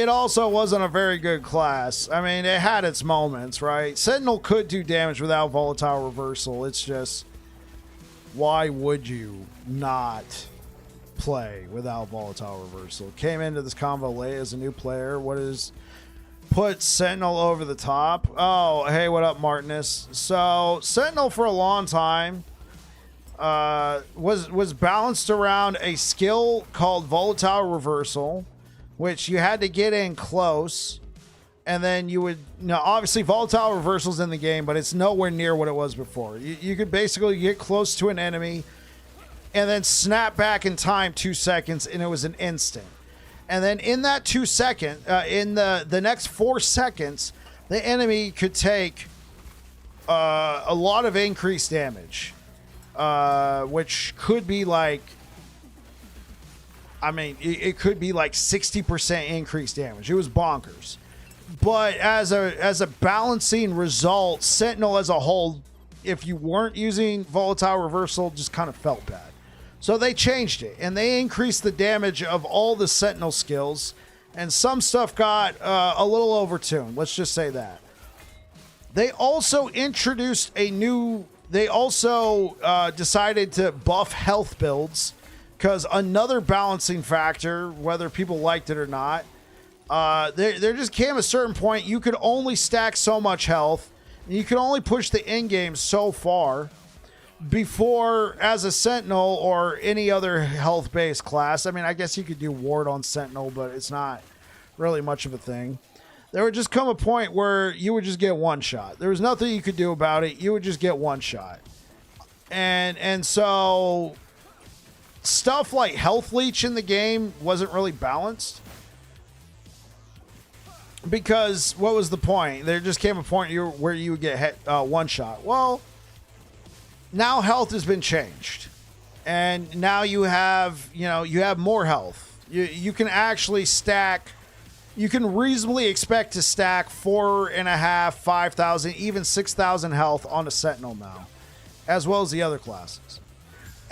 also wasn't a very good class. I mean, it had its moments, right? Sentinel could do damage without volatile reversal. It's just, why would you not play without volatile reversal? Came into this convo late as a new player. Put Sentinel over the top. Oh, hey, what up, Martinus? So Sentinel for a long time was balanced around a skill called volatile reversal, which you had to get in close, and then you would, obviously volatile reversal's in the game, but it's nowhere near what it was before. You could basically get close to an enemy and then snap back in time 2 seconds, and it was an instant. And then in that 2 second, in the next 4 seconds, the enemy could take a lot of increased damage, which could be like, I mean, it could be like 60% increased damage. It was bonkers. But as a balancing result, Sentinel as a whole if you weren't using volatile reversal, just kind of felt bad. So they changed it, and they increased the damage of all the Sentinel skills, and some stuff got a little overtuned. Let's just say that. They also introduced a new... They also decided to buff health builds, because another balancing factor, whether people liked it or not, there just came a certain point you could only stack so much health, and you could only push the endgame so far before, as a Sentinel or any other health-based class. I mean, I guess you could do ward on Sentinel, but it's not really much of a thing. There would just come a point where you would just get one shot. There was nothing you could do about it. You would just get one shot. And so stuff like health leech in the game wasn't really balanced. Because what was the point? There just came a point where you would get one shot. Well, now health has been changed. And now you have more health. You can actually stack... You can reasonably expect to stack 4.5, 5,000, even 6,000 health on a Sentinel now, as well as the other classes.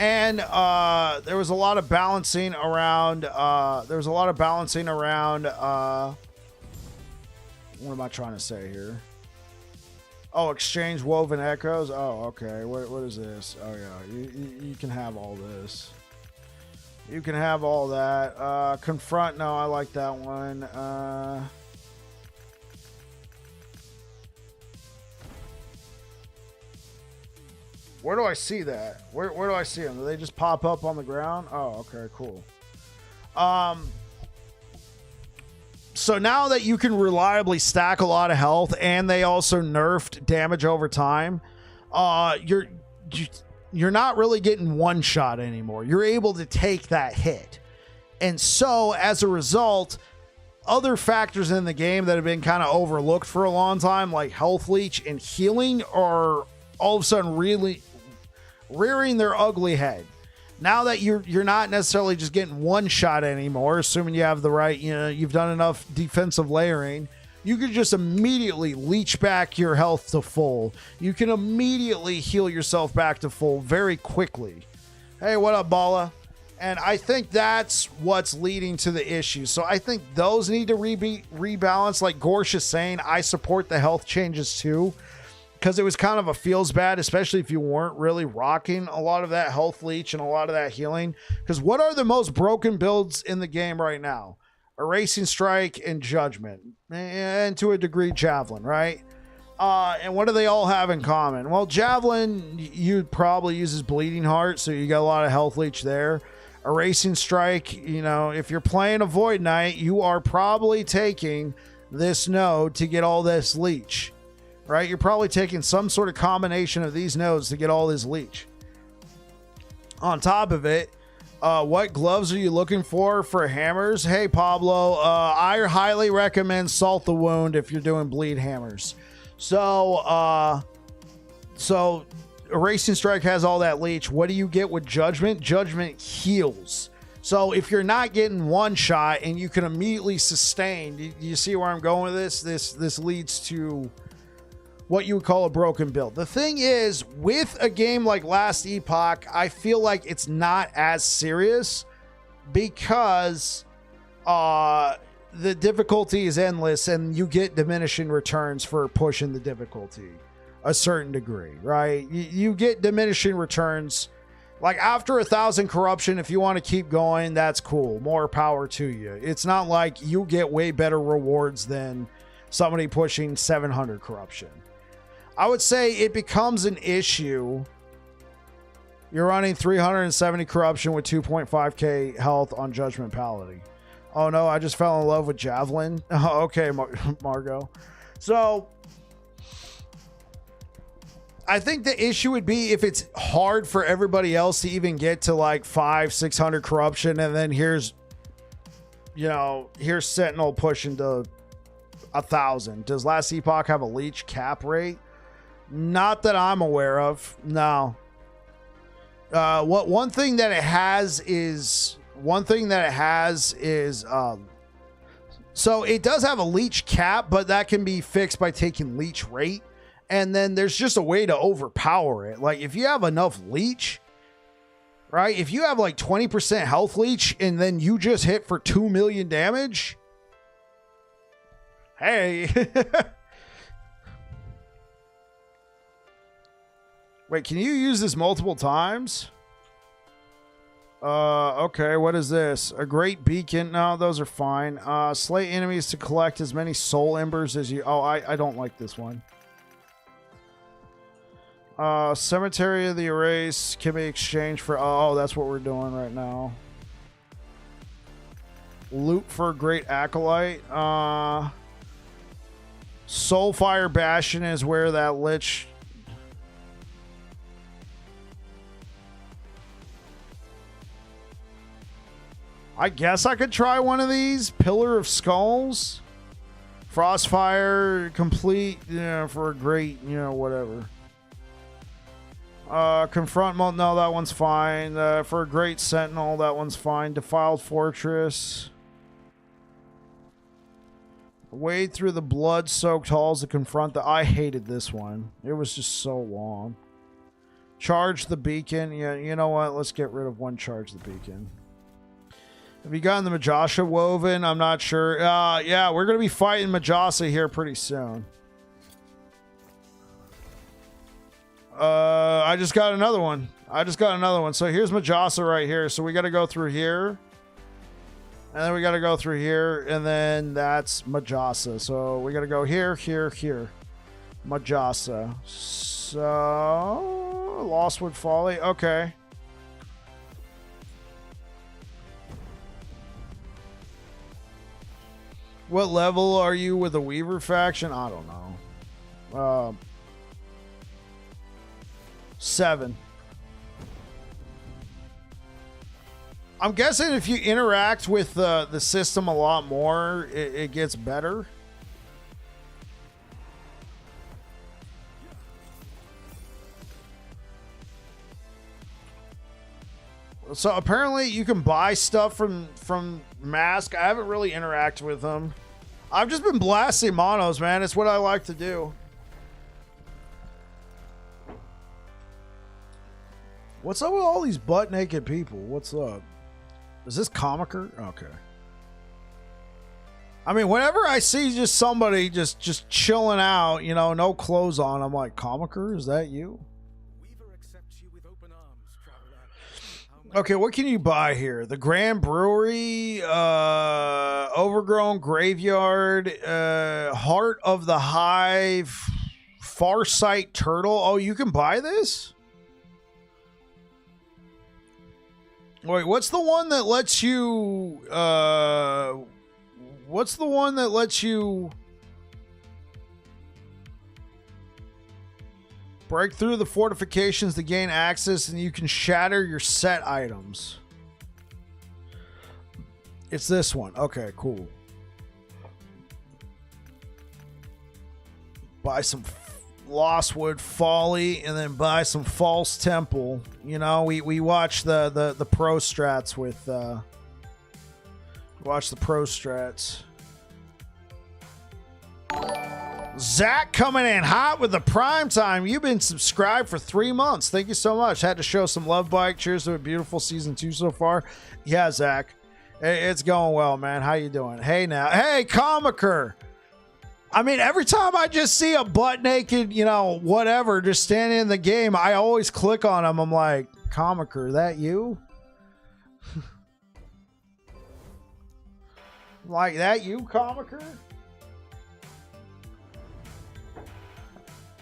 And there was a lot of balancing around. What am I trying to say here? Oh, exchange woven echoes. Oh, okay. What is this? Oh yeah, you can have all this. You can have all that. Confront, no, I like that one. Where do I see that? Where do I see them? Do they just pop up on the ground? Oh, okay, cool. So now that you can reliably stack a lot of health, and they also nerfed damage over time, you're not really getting one shot anymore. You're able to take that hit. And so as a result, other factors in the game that have been kind of overlooked for a long time, like health leech and healing, are all of a sudden really rearing their ugly head. Now that you're not necessarily just getting one shot anymore, assuming you have the right, you've done enough defensive layering, you can just immediately leech back your health to full. You can immediately heal yourself back to full very quickly. Hey, what up, Bala? And I think that's what's leading to the issue. So I think those need to rebalance. Like Gorsh is saying, I support the health changes too, because it was kind of a feels bad, especially if you weren't really rocking a lot of that health leech and a lot of that healing. Because what are the most broken builds in the game right now? Erasing Strike and Judgment, and to a degree Javelin, right? And what do they all have in common? Well, Javelin, you'd probably uses Bleeding Heart, so you got a lot of health leech there. Erasing Strike, if you're playing a Void Knight, you are probably taking this node to get all this leech, right? You're probably taking some sort of combination of these nodes to get all this leech. On top of it, what gloves are you looking for hammers? Hey, Pablo, I highly recommend Salt the Wound if you're doing bleed hammers. So Erasing Strike has all that leech. What do you get with Judgment? Judgment heals. So if you're not getting one shot and you can immediately sustain, do you see where I'm going with this? This leads to what you would call a broken build. The thing is, with a game like Last Epoch, I feel like it's not as serious because the difficulty is endless and you get diminishing returns for pushing the difficulty a certain degree, right? You get diminishing returns. Like after 1,000 corruption, if you want to keep going, that's cool. More power to you. It's not like you get way better rewards than somebody pushing 700 corruption. I would say it becomes an issue. You're running 370 corruption with 2.5k health on Judgment Paladin. Oh no, I just fell in love with Javelin. Oh, okay, Margot. So I think the issue would be if it's hard for everybody else to even get to like 500-600 corruption, and then here's Sentinel pushing to 1,000. Does Last Epoch have a leech cap rate? Not that I'm aware of. No. One thing that it has is so it does have a leech cap, but that can be fixed by taking leech rate. and then there's just a way to overpower it. Like, if you have enough leech, right? If you have like 20% health leech and then you just hit for 2 million damage, hey. Wait, can you use this multiple times? Okay, what is this? A great beacon. No, those are fine. Slay enemies to collect as many soul embers as you... Oh, I don't like this one. Cemetery of the Erase can be exchanged for... Oh, that's what we're doing right now. Loot for a great acolyte. Soulfire Bastion is where that lich... I guess I could try one of these. Pillar of Skulls. Frostfire complete, for a great, whatever. Confront mode, no, that one's fine. For a great sentinel, that one's fine. Defiled Fortress. Wade through the blood-soaked halls to confront the... I hated this one. It was just so long. Charge the beacon. Yeah, you know what? Let's get rid of one charge the beacon. Have you gotten the Majasa woven? I'm not sure. Yeah, we're going to be fighting Majasa here pretty soon. I just got another one. So here's Majasa right here. So we got to go through here. And then we got to go through here. And then that's Majasa. So we got to go here, here, here. Majasa. So... Lostwood Folly. Okay. What level are you with the Weaver faction? I don't know. 7. I'm guessing if you interact with the system a lot more, it gets better. So apparently you can buy stuff from Mask. I haven't really interacted with them. I've just been blasting monos, man. It's what I like to do. What's up with all these butt naked people? What's up? Is this Comiker? Okay. I mean, whenever I see just somebody just chilling out, no clothes on, I'm like, Comiker, is that you? Okay, what can you buy here? The Grand Brewery, Overgrown Graveyard, Heart of the Hive, Farsight Turtle. Oh, you can buy this? Wait, what's the one that lets you... what's the one that lets you... break through the fortifications to gain access, and you can shatter your set items. It's this one. Okay, cool. Buy some Lostwood Folly, and then buy some False Temple. We watch the pro strats with... watch the pro strats. Zach coming in hot with the prime time. You've been subscribed for 3 months. Thank you so much. Had to show some love, Bike. Cheers to a beautiful season 2 so far. Yeah, Zach. It's going well, man. How you doing? Hey, now. Hey, Comiker. I mean, every time I just see a butt naked, whatever, just standing in the game, I always click on him. I'm like, Comiker, that you? Like, that you, Comiker?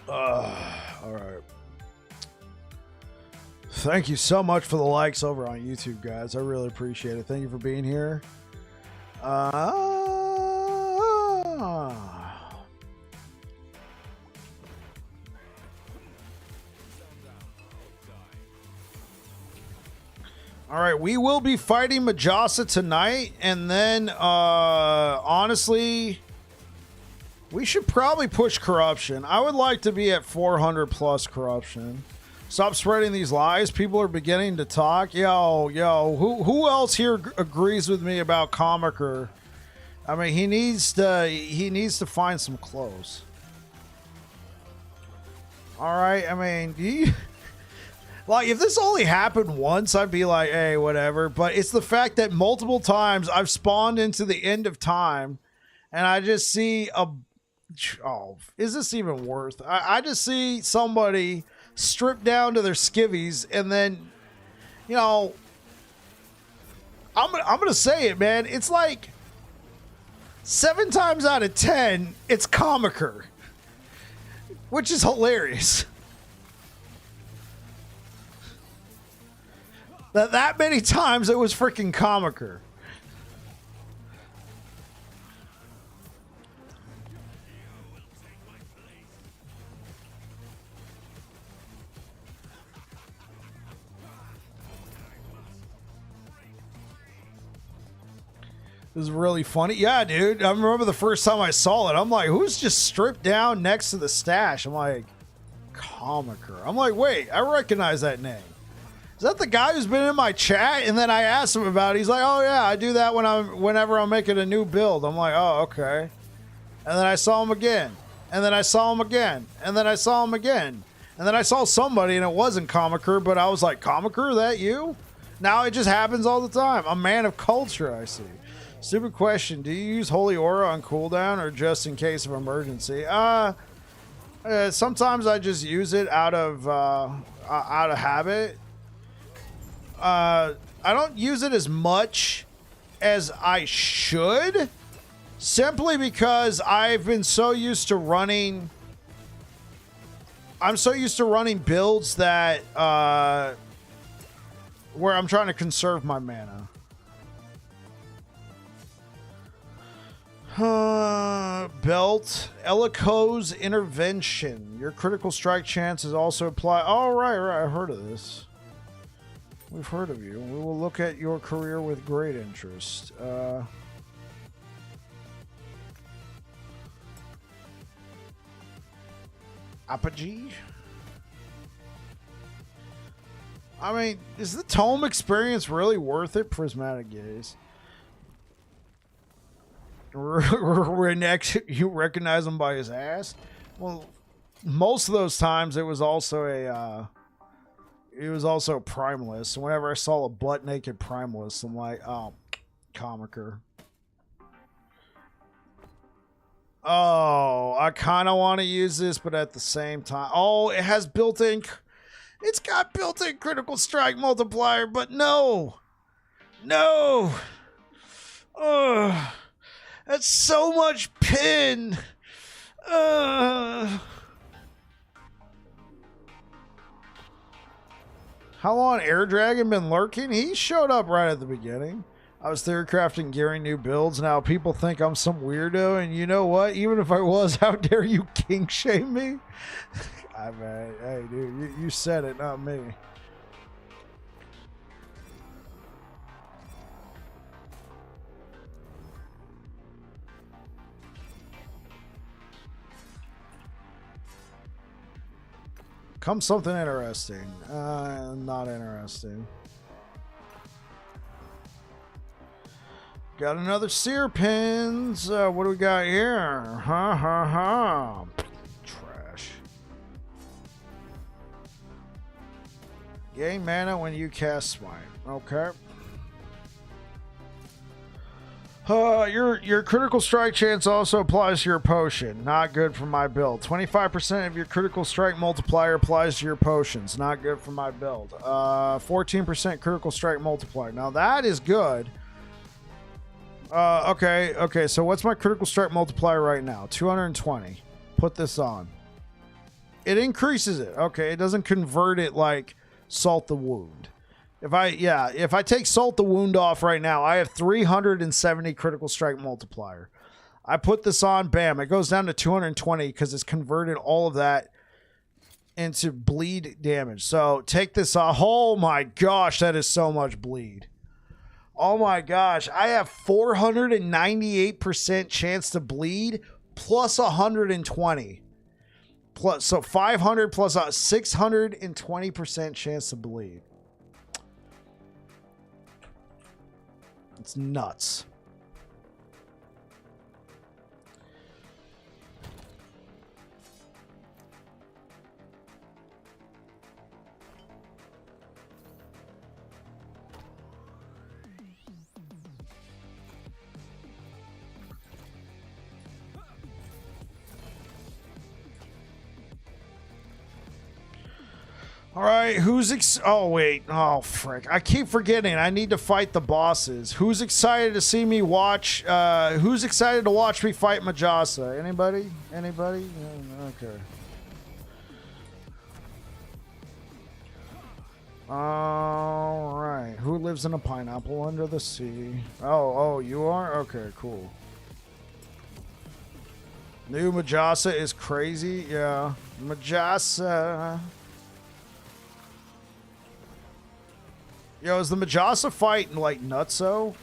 All right. Thank you so much for the likes over on YouTube, guys. I really appreciate it. Thank you for being here. All right, we will be fighting Majasa tonight, and then honestly, we should probably push corruption. I would like to be at 400 plus corruption. Stop spreading these lies. People are beginning to talk. Yo, who else here agrees with me about Comiker? I mean, he needs to find some clothes. All right. I mean, do you like if this only happened once, I'd be like, hey, whatever. But it's the fact that multiple times I've spawned into the end of time, and I just see a. Oh, is this even worth? I just see somebody stripped down to their skivvies, and then, you know, I'm gonna say it, man. It's like 7 times out of 10, it's Comiker, which is hilarious. That many times it was freaking Comiker. It was really funny. Yeah, dude. I remember the first time I saw it. I'm like, who's just stripped down next to the stash? I'm like, Comiker. I'm like, wait, I recognize that name. Is that the guy who's been in my chat? And then I asked him about it. He's like, oh yeah, I do that whenever I'm making a new build. I'm like, oh, okay. And then I saw him again. And then I saw him again. And then I saw him again. And then I saw somebody and it wasn't Comiker, but I was like, Comiker, that you? Now it just happens all the time. A man of culture, I see. Stupid question. Do you use Holy Aura on cooldown or just in case of emergency? Sometimes I just use it out of habit. I don't use it as much as I should, simply because I've been so used to running. I'm so used to running builds that where I'm trying to conserve my mana. Belt Elico's intervention. Your critical strike chance is also applied. Oh, right. I've heard of this. We've heard of you. We will look at your career with great interest. Apogee? I mean, is the tome experience really worth it? Prismatic Gaze. You recognize him by his ass? Well, most of those times it was also Primeless. Whenever I saw a butt naked Primeless, I'm like, oh, Comiker. Oh, I kind of want to use this, but at the same time, oh, it has built-in. It's got built-in critical strike multiplier, but no. Ugh. That's so much pin. How long Air Dragon been lurking? He showed up right at the beginning. I was theory crafting gearing new builds. Now people think I'm some weirdo, and you know what? Even if I was, how dare you kink shame me? I mean, hey, dude, you said it, not me. Come something interesting. Not interesting. Got another seer pins. What do we got here? Trash. Gain mana when you cast Smite. Okay. Your critical strike chance also applies to your potion. Not good for my build. 25% of your critical strike multiplier applies to your potions. Not good for my build. 14% critical strike multiplier. Now that is good. Okay. So what's my critical strike multiplier right now? 220. Put this on. It increases it. Okay, it doesn't convert it like Salt the Wound. If I take Salt the Wound off right now, I have 370 critical strike multiplier. I put this on, bam, it goes down to 220 because it's converted all of that into bleed damage. So take this off. Oh my gosh, that is so much bleed. Oh my gosh, I have 498% chance to bleed plus 120. So 500 plus 620% chance to bleed. It's nuts. All right, oh wait, oh frick! I keep forgetting. I need to fight the bosses. Who's excited to see me watch? Who's excited to watch me fight Majasa? Anybody? Anybody? Okay. All right. Who lives in a pineapple under the sea? Oh, you are? Okay, cool. New Majasa is crazy. Yeah, Majasa. Yo, is the Majasa fight like nutso?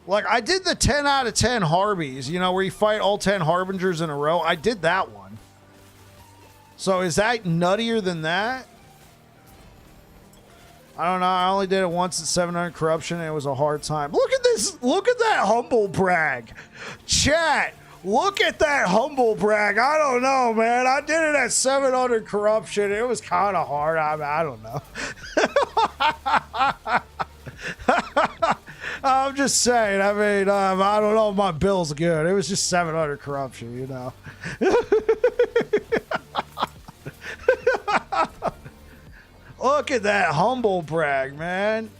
Like, I did the 10 out of 10 Harbies, you know, where you fight all 10 Harbingers in a row. I did that one. So is that nuttier than that? I don't know. I only did it once at 700 Corruption, and it was a hard time. Look at this. Look at that humble brag. Chat. Look at that humble brag. I don't know, man. I did it at 700 Corruption. It was kind of hard. I don't know. I'm just saying. I mean, I don't know if my bill's good. It was just 700 Corruption, you know. Look at that humble brag, man.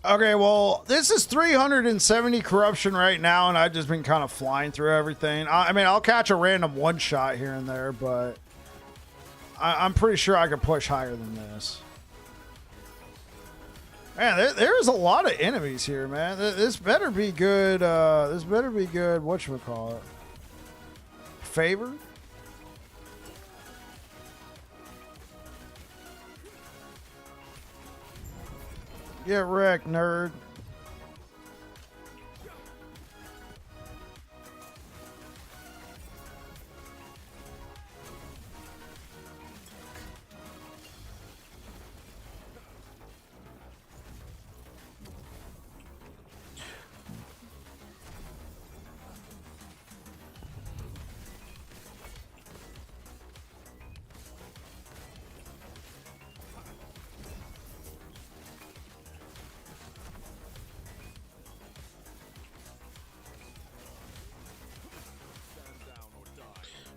Okay, well, this is 370 Corruption right now, and I've just been kind of flying through everything. I mean, I'll catch a random one shot here and there, but I'm pretty sure I could push higher than this. Man, there's a lot of enemies here, man. This better be good. This better be good. Whatchamacallit? Favor? Get wrecked, nerd.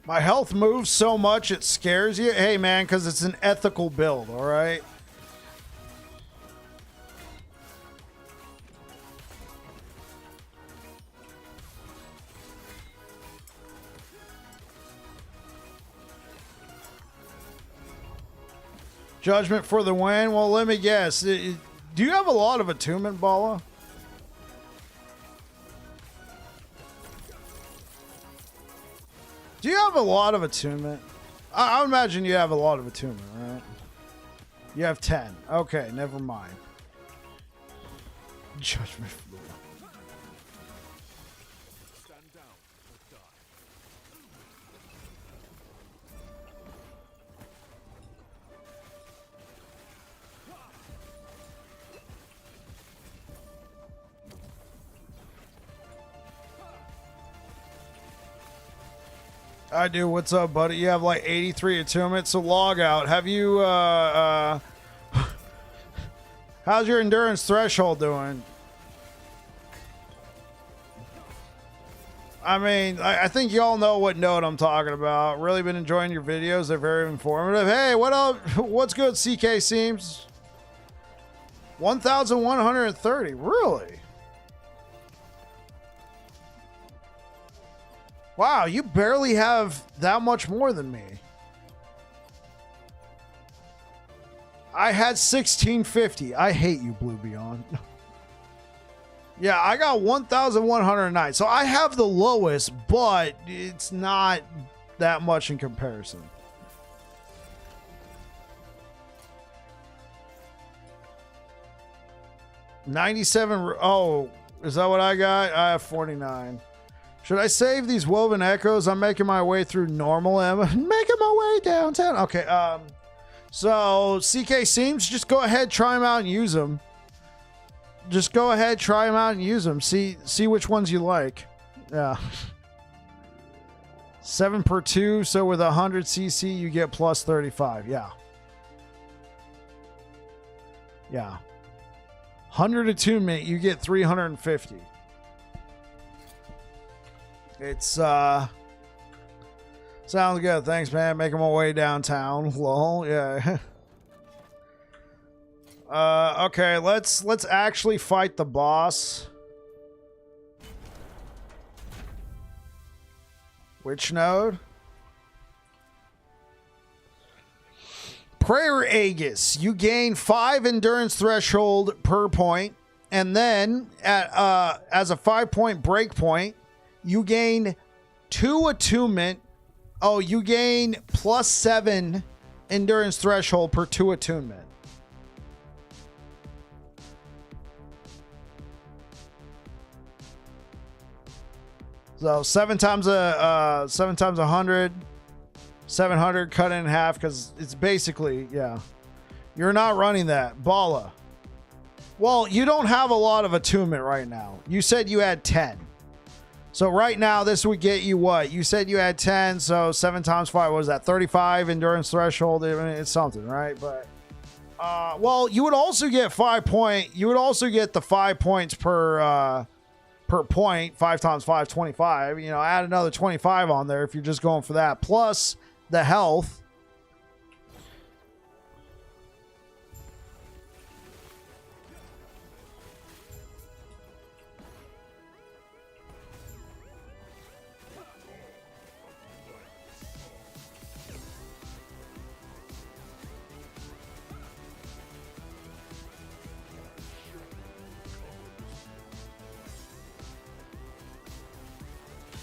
My health moves so much it scares you. Hey, man, because it's an ethical build, all right? Judgment for the win. Well, let me guess. Do you have a lot of attunement, Bala? Do you have a lot of attunement? I imagine you have a lot of attunement, right? You have 10. Okay, never mind. Judgment for the win. I do. What's up, buddy? You have like 83 attunement, so log out. Have you, how's your endurance threshold doing? I mean, I think y'all know what node I'm talking about. Really been enjoying your videos. They're very informative. Hey, what up? What's good, CK Seams? 1,130. Really? Wow, you barely have that much more than me. I had 1650. I hate you, Blue Beyond. on. Yeah, I got 1,109. So I have the lowest, but it's not that much in comparison. $97. Oh, is that what I got? I have 49. Should I save these woven echoes? I'm making my way through normal. I'm making my way downtown. Okay. So CK Seams, just go ahead, try them out and use them. Just go ahead, try them out and use them. See which ones you like. Yeah. 7 per 2. So with 100 CC, you get plus 35. Yeah. Yeah. 100 attunement, you get 350. It's sounds good. Thanks, man. Making my way downtown. Lol. Yeah. Okay, let's actually fight the boss. Which node? Prayer Aegis. You gain 5 endurance threshold per point, and then at as a 5-point break point, you gain 2 attunement. Oh, you gain plus 7 endurance threshold per 2 attunement. So 7 times 100, 700 cut in half, because it's basically, yeah. You're not running that. Bala. Well, you don't have a lot of attunement right now. You said you had 10. So right now, this would get you what? You said you had 10, so 7 times 5, what was that? 35 endurance threshold. I mean, it's something, right? But, well, you would also get 5 point. You would also get the 5 points per point. 5 times 5, 25. You know, add another 25 on there if you're just going for that. Plus the health.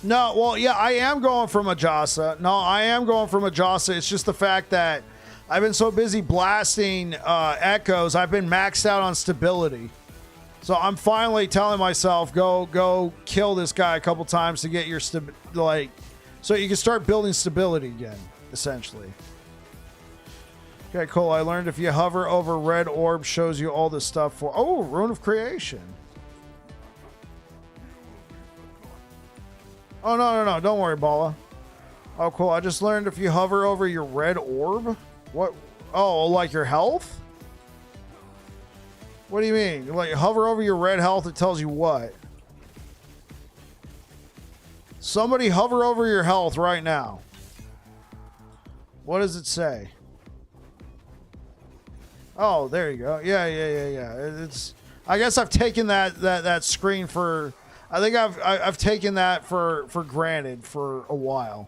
No, well, yeah, I am going for Majasa. No, I am going for Majasa. It's just the fact that I've been so busy blasting echoes, I've been maxed out on stability. So I'm finally telling myself, go kill this guy a couple times to get your so you can start building stability again, essentially. Okay, cool. I learned if you hover over red orb, shows you all this stuff for... Oh, Rune of Creation. Oh, no. Don't worry, Bala. Oh, cool. I just learned if you hover over your red orb. What? Oh, like your health? What do you mean? Like, hover over your red health, it tells you what? Somebody hover over your health right now. What does it say? Oh, there you go. Yeah. It's... I guess I've taken that screen for... I think I've taken that for granted for a while.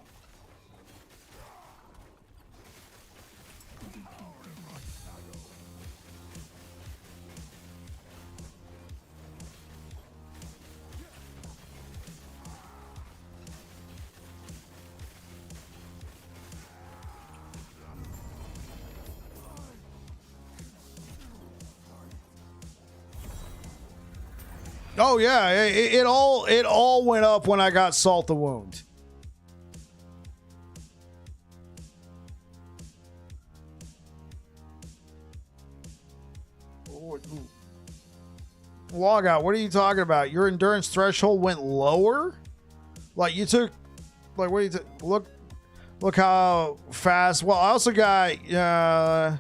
Oh yeah, it all went up when I got Salt the Wound. Log out. What are you talking about? Your endurance threshold went lower? Like you took, like what do you look how fast. Well, I also got a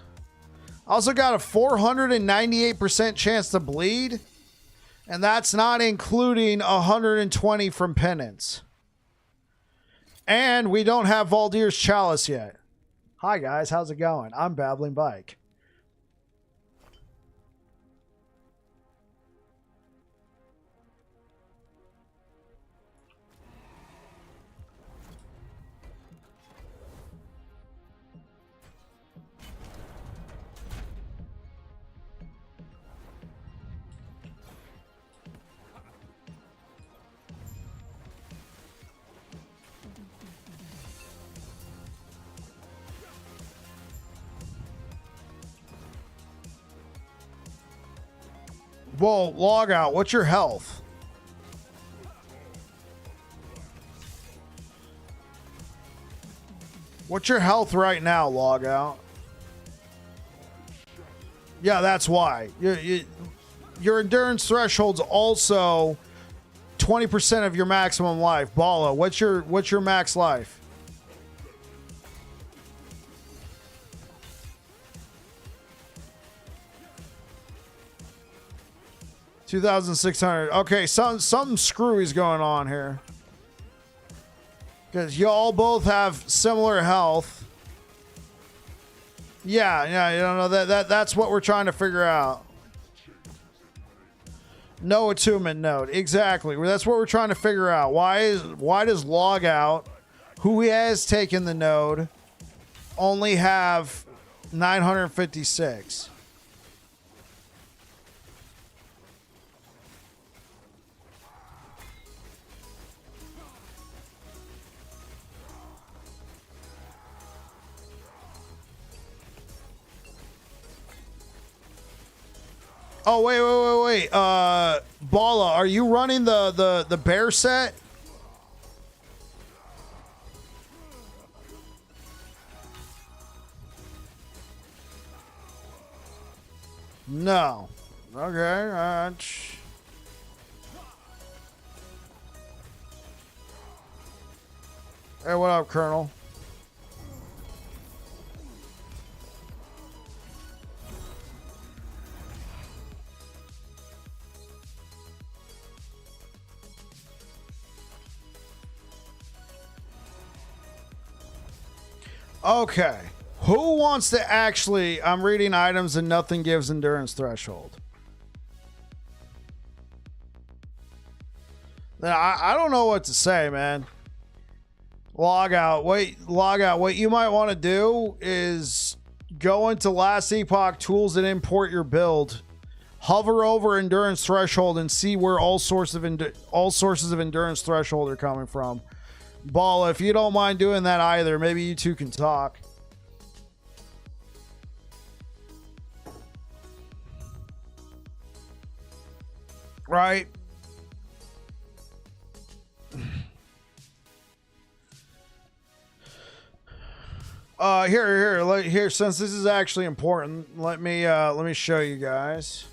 498% chance to bleed. And that's not including 120 from Penance. And we don't have Valdir's Chalice yet. Hi guys, how's it going? I'm Babbling Bike. Well, log out. What's your health? What's your health right now, log out? Yeah, that's why. Your endurance threshold's also 20% of your maximum life. Bala, what's your max life? $2,600. Okay, something screwy's going on here. Because y'all both have similar health. Yeah, you don't know that's what we're trying to figure out. No attunement node. Exactly. That's what we're trying to figure out. Why does log out, who has taken the node, only have 956? Oh, wait. Bala, are you running the bear set? No. Okay. Hey, what up, Colonel? Okay. Who wants to actually... I'm reading items and nothing gives endurance threshold. I don't know what to say, man. Log out. What you might want to do is go into Last Epoch Tools and import your build. Hover over endurance threshold and see where all sources of endurance threshold are coming from. Ball, if you don't mind doing that either, maybe you two can talk. Right? Here, since this is actually important, let me show you guys.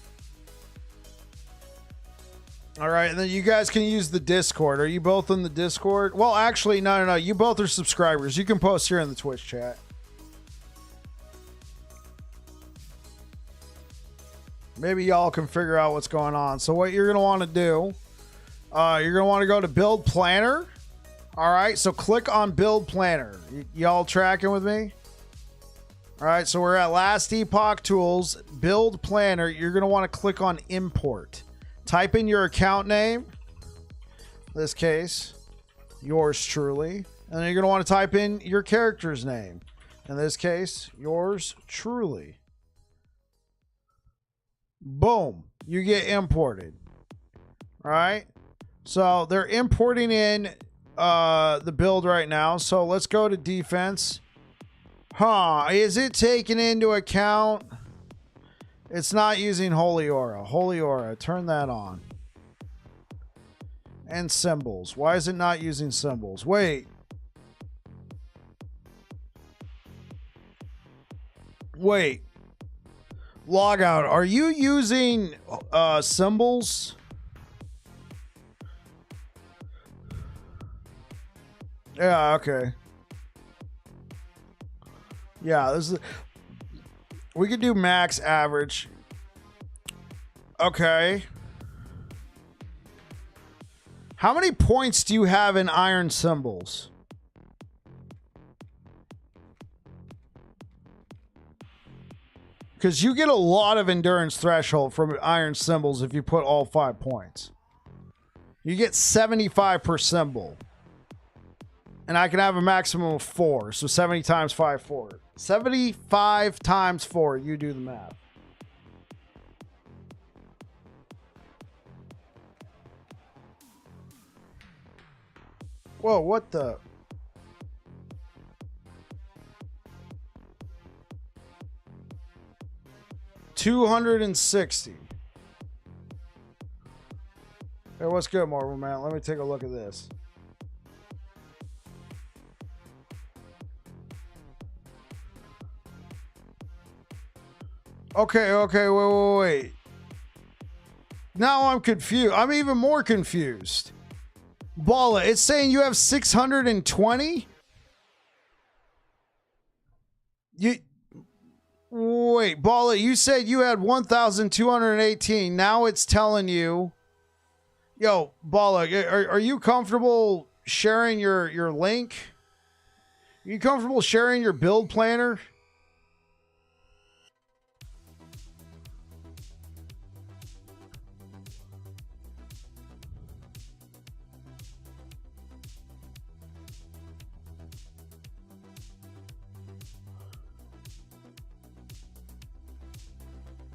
All right, and then you guys can use the Discord. Are you both in the Discord? Well, actually, no. You both are subscribers. You can post here in the Twitch chat. Maybe y'all can figure out what's going on. So what you're going to want to do, you're going to want to go to Build Planner. All right, so click on Build Planner. Y'all tracking with me? All right, so we're at Last Epoch Tools, Build Planner. You're going to want to click on Import. Type in your account name. In this case, yours truly. And then you're going to want to type in your character's name. In this case, yours truly. Boom. You get imported. All right. So they're importing in the build right now. So let's go to defense. Is it taking into account... It's not using Holy Aura. Holy Aura, turn that on. And symbols. Why is it not using symbols? Wait. Log out. Are you using symbols? Yeah, okay. Yeah, this is... We could do max average. Okay. How many points do you have in iron symbols? Because you get a lot of endurance threshold from iron symbols if you put all 5 points. You get 75 per symbol. And I can have a maximum of 4. So 70 times 5, 4. 75 times 4. You do the math. Whoa, what the... $260. Hey, what's good, Marvel Man? Let me take a look at this. Okay, wait. Now I'm confused. I'm even more confused. Balla, it's saying you have 620? Wait, Balla, you said you had 1,218. Now it's telling you. Yo, Balla, are you comfortable sharing your link? Are you comfortable sharing your build planner?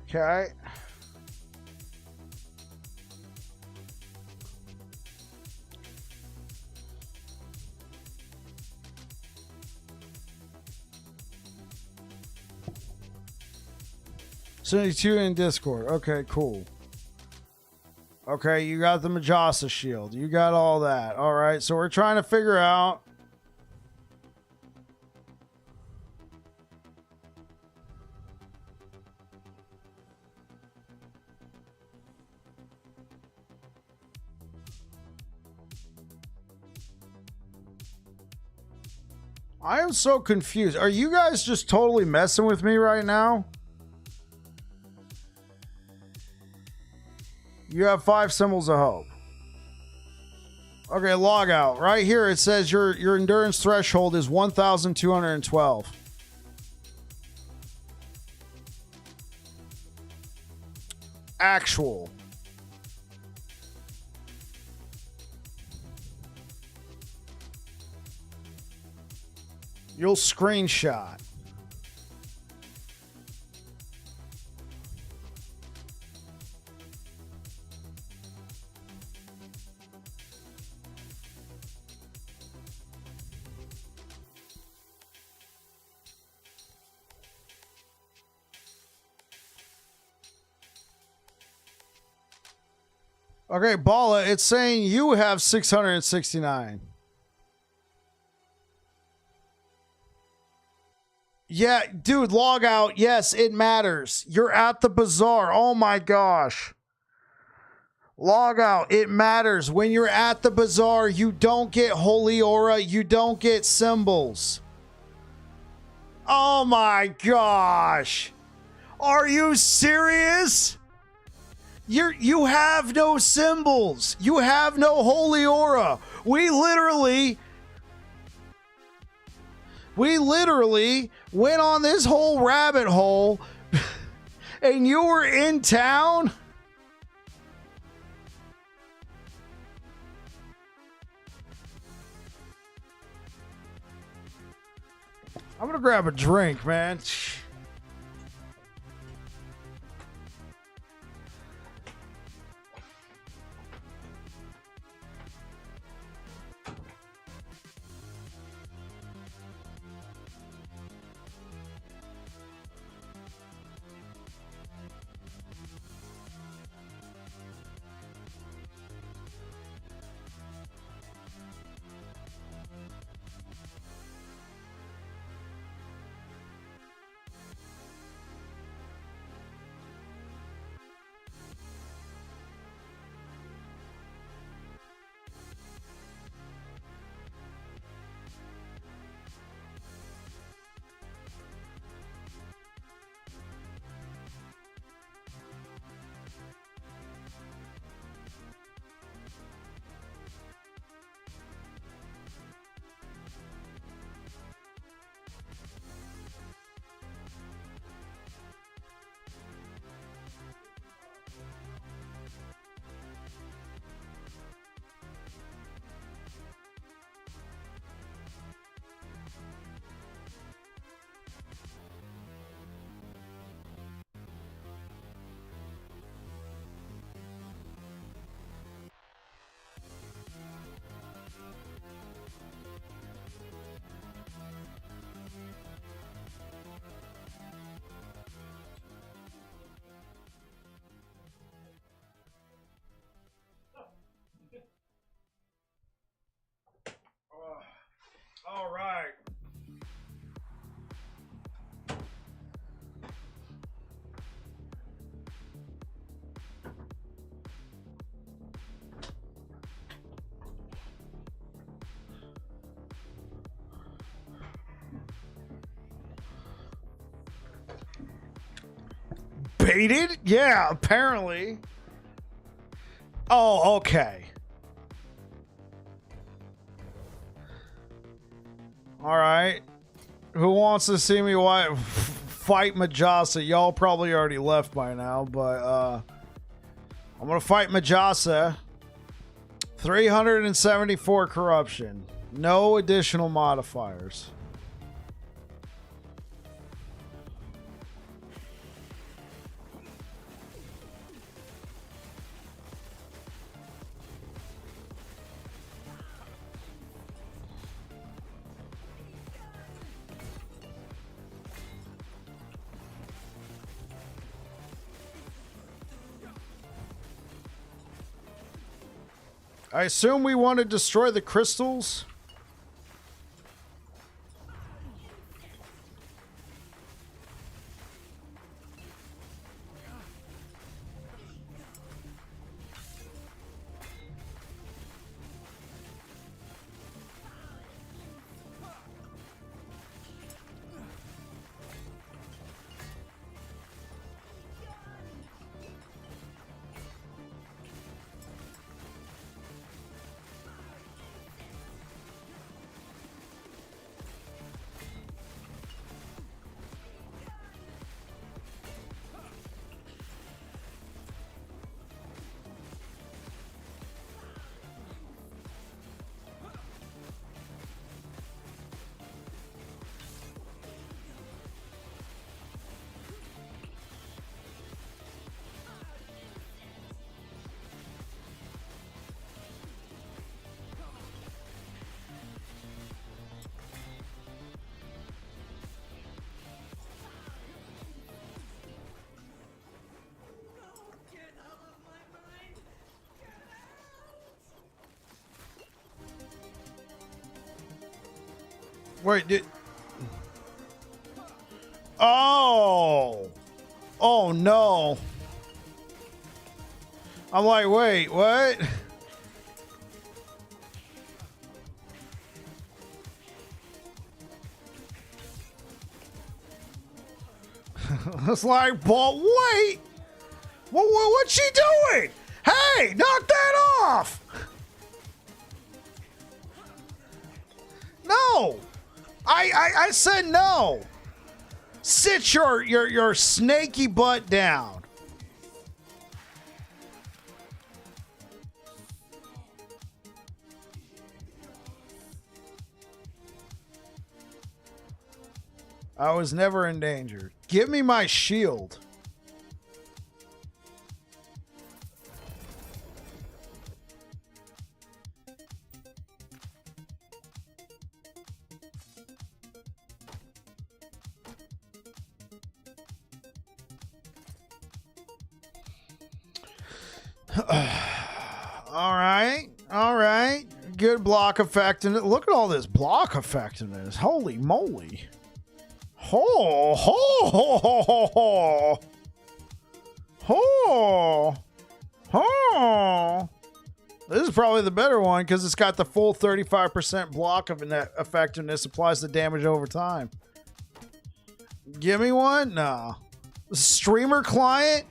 Okay. So you in Discord. Okay, cool. Okay, you got the Majasa shield. You got all that. All right, so we're trying to figure out. I am so confused. Are you guys just totally messing with me right now? You have 5 symbols of hope. Okay, log out. Right here it says your endurance threshold is 1,212. Actual. You'll screenshot. Okay, Balla, it's saying you have 669. Yeah, dude, log out. Yes, it matters. You're at the bazaar. Oh my gosh. Log out. It matters. When you're at the bazaar, you don't get holy aura. You don't get symbols. Oh my gosh. Are you serious? You have no symbols. You have no holy aura. We literally went on this whole rabbit hole and you were in town? I'm gonna grab a drink, man. baited? Yeah, apparently. Oh, okay. All right. Who wants to see me fight Majasa? Y'all probably already left by now, but I'm gonna fight Majasa. 374 corruption. No additional modifiers. I assume we want to destroy the crystals. Wait, did... Oh! Oh, no. I'm like, wait, what? It's like, but wait! What's she doing? Hey, knock that off! No! I said no! Sit your snaky butt down. I was never endangered. Give me my shield. All right. Good block effectiveness. Look at all this block effectiveness. Holy moly. Ho, ho, ho, ho, ho, ho. Ho. This is probably the better one because it's got the full 35% block of effectiveness, applies the damage over time. Give me one? No. Streamer client?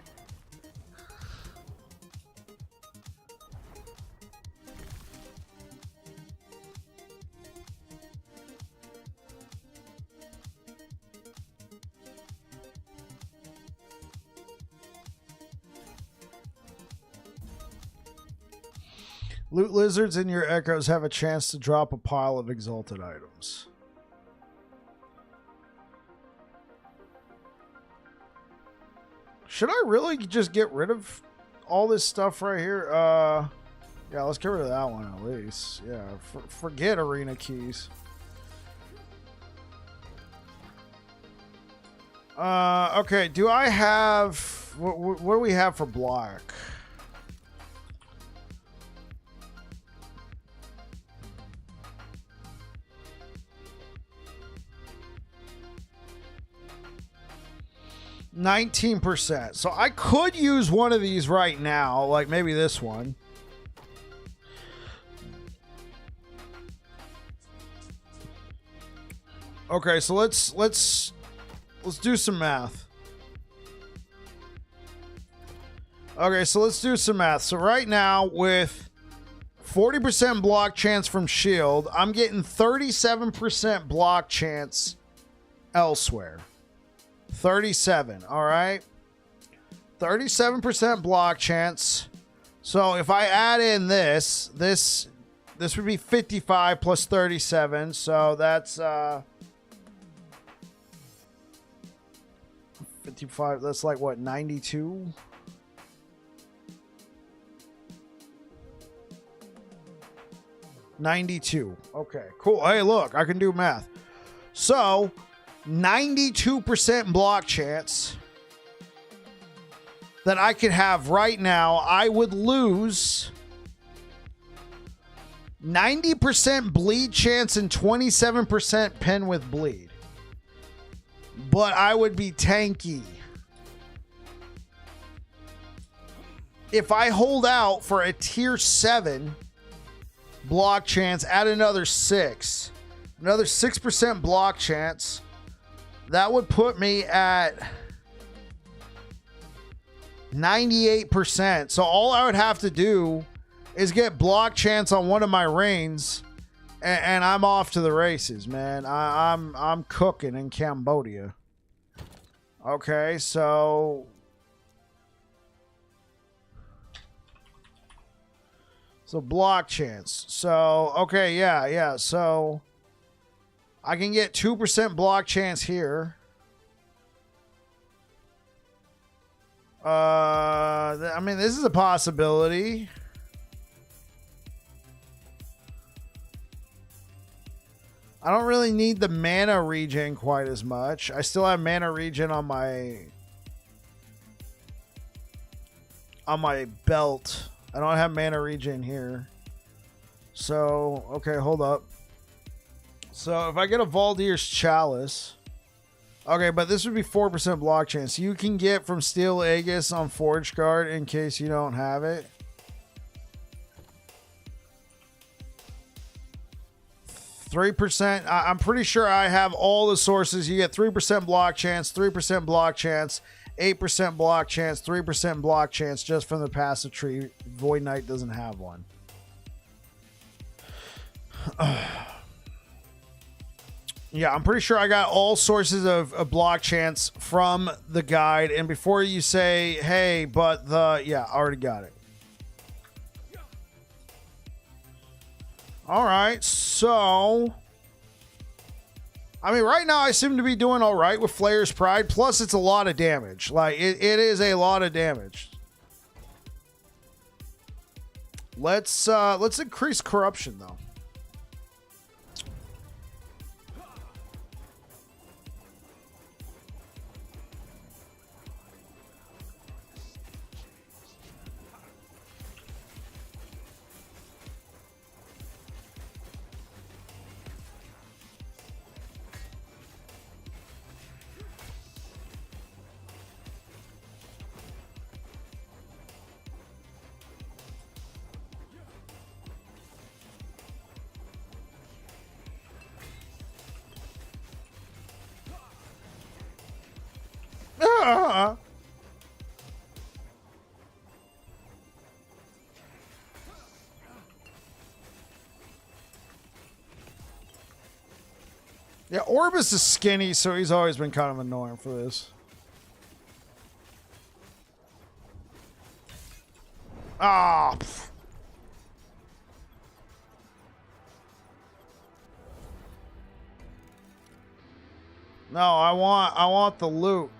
Loot lizards in your echoes have a chance to drop a pile of exalted items. Should I really just get rid of all this stuff right here? Yeah, let's get rid of that one at least. Yeah, forget arena keys. Okay, do I have... What do we have for black? %. So I could use one of these right now, like maybe this one. Okay, so let's do some math. Okay, so let's do some math. So right now with 40% block chance from shield, I'm getting 37% block chance elsewhere. 37, all right? 37% block chance. So if I add in this would be 55 plus 37. So that's 55. That's like what, 92? Okay, cool. Hey, look, I can do math. So 92% block chance that I could have right now. I would lose 90% bleed chance and 27% pen with bleed. But I would be tanky. If I hold out for a tier 7 block chance, add another 6% block chance, that would put me at 98%. So all I would have to do is get block chance on one of my reigns, and I'm off to the races, man. I'm cooking in Cambodia. Okay, so block chance. So okay, yeah. So I can get 2% block chance here. I mean, this is a possibility. I don't really need the mana regen quite as much. I still have mana regen on my belt. I don't have mana regen here. So, okay, hold up. So, if I get a Valdir's Chalice. Okay, but this would be 4% block chance. You can get from Steel Aegis on Forge Guard in case you don't have it. 3%. I'm pretty sure I have all the sources. You get 3% block chance, 3% block chance, 8% block chance, 3% block chance just from the passive tree. Void Knight doesn't have one. Yeah, I'm pretty sure I got all sources of block chance from the guide. And before you say, hey, but yeah, I already got it. All right, so I mean, right now I seem to be doing all right with Flayer's Pride. Plus, it's a lot of damage. Like it is a lot of damage. Let's increase corruption though. Yeah, Orbis is skinny, so he's always been kind of annoying for this. Ah. No, I want the loot.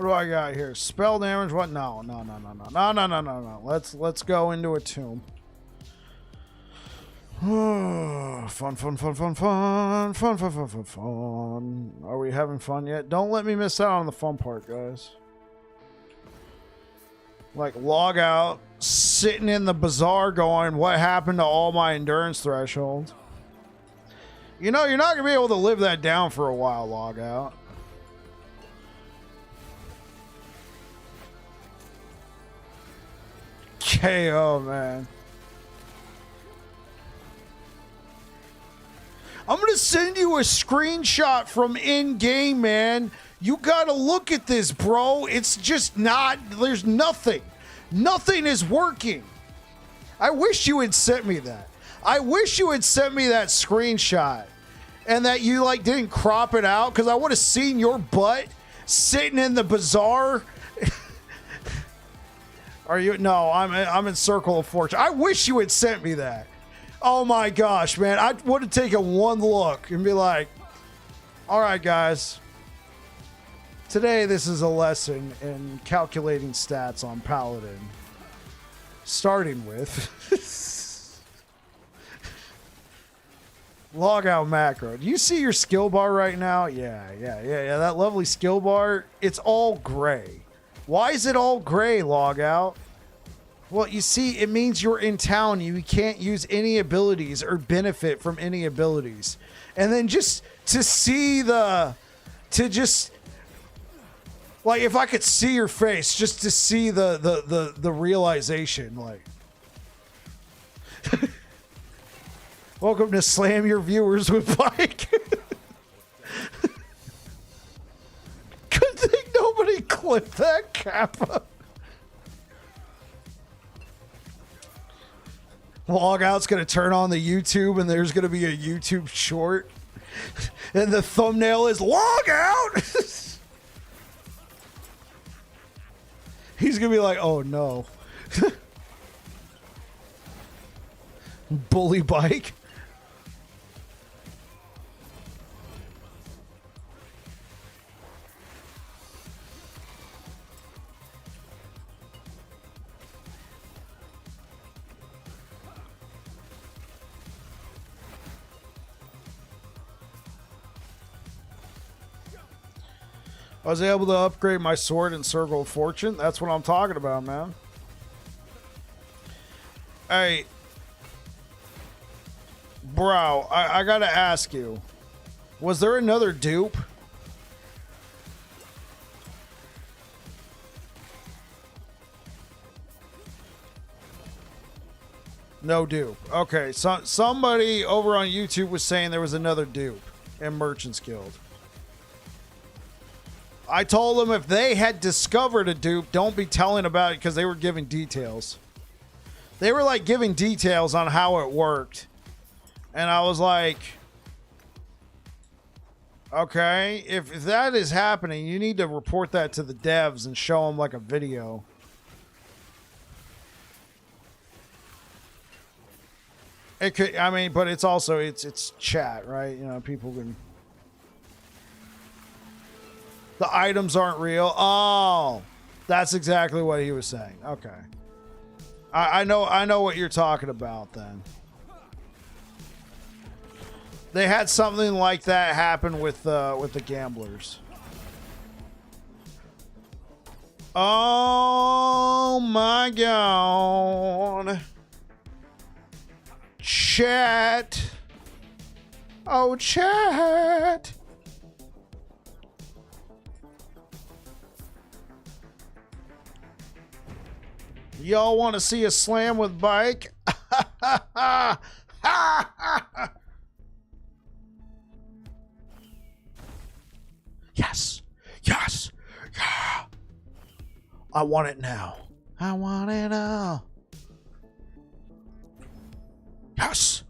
What do I got here? Spell damage? What? No. Let's go into a tomb. Fun. Are we having fun yet? Don't let me miss out on the fun part, guys. Like, log out, sitting in the bazaar going, what happened to all my endurance threshold? You know, you're not going to be able to live that down for a while, log out. KO, man. I'm going to send you a screenshot from Endgame, man. You got to look at this, bro. It's just not, there's nothing. Nothing is working. I wish you had sent me that. I wish you had sent me that screenshot and that you like didn't crop it out, because I would have seen your butt sitting in the bazaar. Are you? No, I'm in Circle of Fortune. I wish you had sent me that. Oh my gosh, man. I would have taken one look and be like, all right, guys. Today, this is a lesson in calculating stats on Paladin. Starting with log out macro. Do you see your skill bar right now? Yeah. That lovely skill bar. It's all gray. Why is it all gray, log out? Well, you see, it means you're in town. You can't use any abilities or benefit from any abilities. And then just to see like, if I could see your face, just to see the realization, like. Welcome to Slam Your Viewers with Mike. Good thing nobody clipped that, Kappa. Logout's going to turn on the YouTube, and there's going to be a YouTube short. And the thumbnail is Logout! He's going to be like, oh no. Bully bike. I was able to upgrade my sword in Circle of Fortune. That's what I'm talking about, man. Hey, bro, I gotta ask you. Was there another dupe? No dupe. Okay, so somebody over on YouTube was saying there was another dupe in Merchant's Guild. I told them if they had discovered a dupe, don't be telling about it, because they were giving details. They were like giving details on how it worked. And I was like, okay, if that is happening, you need to report that to the devs and show them like a video. It could, I mean, but it's also, it's chat, right? You know, people can... The items aren't real. Oh, that's exactly what he was saying. Okay. I know what you're talking about then. They had something like that happen with the gamblers. Oh my god. Chat. Oh, chat. Y'all want to see a slam with bike? Yes. Yes. Yeah. I want it now. I want it now. Yes.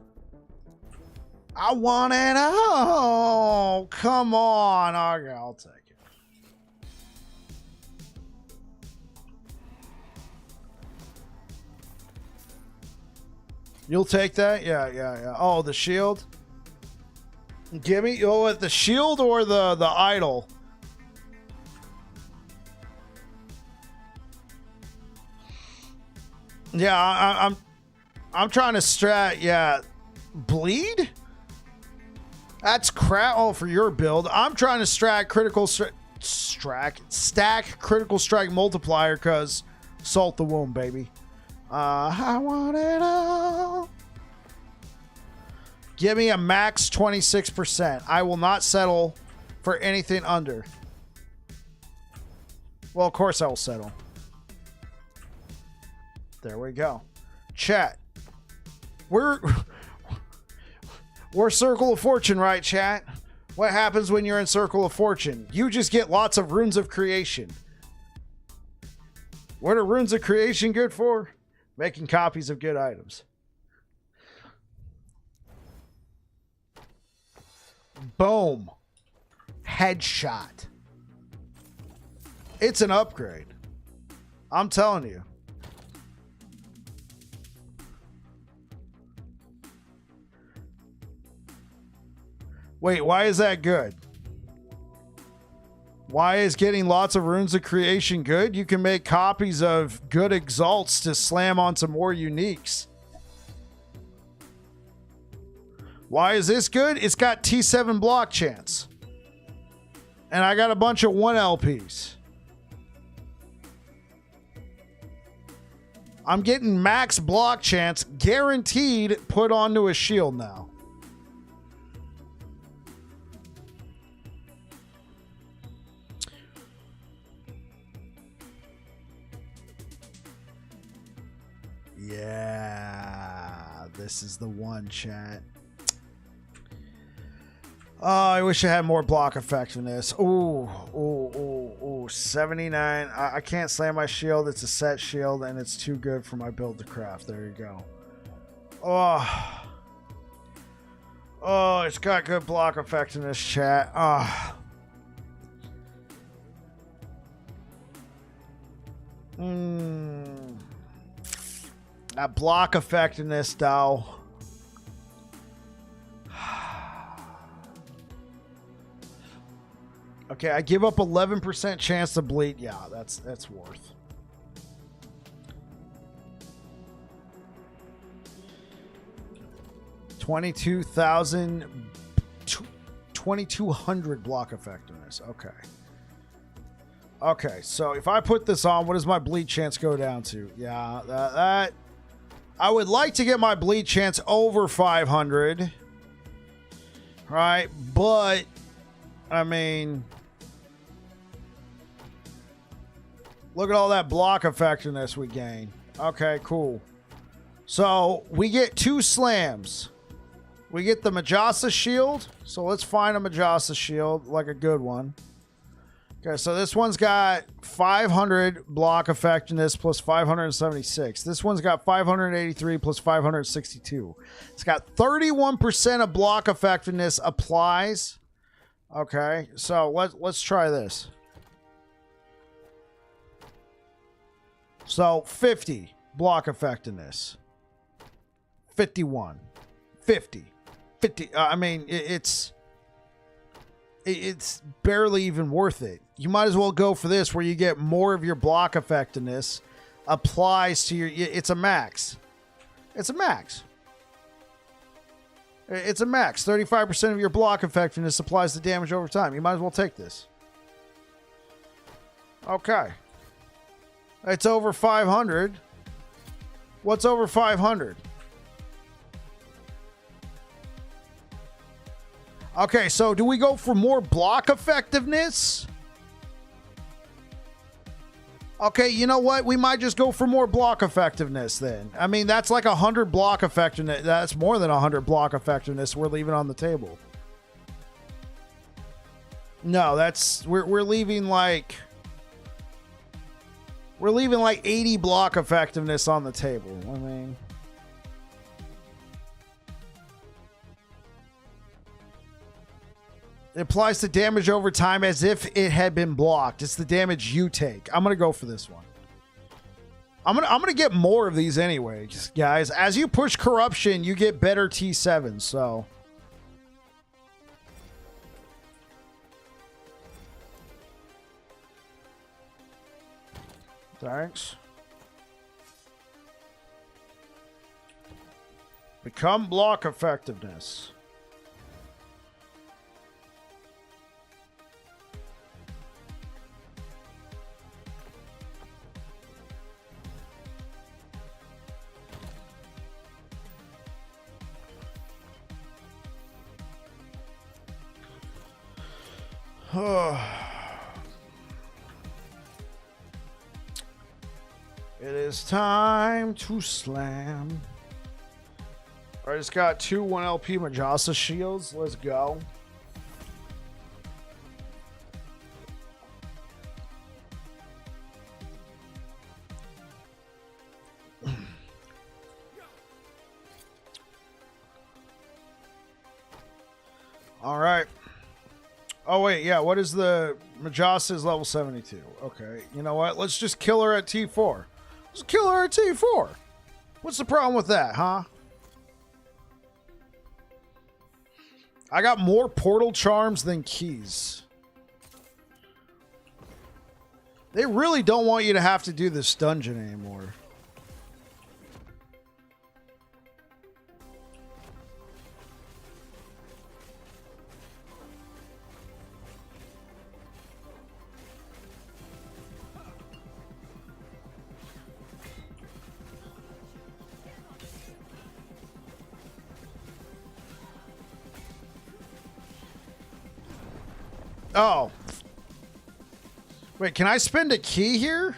I want it now. Come on. Okay, I'll take it. You'll take that? Yeah. Oh, the shield? Give me, oh, the shield or the idol? Yeah, I'm trying to strat. Yeah, bleed. That's crap. Oh, for your build, I'm trying to stack critical strike multiplier because salt the womb, baby. I want it all. Give me a max 26%. I will not settle for anything under. Well, of course I will settle. There we go. Chat. We're Circle of Fortune, right, chat? What happens when you're in Circle of Fortune? You just get lots of runes of creation. What are runes of creation good for? Making copies of good items. Boom. Headshot. It's an upgrade. I'm telling you. Wait, why is that good? Why is getting lots of runes of creation good? You can make copies of good exalts to slam onto more uniques. Why is this good? It's got T7 block chance. And I got a bunch of 1 LPs. I'm getting max block chance guaranteed put onto a shield now. Yeah, this is the one, chat. Oh, I wish I had more block effectiveness. Ooh, 79. I can't slam my shield. It's a set shield, and it's too good for my build to craft. There you go. Oh, it's got good block effectiveness, chat. That block effectiveness, though. Okay, I give up 11% chance to bleed. Yeah, that's worth. $22,200 block effectiveness. Okay. Okay, so if I put this on, what does my bleed chance go down to? Yeah, that I would like to get my bleed chance over 500. Right, but I mean, look at all that block effectiveness we gain. Okay, cool. So we get 2 slams. We get the Majasa shield. So let's find a Majasa shield, like a good one. Okay, so this one's got 500 block effectiveness plus 576. This one's got 583 plus 562. It's got 31% of block effectiveness applies. Okay, so let's try this. So 50 block effectiveness. 51. 50. I mean, it's barely even worth it. You might as well go for this where you get more of your block effectiveness applies to your... It's a max. It's a max. It's a max. 35% of your block effectiveness applies to damage over time. You might as well take this. Okay. It's over 500. What's over 500? Okay, so do we go for more block effectiveness? Okay, you know what? We might just go for more block effectiveness then. I mean, that's like 100 block effectiveness. That's more than 100 block effectiveness we're leaving on the table. No, that's... We're leaving like... We're leaving like 80 block effectiveness on the table. I mean... It applies to damage over time as if it had been blocked. It's the damage you take. I'm going to go for this one. I'm gonna get more of these anyway, guys. As you push corruption, you get better T7, so... Thanks. Become block effectiveness. It is time to slam. I just got 2 1LP Majasa shields. Let's go. All right. Oh, wait. Yeah. What is the Majasa is level 72. Okay. You know what? Let's just kill her at T4. Let's kill her at T4. What's the problem with that, huh? I got more portal charms than keys. They really don't want you to have to do this dungeon anymore. Oh. Wait, can I spend a key here?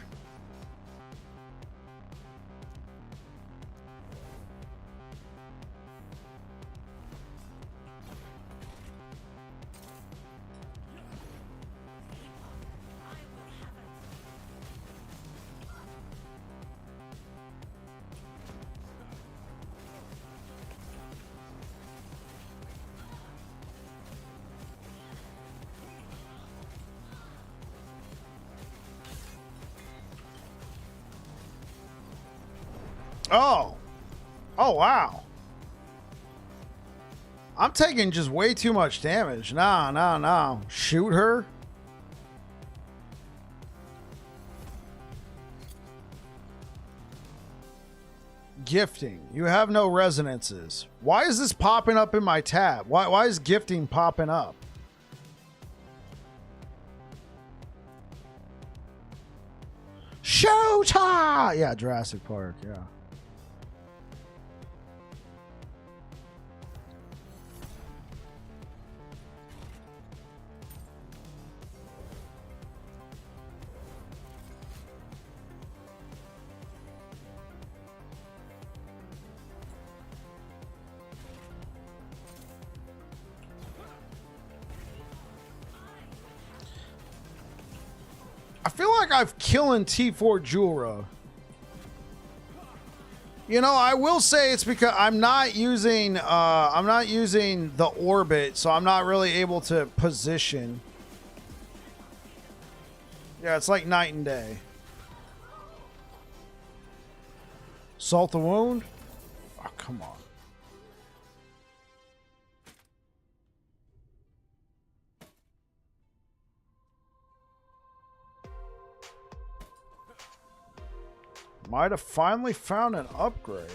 Oh. Oh, wow. I'm taking just way too much damage. Nah. Shoot her. Gifting. You have no resonances. Why is this popping up in my tab? Why is gifting popping up? Shoot her! Yeah, Jurassic Park, yeah. I feel like I've killing T4 Jura. You know, I will say it's because I'm not using the orbit, so I'm not really able to position. Yeah, it's like night and day. Salt the wound? Oh, come on. Might have finally found an upgrade.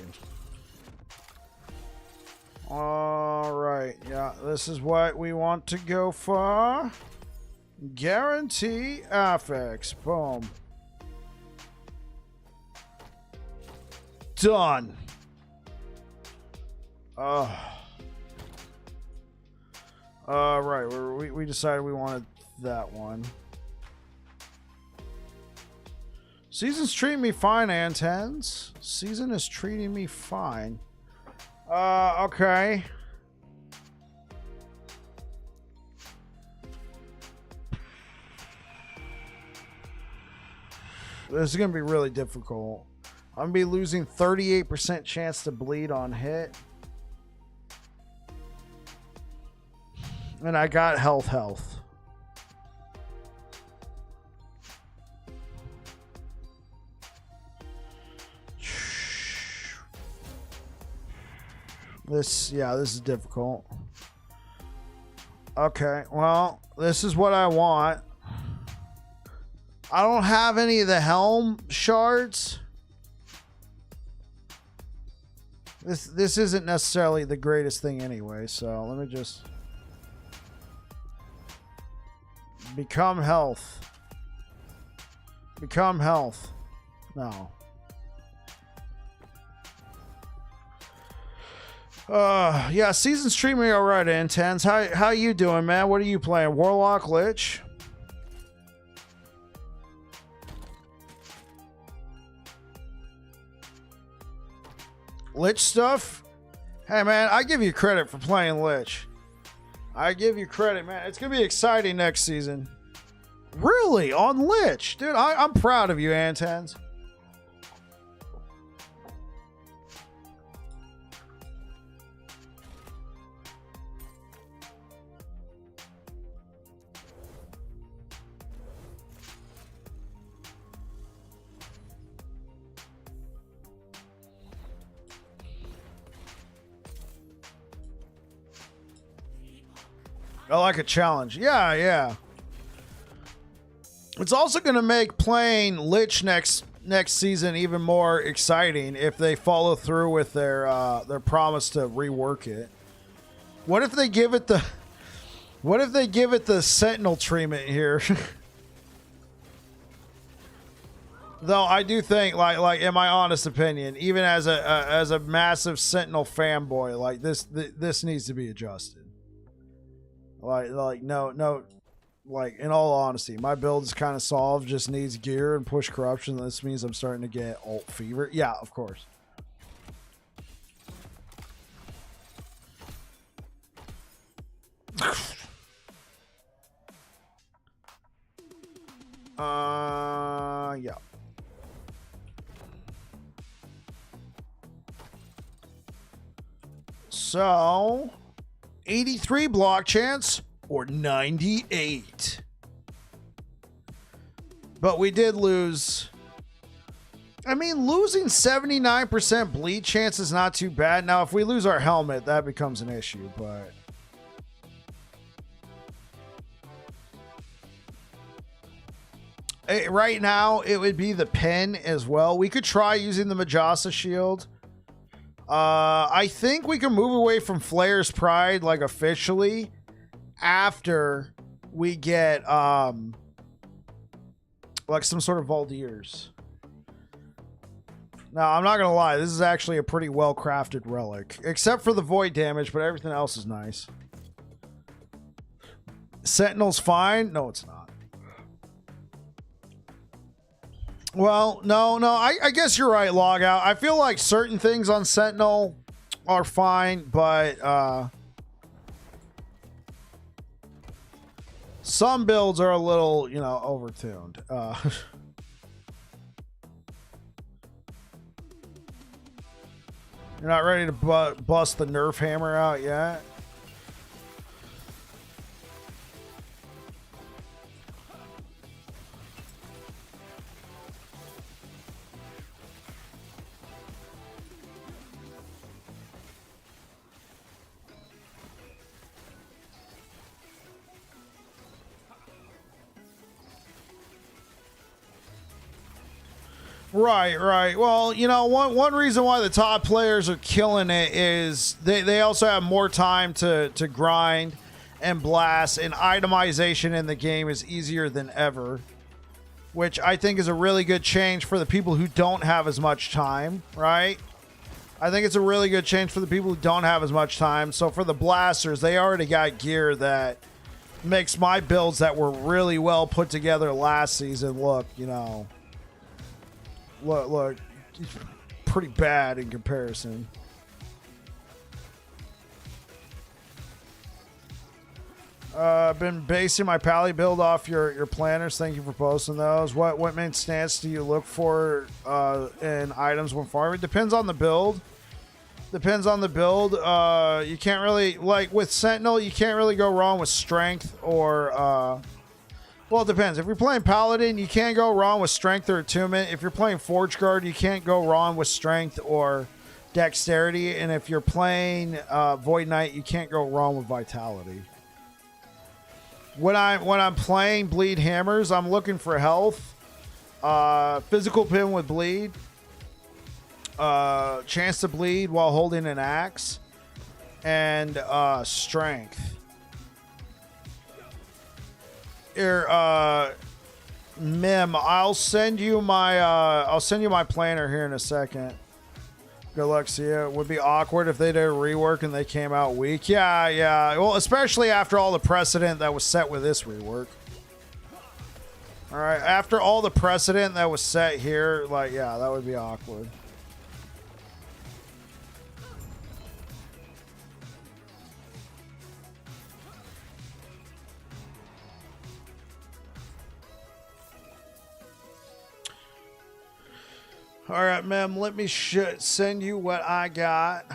Alright, yeah, this is what we want to go for. Guarantee affix. Boom. Done. Right, we decided we wanted that one. Season's treating me fine, Antens. Season is treating me fine. Okay. This is going to be really difficult. I'm going to be losing 38% chance to bleed on hit. And I got health. This is difficult. Okay, well, this is what I want. I don't have any of the helm shards. This isn't necessarily the greatest thing anyway, so let me just become health. Become health. No. Yeah, season's treating me alright, Intense. How you doing, man? What are you playing? Warlock, Lich? Lich stuff? Hey, man, I give you credit for playing Lich. I give you credit, man. It's gonna be exciting next season. Really? On Lich? Dude, I'm proud of you, Antens. I like a challenge. Yeah, yeah. It's also going to make playing Lich next season even more exciting if they follow through with their promise to rework it. What if they give it the Sentinel treatment here? Though I do think, like in my honest opinion, even as a massive Sentinel fanboy, like this needs to be adjusted. Like no, like in all honesty, my build is kind of solved, just needs gear and push corruption. This means I'm starting to get ult fever. Yeah, of course. Yeah. So 83 block chance or 98. But we did lose. I mean, losing 79% bleed chance is not too bad. Now, if we lose our helmet, that becomes an issue, but right now, it would be the pen as well. We could try using the Majasa shield. I think we can move away from Flair's Pride, like, officially after we get, like, some sort of Valdirs. Now, I'm not gonna lie, this is actually a pretty well-crafted relic. Except for the void damage, but everything else is nice. Sentinel's fine? No, it's not. Well, no, I guess you're right, Logout. I feel like certain things on Sentinel are fine, but some builds are a little, you know, overtuned. You're not ready to bust the Nerf hammer out yet? Right. Well, you know, one reason why the top players are killing it is they also have more time to grind and blast, and itemization in the game is easier than ever, which I think is a really good change for the people who don't have as much time, right? I think it's a really good change for the people who don't have as much time. So for the blasters, they already got gear that makes my builds that were really well put together last season look, you know, look pretty bad in comparison. Been basing my Pally build off your planners. Thank you for posting those. What main stance do you look for in items when farming? Depends on the build. You can't really, like with Sentinel, you can't really go wrong with strength or well, it depends. If you're playing Paladin, you can't go wrong with strength or attunement. If you're playing Forge Guard, you can't go wrong with strength or dexterity. And if you're playing Void Knight, you can't go wrong with vitality. When I'm playing Bleed Hammers, I'm looking for health, physical pin with bleed, chance to bleed while holding an axe, and strength. Here, Mim, I'll send you my planner here in a second. Good luck, see ya. It would be awkward if they did a rework and they came out weak. Yeah. Well, especially after all the precedent that was set with this rework. All right, after all the precedent that was set here, like, yeah, that would be awkward. All right, ma'am, let me send you what I got.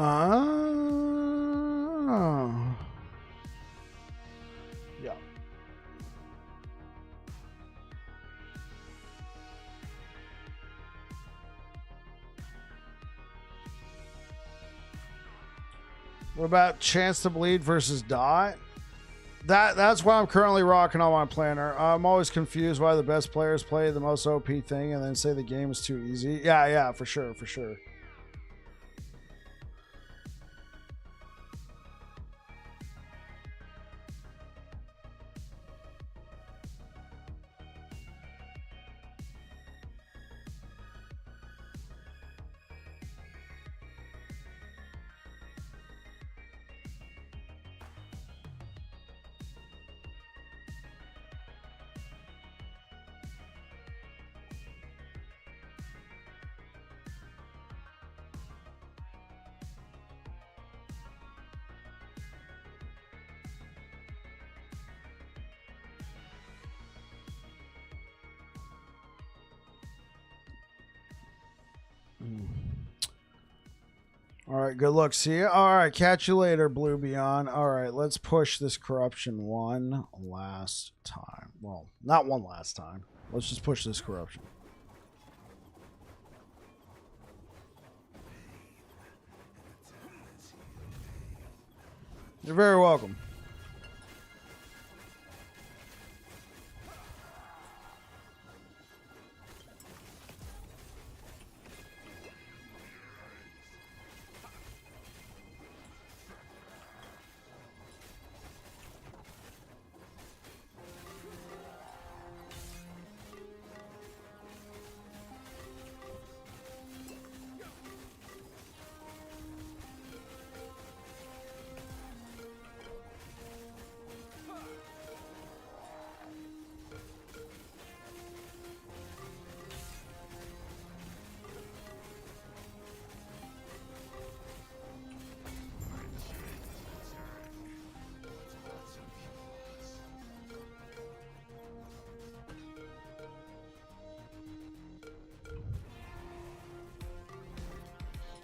Oh. Yeah. What about chance to bleed versus dot? That's why I'm currently rocking on my planner. I'm always confused why the best players play the most OP thing and then say the game is too easy. Yeah, for sure. All right, good luck. See you. All right, catch you later, Blue Beyond. All right, let's push this corruption one last time. Well, not one last time. Let's just push this corruption. You're very welcome.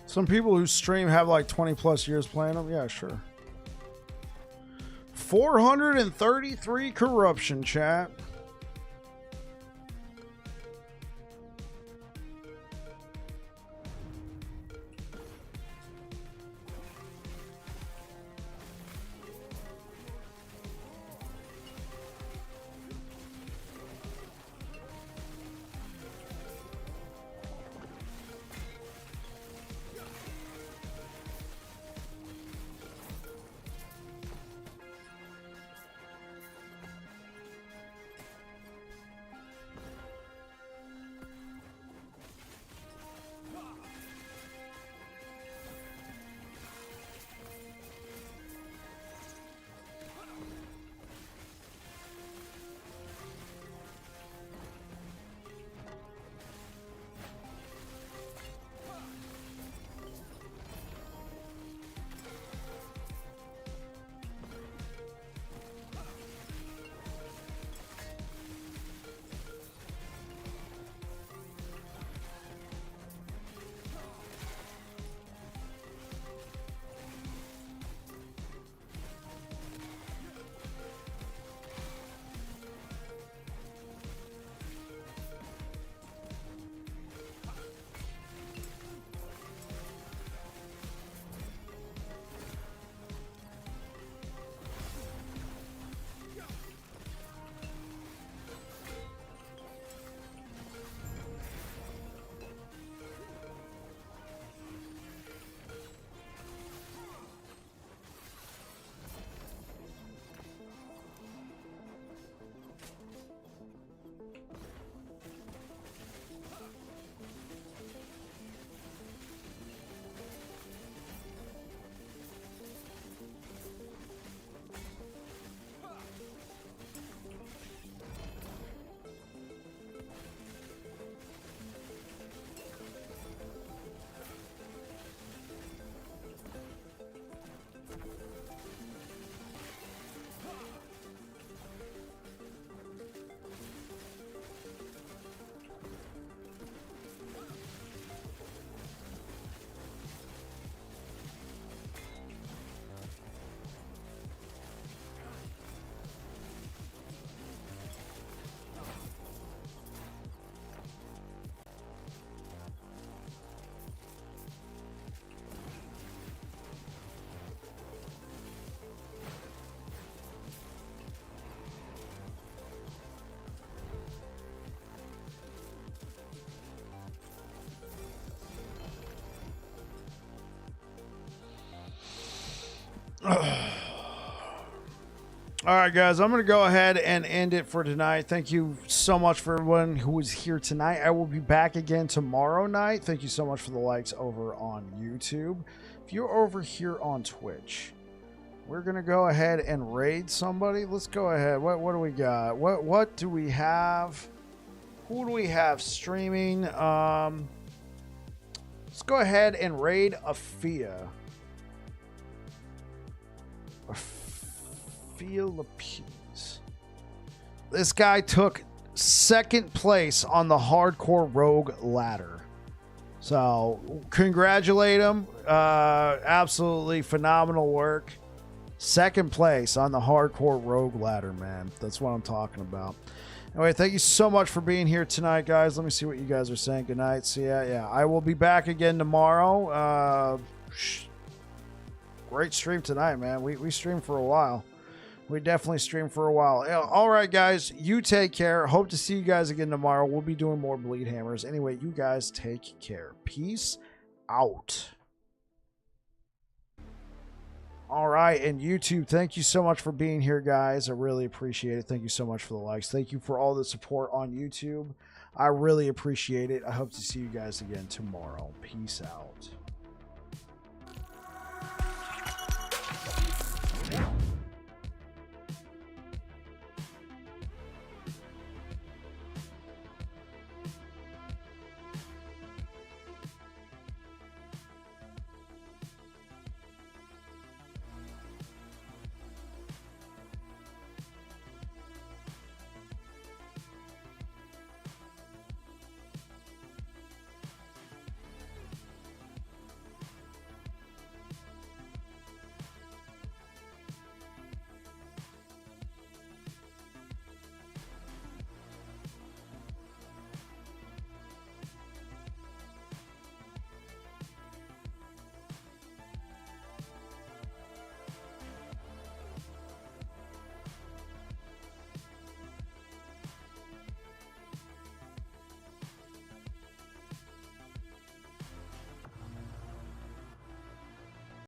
Some people who stream have like 20 plus years playing them. Yeah, sure. 433 corruption, chat. All right, guys, I'm going to go ahead and end it for tonight. Thank you so much for everyone who was here tonight. I will be back again tomorrow night. Thank you so much for the likes over on YouTube. If you're over here on Twitch, we're going to go ahead and raid somebody. Let's go ahead. What do we got? What do we have? Who do we have streaming? Let's go ahead and raid Afia. Philippines. This guy took second place on the hardcore rogue ladder. So congratulate him. Absolutely phenomenal work. Second place on the hardcore rogue ladder, man. That's what I'm talking about. Anyway, thank you so much for being here tonight, guys. Let me see what you guys are saying. Good night. See ya. Yeah, I will be back again tomorrow. Great stream tonight, man. We streamed for a while. We definitely stream for a while. All right, guys, you take care. Hope to see you guys again tomorrow. We'll be doing more Bleed Hammers. Anyway, you guys take care. Peace out. All right, and YouTube, thank you so much for being here, guys. I really appreciate it. Thank you so much for the likes. Thank you for all the support on YouTube. I really appreciate it. I hope to see you guys again tomorrow. Peace out.